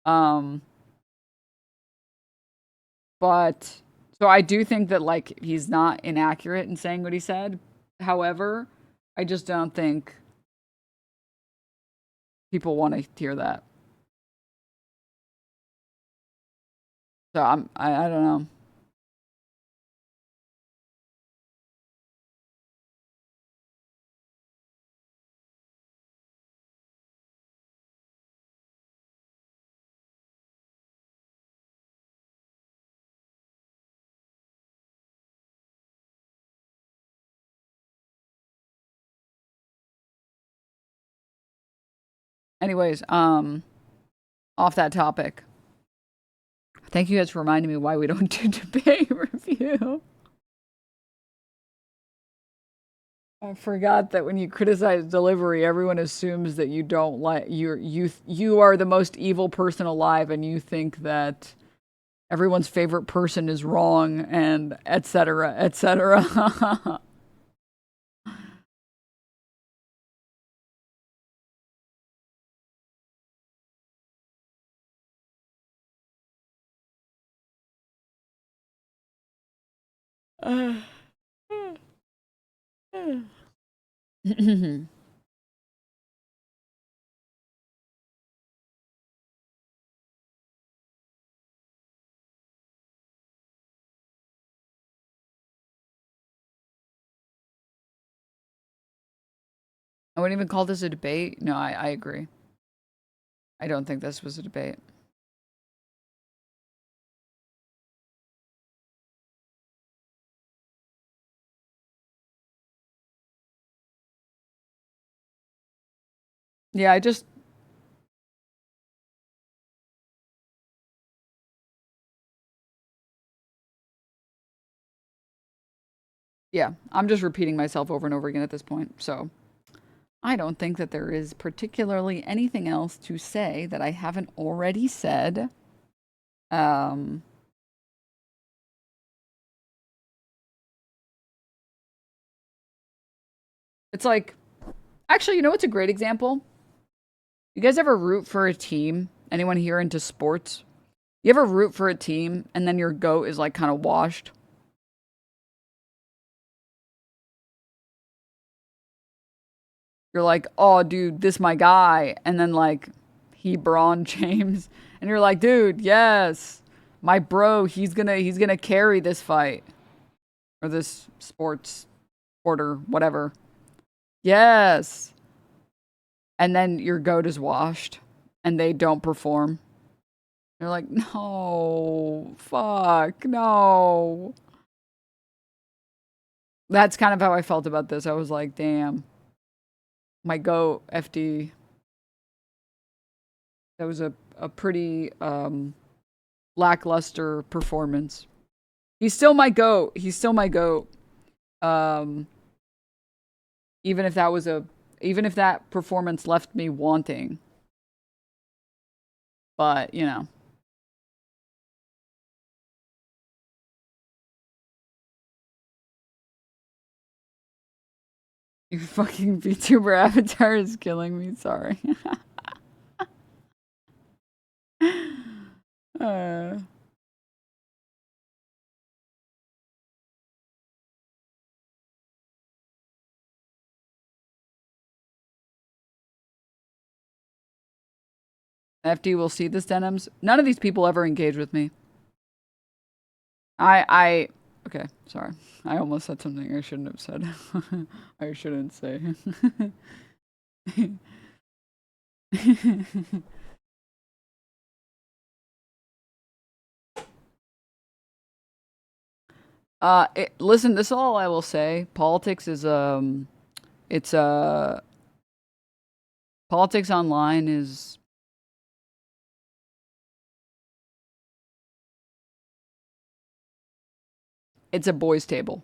But, so I do think that, like, he's not inaccurate in saying what he said. However, I just don't think people want to hear that. So I don't know. Anyways, off that topic. Thank you guys for reminding me why we don't do debate review. I forgot that when you criticize delivery, everyone assumes that you don't like you are the most evil person alive, and you think that everyone's favorite person is wrong, and etc. etc. I wouldn't even call this a debate. No, I agree. I don't think this was a debate. Yeah, I just... Yeah, I'm just repeating myself over and over again at this point, so... I don't think that there is particularly anything else to say that I haven't already said. It's like... Actually, you know what's a great example? You guys ever root for a team? Anyone here into sports? You ever root for a team and then your goat is like kind of washed? You're like, oh, dude, this my guy. And then like, he Braun James. And you're like, dude, yes. My bro, he's gonna carry this fight. Or this order, whatever. Yes. And then your goat is washed. And they don't perform. You're like, no. Fuck, no. That's kind of how I felt about this. I was like, damn. My goat, FD. That was a pretty lackluster performance. He's still my goat. He's still my goat. Even if that performance left me wanting. But, you know. Your fucking VTuber avatar is killing me, sorry. FD will see this, Denims. None of these people ever engage with me. Okay, sorry. I almost said something I shouldn't have said. I shouldn't say. Listen, this is all I will say. Politics is, politics online is... It's a boys' table.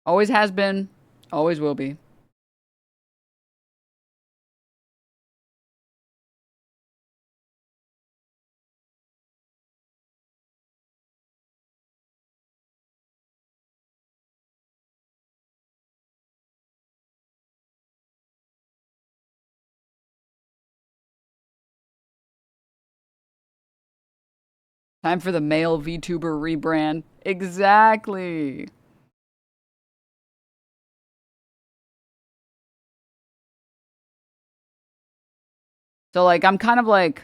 Always has been, always will be. Time for the male VTuber rebrand. Exactly. So, like, I'm kind of like...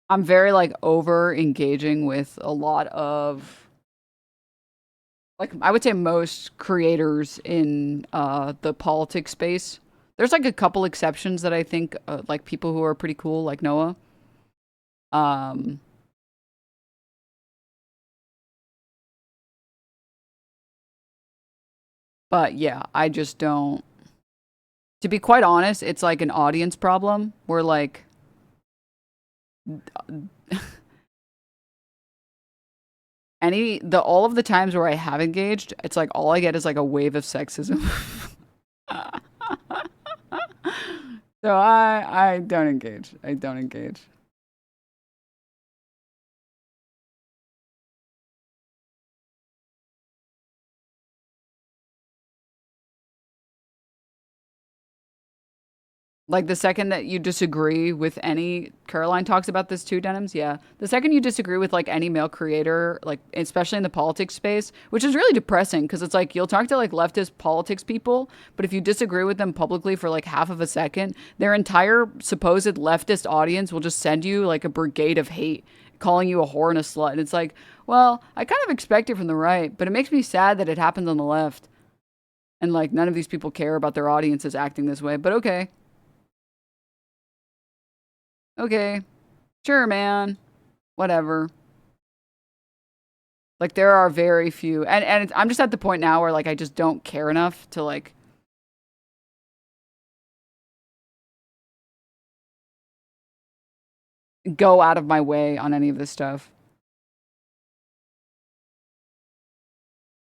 I'm very, like, over engaging with a lot of... Like, I would say most creators in the politics space. There's, like, a couple exceptions that I think, like, people who are pretty cool, like Noah. But yeah, I just don't. To be quite honest, it's like an audience problem where like all of the times where I have engaged, it's like all I get is like a wave of sexism. So I don't engage. I don't engage. Like the second that you disagree with any, Caroline talks about this too, Denims. Yeah. The second you disagree with like any male creator, like especially in the politics space, which is really depressing because it's like you'll talk to like leftist politics people, but if you disagree with them publicly for like half of a second, their entire supposed leftist audience will just send you like a brigade of hate, calling you a whore and a slut. And it's like, well, I kind of expect it from the right, but it makes me sad that it happens on the left. And like none of these people care about their audiences acting this way, but okay. Okay, sure, man. Whatever. Like there are very few, and I'm just at the point now where like I just don't care enough to like go out of my way on any of this stuff.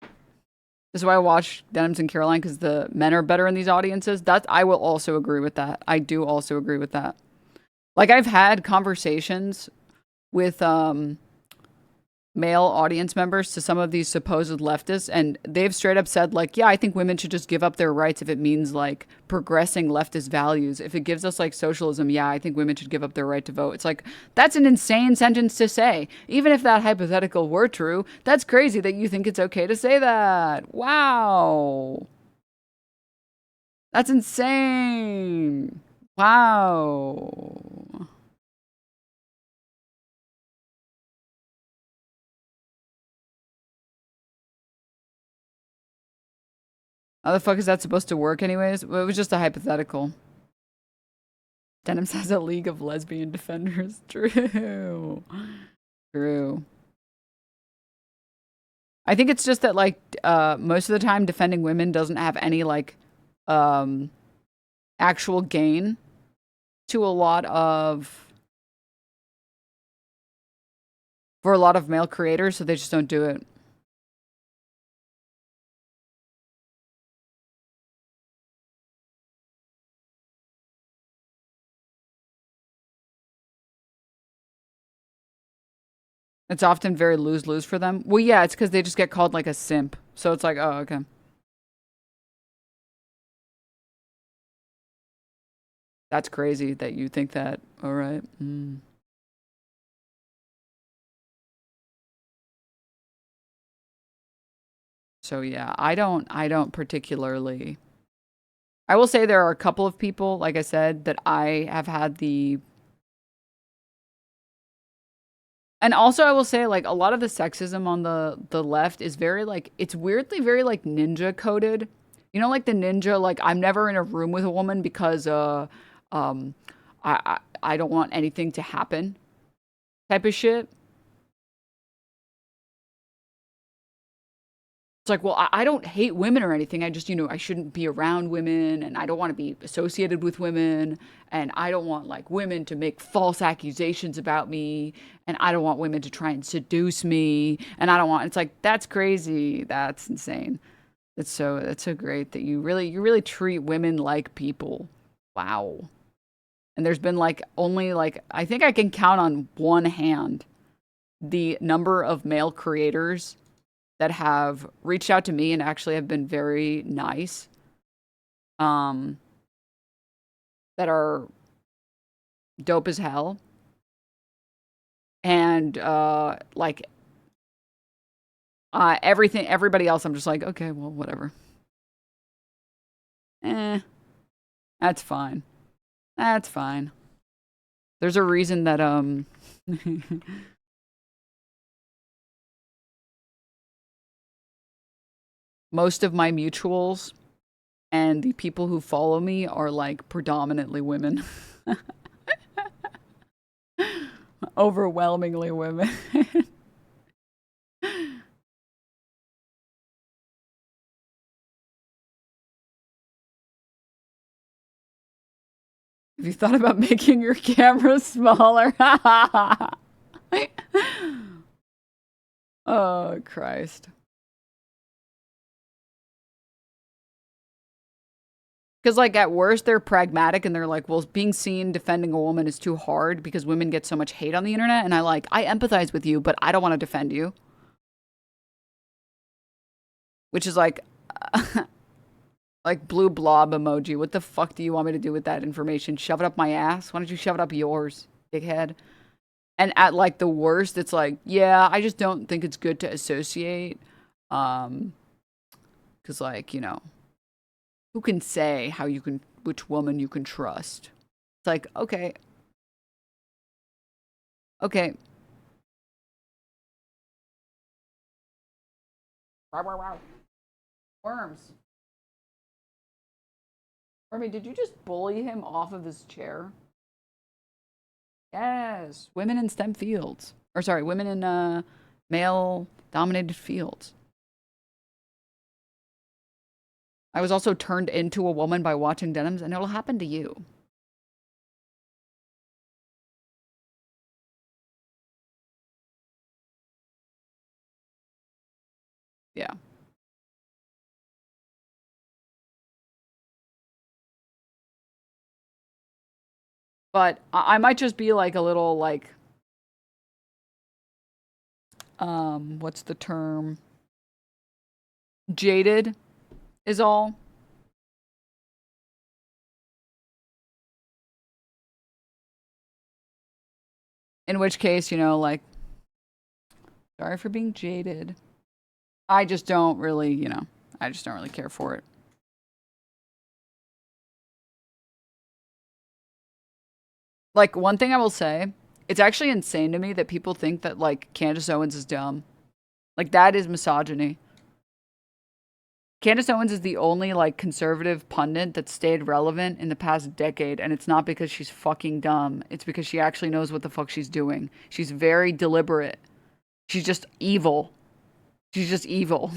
This is why I watch Denims and Caroline, because the men are better in these audiences. I will also agree with that. I do also agree with that. Like I've had conversations with male audience members to some of these supposed leftists, and they've straight up said like, yeah, I think women should just give up their rights if it means like progressing leftist values. If it gives us like socialism, yeah, I think women should give up their right to vote. It's like, that's an insane sentence to say. Even if that hypothetical were true, that's crazy that you think it's okay to say that. Wow. That's insane. Wow. How the fuck is that supposed to work anyways? Well, it was just a hypothetical. Denims has a league of lesbian defenders. True. True. I think it's just that like most of the time defending women doesn't have any like actual gain to a lot of male creators, so they just don't do it. It's often very lose-lose for them. Well, yeah, it's because they just get called like a simp. So it's like, oh, okay. That's crazy that you think that. All right. Mm. So yeah, I don't particularly. I will say there are a couple of people, like I said, that I have had the. And also I will say like a lot of the sexism on the left is very like, it's weirdly very like ninja coded. You know, like the ninja, like I'm never in a room with a woman because I don't want anything to happen type of shit. It's like, well, I don't hate women or anything. I just, I shouldn't be around women and I don't want to be associated with women. And I don't want like women to make false accusations about me. And I don't want women to try and seduce me. And I don't want, it's like, that's crazy. That's insane. That's so great that you really treat women like people. Wow. And there's been like only like, I think I can count on one hand the number of male creators that have reached out to me and actually have been very nice, that are dope as hell. And everybody else, I'm just like, okay, well, whatever. That's fine. That's fine. There's a reason that most of my mutuals and the people who follow me are like predominantly women. Overwhelmingly women. Have you thought about making your camera smaller? Oh, Christ. Because, like, at worst, they're pragmatic and they're like, well, being seen defending a woman is too hard because women get so much hate on the internet. And I empathize with you, but I don't want to defend you. Which is like, like blue blob emoji. What the fuck do you want me to do with that information? Shove it up my ass? Why don't you shove it up yours, dickhead? And at, like, the worst, it's like, yeah, I just don't think it's good to associate. Because, like, you know, who can say which woman you can trust? It's like, okay. Okay. Wow. Worms. Wormy, did you just bully him off of his chair? Yes. Women in STEM fields. Or sorry, women in male-dominated fields. I was also turned into a woman by watching Denims, and it'll happen to you. Yeah. But I might just be like a little like, what's the term? Jaded is all. In which case, you know, like, sorry for being jaded. I just don't really, you know, I just don't really care for it. Like, one thing I will say, it's actually insane to me that people think that, like, Candace Owens is dumb. Like, that is misogyny. Candace Owens is the only, like, conservative pundit that stayed relevant in the past decade, and it's not because she's fucking dumb. It's because she actually knows what the fuck she's doing. She's very deliberate. She's just evil. She's just evil.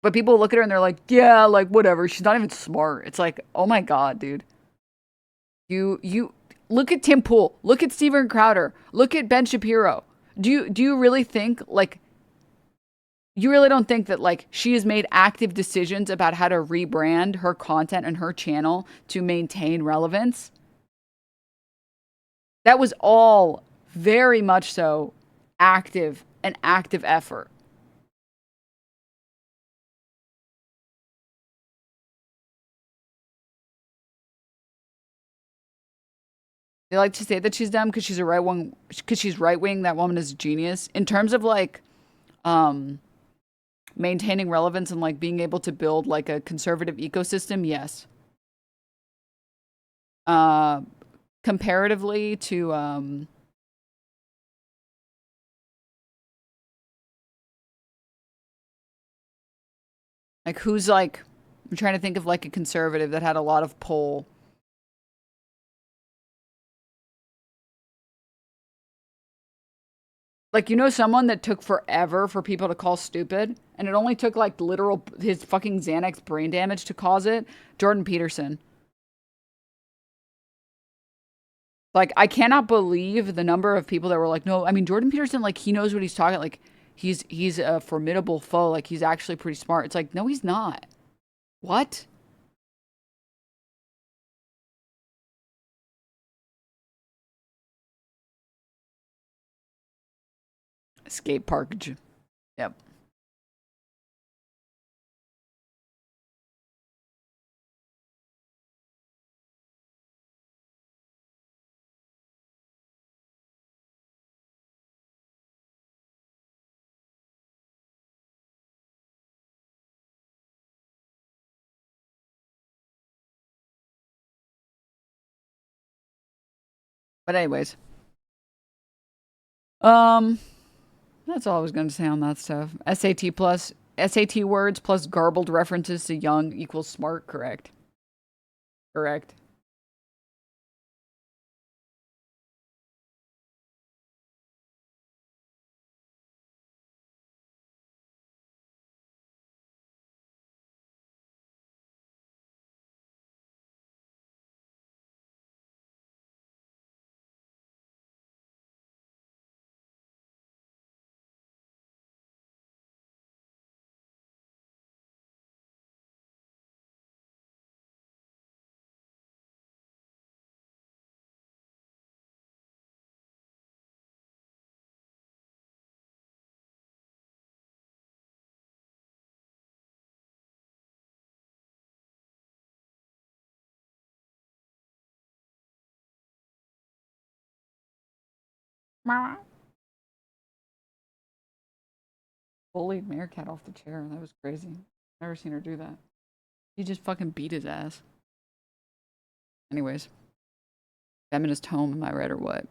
But people look at her and they're like, yeah, like, whatever. She's not even smart. It's like, oh my God, dude. You look at Tim Pool. Look at Steven Crowder. Look at Ben Shapiro. Do you really think, like, you really don't think that, like, she has made active decisions about how to rebrand her content and her channel to maintain relevance? That was all very much so an active effort. They like to say that she's dumb because she's right wing. That woman is a genius. In terms of, like, maintaining relevance and, like, being able to build, like, a conservative ecosystem, yes. Comparatively to like, who's, like, I'm trying to think of, like, a conservative that had a lot of pull. Like, you know, someone that took forever for people to call stupid, and it only took, like, literal his fucking Xanax brain damage to cause it? Jordan Peterson. Like, I cannot believe the number of people that were like, no, I mean, Jordan Peterson, like, he knows what he's talking, like, he's a formidable foe, like, he's actually pretty smart. It's like, no, he's not. What? Skate park. Yep. But anyways. That's all I was going to say on that stuff. SAT words plus garbled references to young equals smart, correct? Correct. Bullied Meerkat off the chair. That was crazy. Never seen her do that. He just fucking beat his ass. Anyways. Feminist home, am I right or what?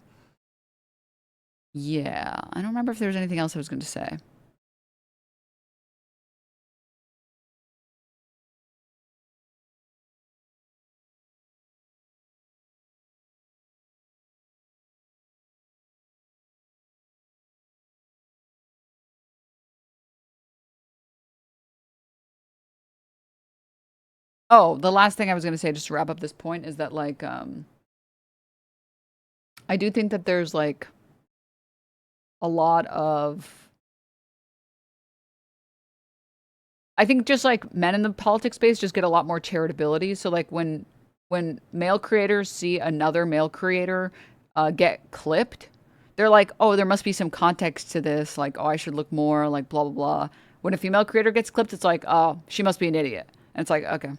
Yeah. I don't remember if there was anything else I was going to say. Oh, the last thing I was going to say, just to wrap up this point, is that, like, I do think that there's, like, a lot of... I think just, like, men in the politics space just get a lot more charitability. So, like, when male creators see another male creator get clipped, they're like, oh, there must be some context to this. Like, oh, I should look more, like, blah, blah, blah. When a female creator gets clipped, it's like, oh, she must be an idiot. And it's like, okay.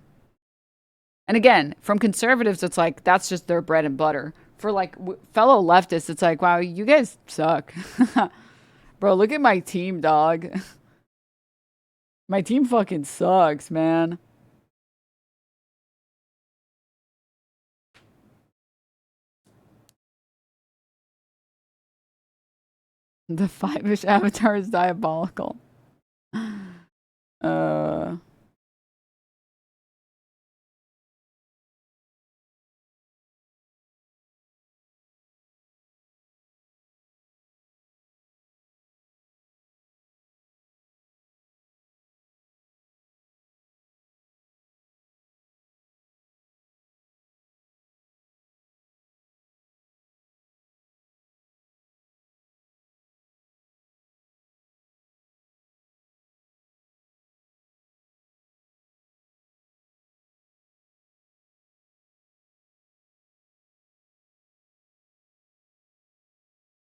And again, from conservatives, it's like, that's just their bread and butter. For, like, fellow leftists, it's like, wow, you guys suck. Bro, look at my team, dog. My team fucking sucks, man. The Fiveish avatar is diabolical.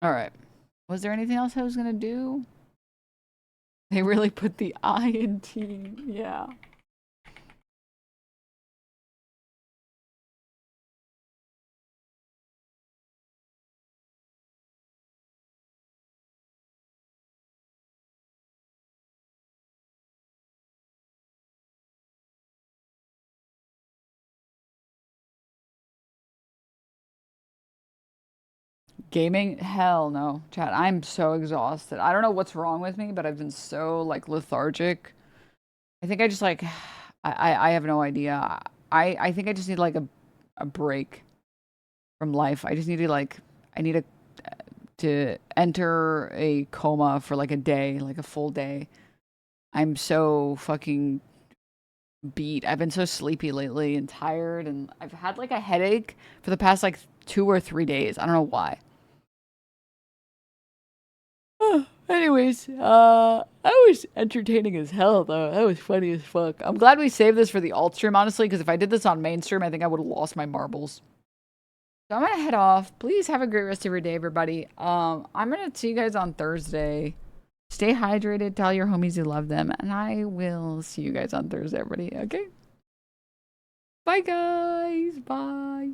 All right. Was there anything else I was gonna do? They really put the I in team. Yeah. Gaming? Hell no. Chat, I'm so exhausted. I don't know what's wrong with me, but I've been so, like, lethargic. I think I just, like, I have no idea. I think I just need, like, a break from life. I just need to, like, I need to enter a coma for, like, a day, like, a full day. I'm so fucking beat. I've been so sleepy lately and tired, and I've had, like, a headache for the past, like, 2 or 3 days. I don't know why. Anyways, that was entertaining as hell, though. That was funny as fuck. I'm glad we saved this for the alt stream, honestly, because if I did this on mainstream, I think I would have lost my marbles. So I'm gonna head off. Please have a great rest of your day, everybody. I'm gonna see you guys on Thursday. Stay hydrated. Tell your homies you love them, and I will see you guys on Thursday, everybody. Okay? Bye, guys. Bye.